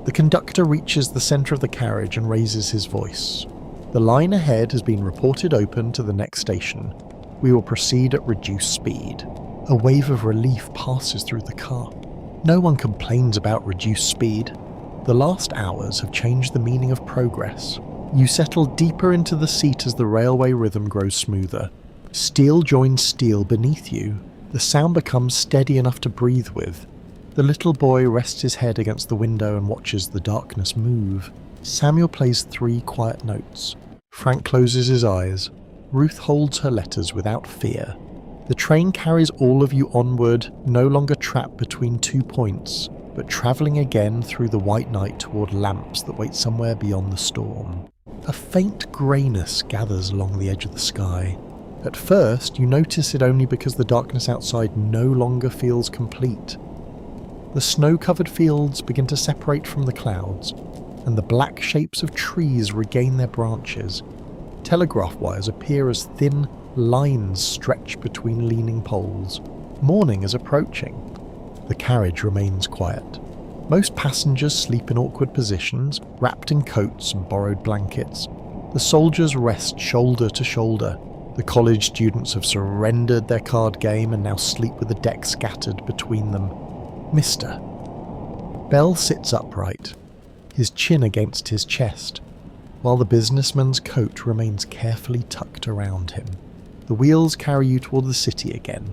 The conductor reaches the centre of the carriage and raises his voice. The line ahead has been reported open to the next station. We will proceed at reduced speed. A wave of relief passes through the car. No one complains about reduced speed. The last hours have changed the meaning of progress. You settle deeper into the seat as the railway rhythm grows smoother. Steel joins steel beneath you. The sound becomes steady enough to breathe with. The little boy rests his head against the window and watches the darkness move. Samuel plays 3 quiet notes. Frank closes his eyes. Ruth holds her letters without fear. The train carries all of you onward, no longer trapped between 2 points, but travelling again through the white night toward lamps that wait somewhere beyond the storm. A faint greyness gathers along the edge of the sky. At first, you notice it only because the darkness outside no longer feels complete. The snow-covered fields begin to separate from the clouds, and the black shapes of trees regain their branches. Telegraph wires appear as thin lines stretched between leaning poles. Morning is approaching. The carriage remains quiet. Most passengers sleep in awkward positions, wrapped in coats and borrowed blankets. The soldiers rest shoulder to shoulder. The college students have surrendered their card game and now sleep with the deck scattered between them. Mister. Bell sits upright, his chin against his chest, while the businessman's coat remains carefully tucked around him. The wheels carry you toward the city again.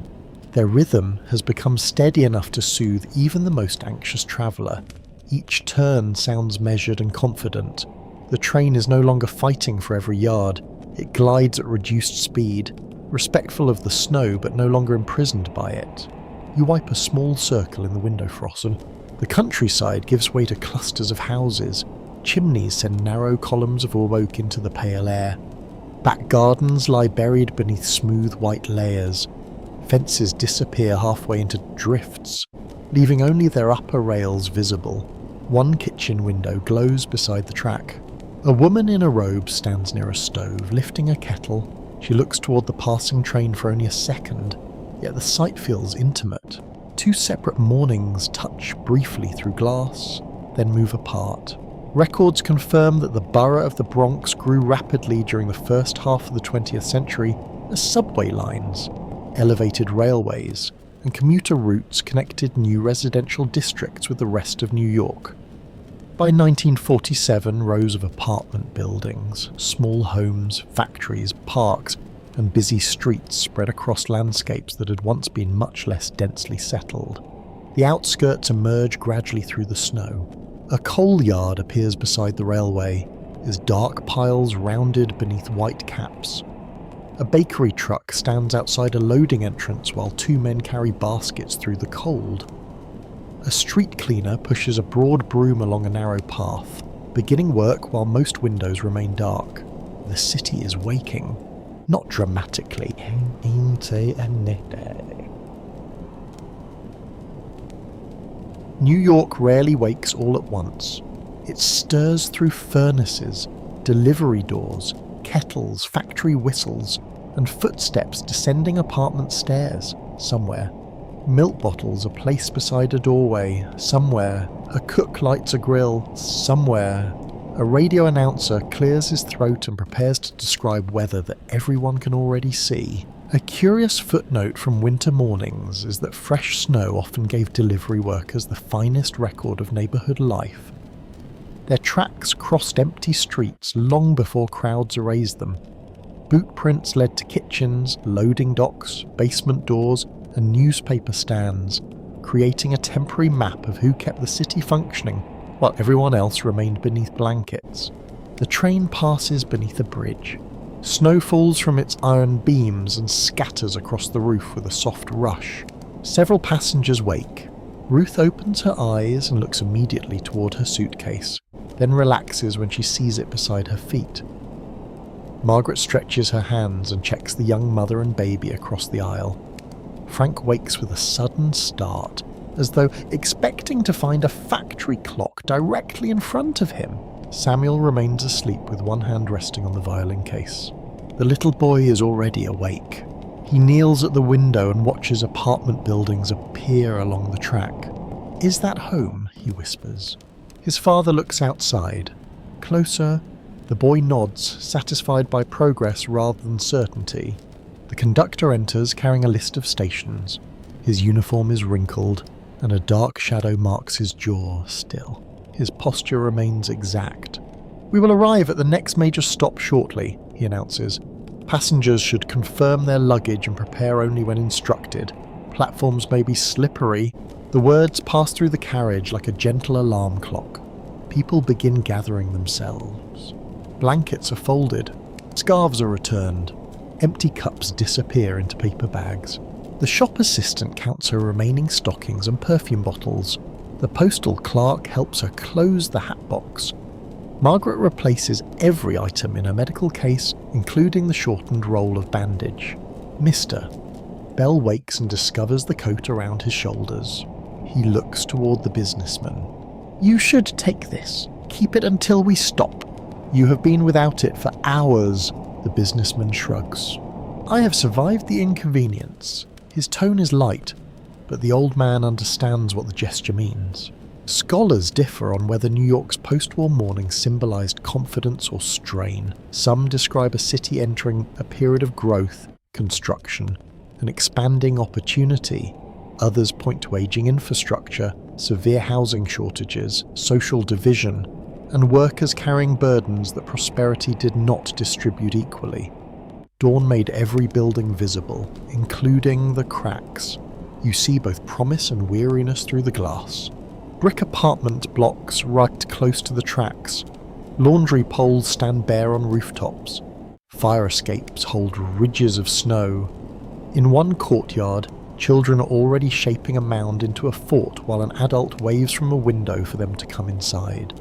Their rhythm has become steady enough to soothe even the most anxious traveller. Each turn sounds measured and confident. The train is no longer fighting for every yard. It glides at reduced speed, respectful of the snow but no longer imprisoned by it. You wipe a small circle in the window frost, and the countryside gives way to clusters of houses. Chimneys send narrow columns of oak into the pale air. Back gardens lie buried beneath smooth white layers. Fences disappear halfway into drifts, leaving only their upper rails visible. One kitchen window glows beside the track. A woman in a robe stands near a stove, lifting a kettle. She looks toward the passing train for only a second, yet the sight feels intimate. 2 separate mornings touch briefly through glass, then move apart. Records confirm that the borough of the Bronx grew rapidly during the first half of the 20th century as subway lines, elevated railways, and commuter routes connected new residential districts with the rest of New York. By 1947, rows of apartment buildings, small homes, factories, parks and busy streets spread across landscapes that had once been much less densely settled. The outskirts emerge gradually through the snow. A coal yard appears beside the railway, its dark piles rounded beneath white caps. A bakery truck stands outside a loading entrance while two men carry baskets through the cold. A street cleaner pushes a broad broom along a narrow path, beginning work while most windows remain dark. The city is waking, not dramatically. New York rarely wakes all at once. It stirs through furnaces, delivery doors, kettles, factory whistles, and footsteps descending apartment stairs somewhere. Milk bottles are placed beside a doorway somewhere. A cook lights a grill somewhere. A radio announcer clears his throat and prepares to describe weather that everyone can already see. A curious footnote from winter mornings is that fresh snow often gave delivery workers the finest record of neighbourhood life. Their tracks crossed empty streets long before crowds erased them. Boot prints led to kitchens, loading docks, basement doors, and newspaper stands, creating a temporary map of who kept the city functioning while everyone else remained beneath blankets. The train passes beneath a bridge. Snow falls from its iron beams and scatters across the roof with a soft rush. Several passengers wake. Ruth opens her eyes and looks immediately toward her suitcase, then relaxes when she sees it beside her feet. Margaret stretches her hands and checks the young mother and baby across the aisle. Frank wakes with a sudden start, as though expecting to find a factory clock directly in front of him. Samuel remains asleep with one hand resting on the violin case. The little boy is already awake. He kneels at the window and watches apartment buildings appear along the track. "Is that home?" he whispers. His father looks outside. Closer, the boy nods, satisfied by progress rather than certainty. The conductor enters carrying a list of stations. His uniform is wrinkled, and a dark shadow marks his jaw still. His posture remains exact. "We will arrive at the next major stop shortly," he announces. "Passengers should confirm their luggage and prepare only when instructed. Platforms may be slippery." The words pass through the carriage like a gentle alarm clock. People begin gathering themselves. Blankets are folded. Scarves are returned. Empty cups disappear into paper bags. The shop assistant counts her remaining stockings and perfume bottles. The postal clerk helps her close the hat box. Margaret replaces every item in her medical case, including the shortened roll of bandage. "Mister." Bell wakes and discovers the coat around his shoulders. He looks toward the businessman. "You should take this. Keep it until we stop. You have been without it for hours." The businessman shrugs. "I have survived the inconvenience." His tone is light, but the old man understands what the gesture means. Scholars differ on whether New York's post-war morning symbolized confidence or strain. Some describe a city entering a period of growth, construction, and expanding opportunity. Others point to aging infrastructure, severe housing shortages, social division, and workers carrying burdens that prosperity did not distribute equally. Dawn made every building visible, including the cracks. You see both promise and weariness through the glass. Brick apartment blocks right close to the tracks. Laundry poles stand bare on rooftops. Fire escapes hold ridges of snow. In one courtyard, children are already shaping a mound into a fort while an adult waves from a window for them to come inside.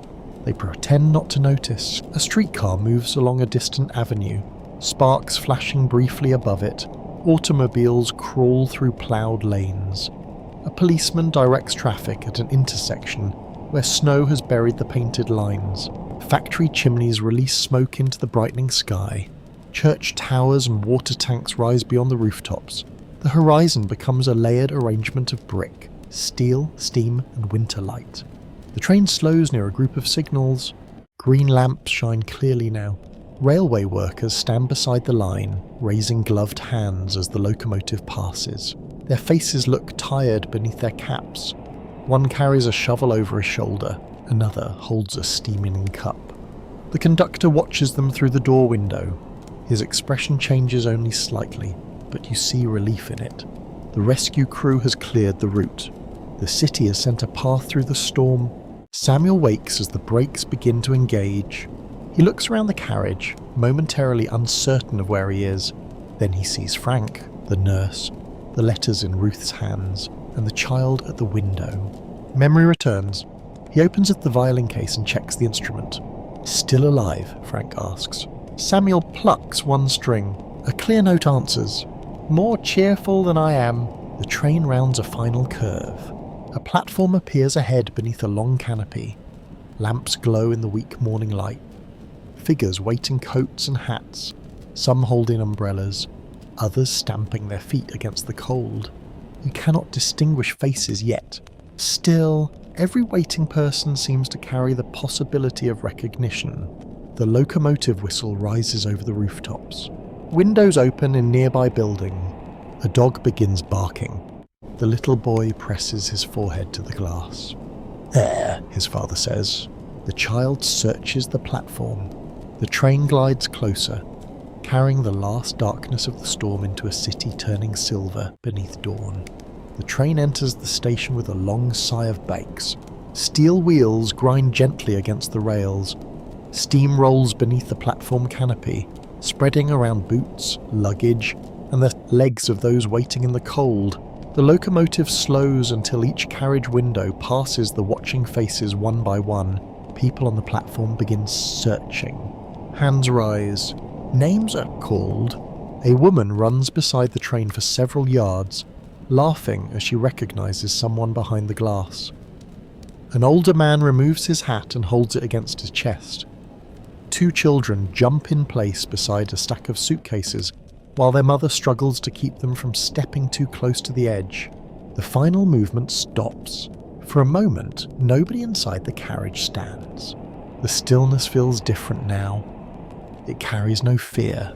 They pretend not to notice. A streetcar moves along a distant avenue, sparks flashing briefly above it. Automobiles crawl through ploughed lanes. A policeman directs traffic at an intersection where snow has buried the painted lines. Factory chimneys release smoke into the brightening sky. Church towers and water tanks rise beyond the rooftops. The horizon becomes a layered arrangement of brick, steel, steam, and winter light. The train slows near a group of signals. Green lamps shine clearly now. Railway workers stand beside the line, raising gloved hands as the locomotive passes. Their faces look tired beneath their caps. One carries a shovel over his shoulder, another holds a steaming cup. The conductor watches them through the door window. His expression changes only slightly, but you see relief in it. The rescue crew has cleared the route. The city has sent a path through the storm. Samuel wakes as the brakes begin to engage. He looks around the carriage, momentarily uncertain of where he is. Then he sees Frank, the nurse, the letters in Ruth's hands, and the child at the window. Memory returns. He opens up the violin case and checks the instrument. "Still alive?" Frank asks. Samuel plucks one string. A clear note answers. "More cheerful than I am." The train rounds a final curve. A platform appears ahead beneath a long canopy. Lamps glow in the weak morning light. Figures wait in coats and hats, some holding umbrellas, others stamping their feet against the cold. You cannot distinguish faces yet. Still, every waiting person seems to carry the possibility of recognition. The locomotive whistle rises over the rooftops. Windows open in nearby building. A dog begins barking. The little boy presses his forehead to the glass. "There," his father says. The child searches the platform. The train glides closer, carrying the last darkness of the storm into a city turning silver beneath dawn. The train enters the station with a long sigh of bakes. Steel wheels grind gently against the rails. Steam rolls beneath the platform canopy, spreading around boots, luggage, and the legs of those waiting in the cold. The locomotive slows until each carriage window passes the watching faces one by one. People on the platform begin searching. Hands rise. Names are called. A woman runs beside the train for several yards, laughing as she recognizes someone behind the glass. An older man removes his hat and holds it against his chest. Two children jump in place beside a stack of suitcases, while their mother struggles to keep them from stepping too close to the edge. The final movement stops. For a moment, nobody inside the carriage stands. The stillness feels different now. It carries no fear.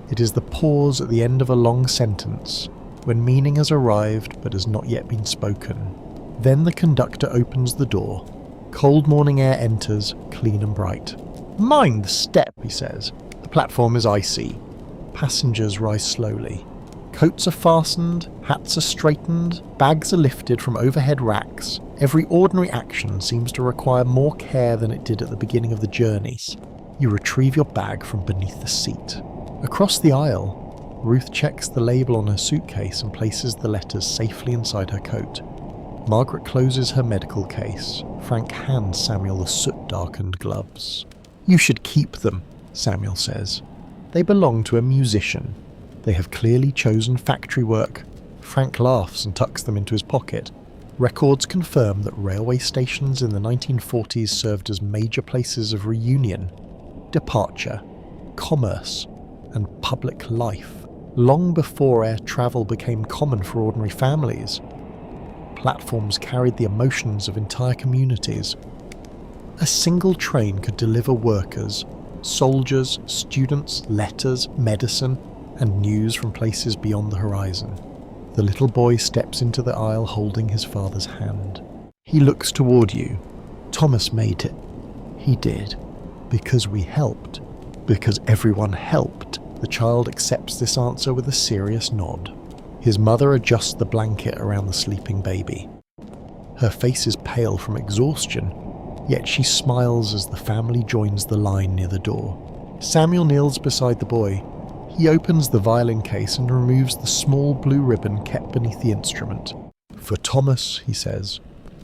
It is the pause at the end of a long sentence, when meaning has arrived but has not yet been spoken. Then the conductor opens the door. Cold morning air enters, clean and bright. "Mind the step," he says. The platform is icy. Passengers rise slowly. Coats are fastened, hats are straightened, bags are lifted from overhead racks. Every ordinary action seems to require more care than it did at the beginning of the journey. You retrieve your bag from beneath the seat. Across the aisle, Ruth checks the label on her suitcase and places the letters safely inside her coat. Margaret closes her medical case. Frank hands Samuel the soot-darkened gloves. "You should keep them," Samuel says. They belong to a musician. They have clearly chosen factory work. Frank laughs and tucks them into his pocket. Records confirm that railway stations in the 1940s served as major places of reunion, departure, commerce, and public life, long before air travel became common for ordinary families. Platforms carried the emotions of entire communities. A single train could deliver workers, soldiers, students, letters, medicine, and news from places beyond the horizon. The little boy steps into the aisle holding his father's hand. He looks toward you. "Thomas made it. He did. Because we helped. Because everyone helped." The child accepts this answer with a serious nod. His mother adjusts the blanket around the sleeping baby. Her face is pale from exhaustion, yet she smiles as the family joins the line near the door. Samuel kneels beside the boy. He opens the violin case and removes the small blue ribbon kept beneath the instrument. "For Thomas," he says.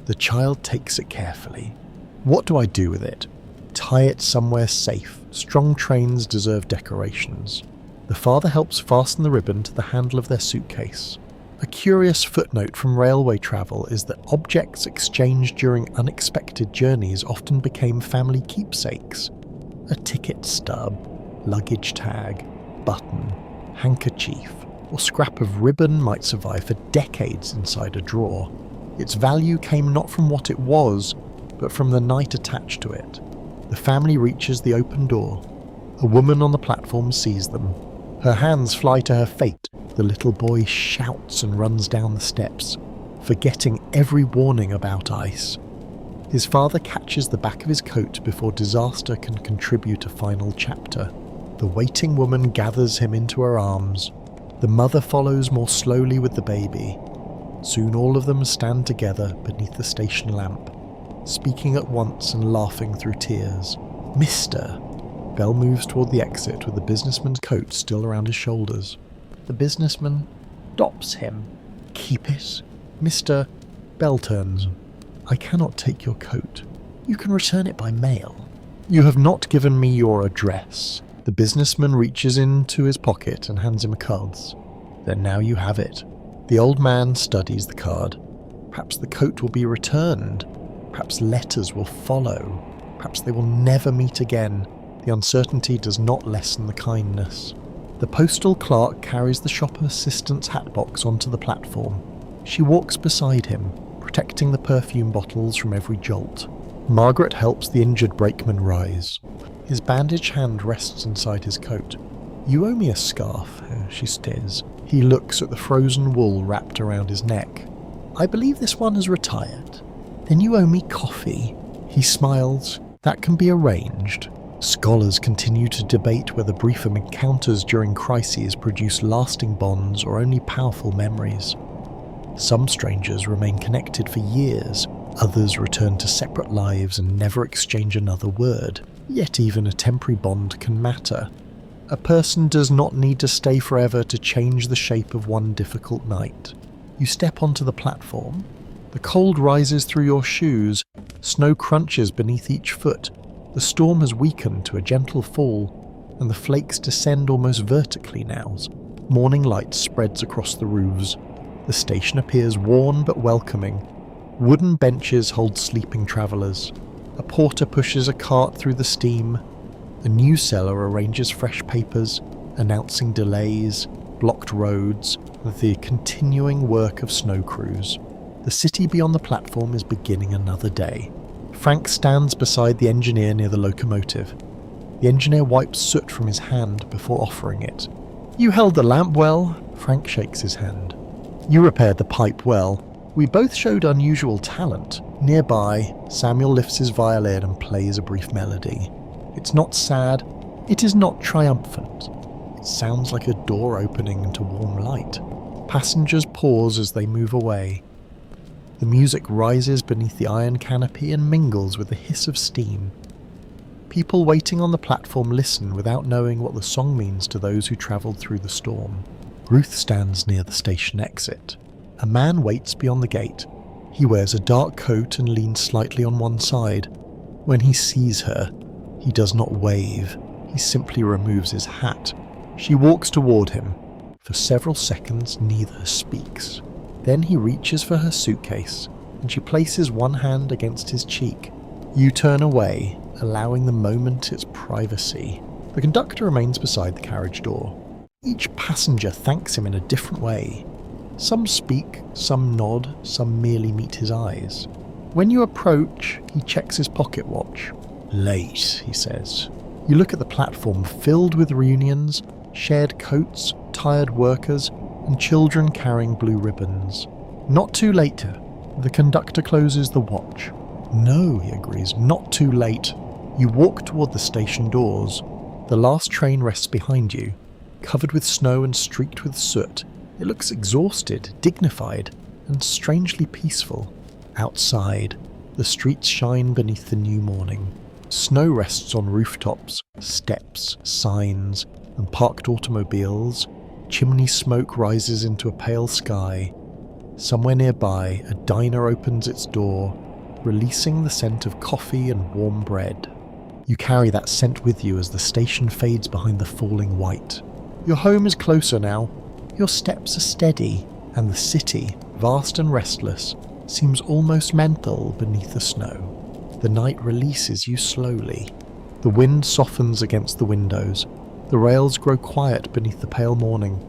The child takes it carefully. "What do I do with it?" "Tie it somewhere safe. Strong trains deserve decorations." The father helps fasten the ribbon to the handle of their suitcase. A curious footnote from railway travel is that objects exchanged during unexpected journeys often became family keepsakes. A ticket stub, luggage tag, button, handkerchief, or scrap of ribbon might survive for decades inside a drawer. Its value came not from what it was, but from the night attached to it. The family reaches the open door. A woman on the platform sees them. Her hands fly to her fate. The little boy shouts and runs down the steps, forgetting every warning about ice. His father catches the back of his coat before disaster can contribute a final chapter. The waiting woman gathers him into her arms. The mother follows more slowly with the baby. Soon all of them stand together beneath the station lamp, speaking at once and laughing through tears. "Mister!" Bell moves toward the exit with the businessman's coat still around his shoulders. The businessman stops him. "Keep it, Mr. Bell turns. "I cannot take your coat. You can return it by mail." "You have not given me your address." The businessman reaches into his pocket and hands him a card. "Then now you have it." The old man studies the card. Perhaps the coat will be returned. Perhaps letters will follow. Perhaps they will never meet again. The uncertainty does not lessen the kindness. The postal clerk carries the shop assistant's hatbox onto the platform. She walks beside him, protecting the perfume bottles from every jolt. Margaret helps the injured brakeman rise. His bandaged hand rests inside his coat. "You owe me a scarf," she stares. He looks at the frozen wool wrapped around his neck. "I believe this one is retired." "Then you owe me coffee." He smiles. "That can be arranged." Scholars continue to debate whether brief encounters during crises produce lasting bonds or only powerful memories. Some strangers remain connected for years, others return to separate lives and never exchange another word. Yet even a temporary bond can matter. A person does not need to stay forever to change the shape of one difficult night. You step onto the platform. The cold rises through your shoes. Snow crunches beneath each foot. The storm has weakened to a gentle fall, and the flakes descend almost vertically now. Morning light spreads across the roofs. The station appears worn but welcoming. Wooden benches hold sleeping travellers. A porter pushes a cart through the steam. A news seller arranges fresh papers, announcing delays, blocked roads, and the continuing work of snow crews. The city beyond the platform is beginning another day. Frank stands beside the engineer near the locomotive. The engineer wipes soot from his hand before offering it. "You held the lamp well." Frank shakes his hand. "You repaired the pipe well. We both showed unusual talent." Nearby, Samuel lifts his violin and plays a brief melody. It's not sad. It is not triumphant. It sounds like a door opening into warm light. Passengers pause as they move away. The music rises beneath the iron canopy and mingles with the hiss of steam. People waiting on the platform listen without knowing what the song means to those who travelled through the storm. Ruth stands near the station exit. A man waits beyond the gate. He wears a dark coat and leans slightly on one side. When he sees her, he does not wave. He simply removes his hat. She walks toward him. For several seconds, neither speaks. Then he reaches for her suitcase, and she places one hand against his cheek. You turn away, allowing the moment its privacy. The conductor remains beside the carriage door. Each passenger thanks him in a different way. Some speak, some nod, some merely meet his eyes. When you approach, he checks his pocket watch. "Late," he says. You look at the platform filled with reunions, shared coats, tired workers, and children carrying blue ribbons. "Not too late." The conductor closes the watch. "No," he agrees, "not too late." You walk toward the station doors. The last train rests behind you, covered with snow and streaked with soot. It looks exhausted, dignified, and strangely peaceful. Outside, the streets shine beneath the new morning. Snow rests on rooftops, steps, signs, and parked automobiles. Chimney smoke rises into a pale sky. Somewhere nearby, a diner opens its door, releasing the scent of coffee and warm bread. You carry that scent with you as the station fades behind the falling white. Your home is closer now. Your steps are steady, and the city, vast and restless, seems almost mental beneath the snow. The night releases you slowly. The wind softens against the windows. The rails grow quiet beneath the pale morning,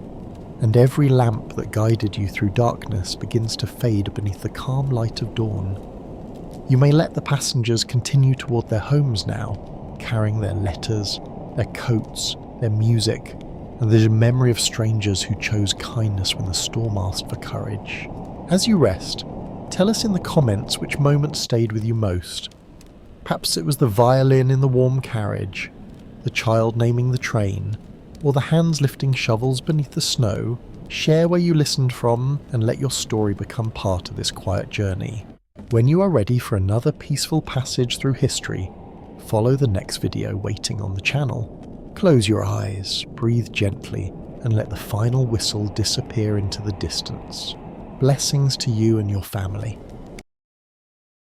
and every lamp that guided you through darkness begins to fade beneath the calm light of dawn. You may let the passengers continue toward their homes now, carrying their letters, their coats, their music, and the memory of strangers who chose kindness when the storm asked for courage. As you rest, tell us in the comments which moment stayed with you most. Perhaps it was the violin in the warm carriage, the child naming the train, or the hands lifting shovels beneath the snow, share where you listened from and let your story become part of this quiet journey. When you are ready for another peaceful passage through history, follow the next video waiting on the channel. Close your eyes, breathe gently, and let the final whistle disappear into the distance. Blessings to you and your family.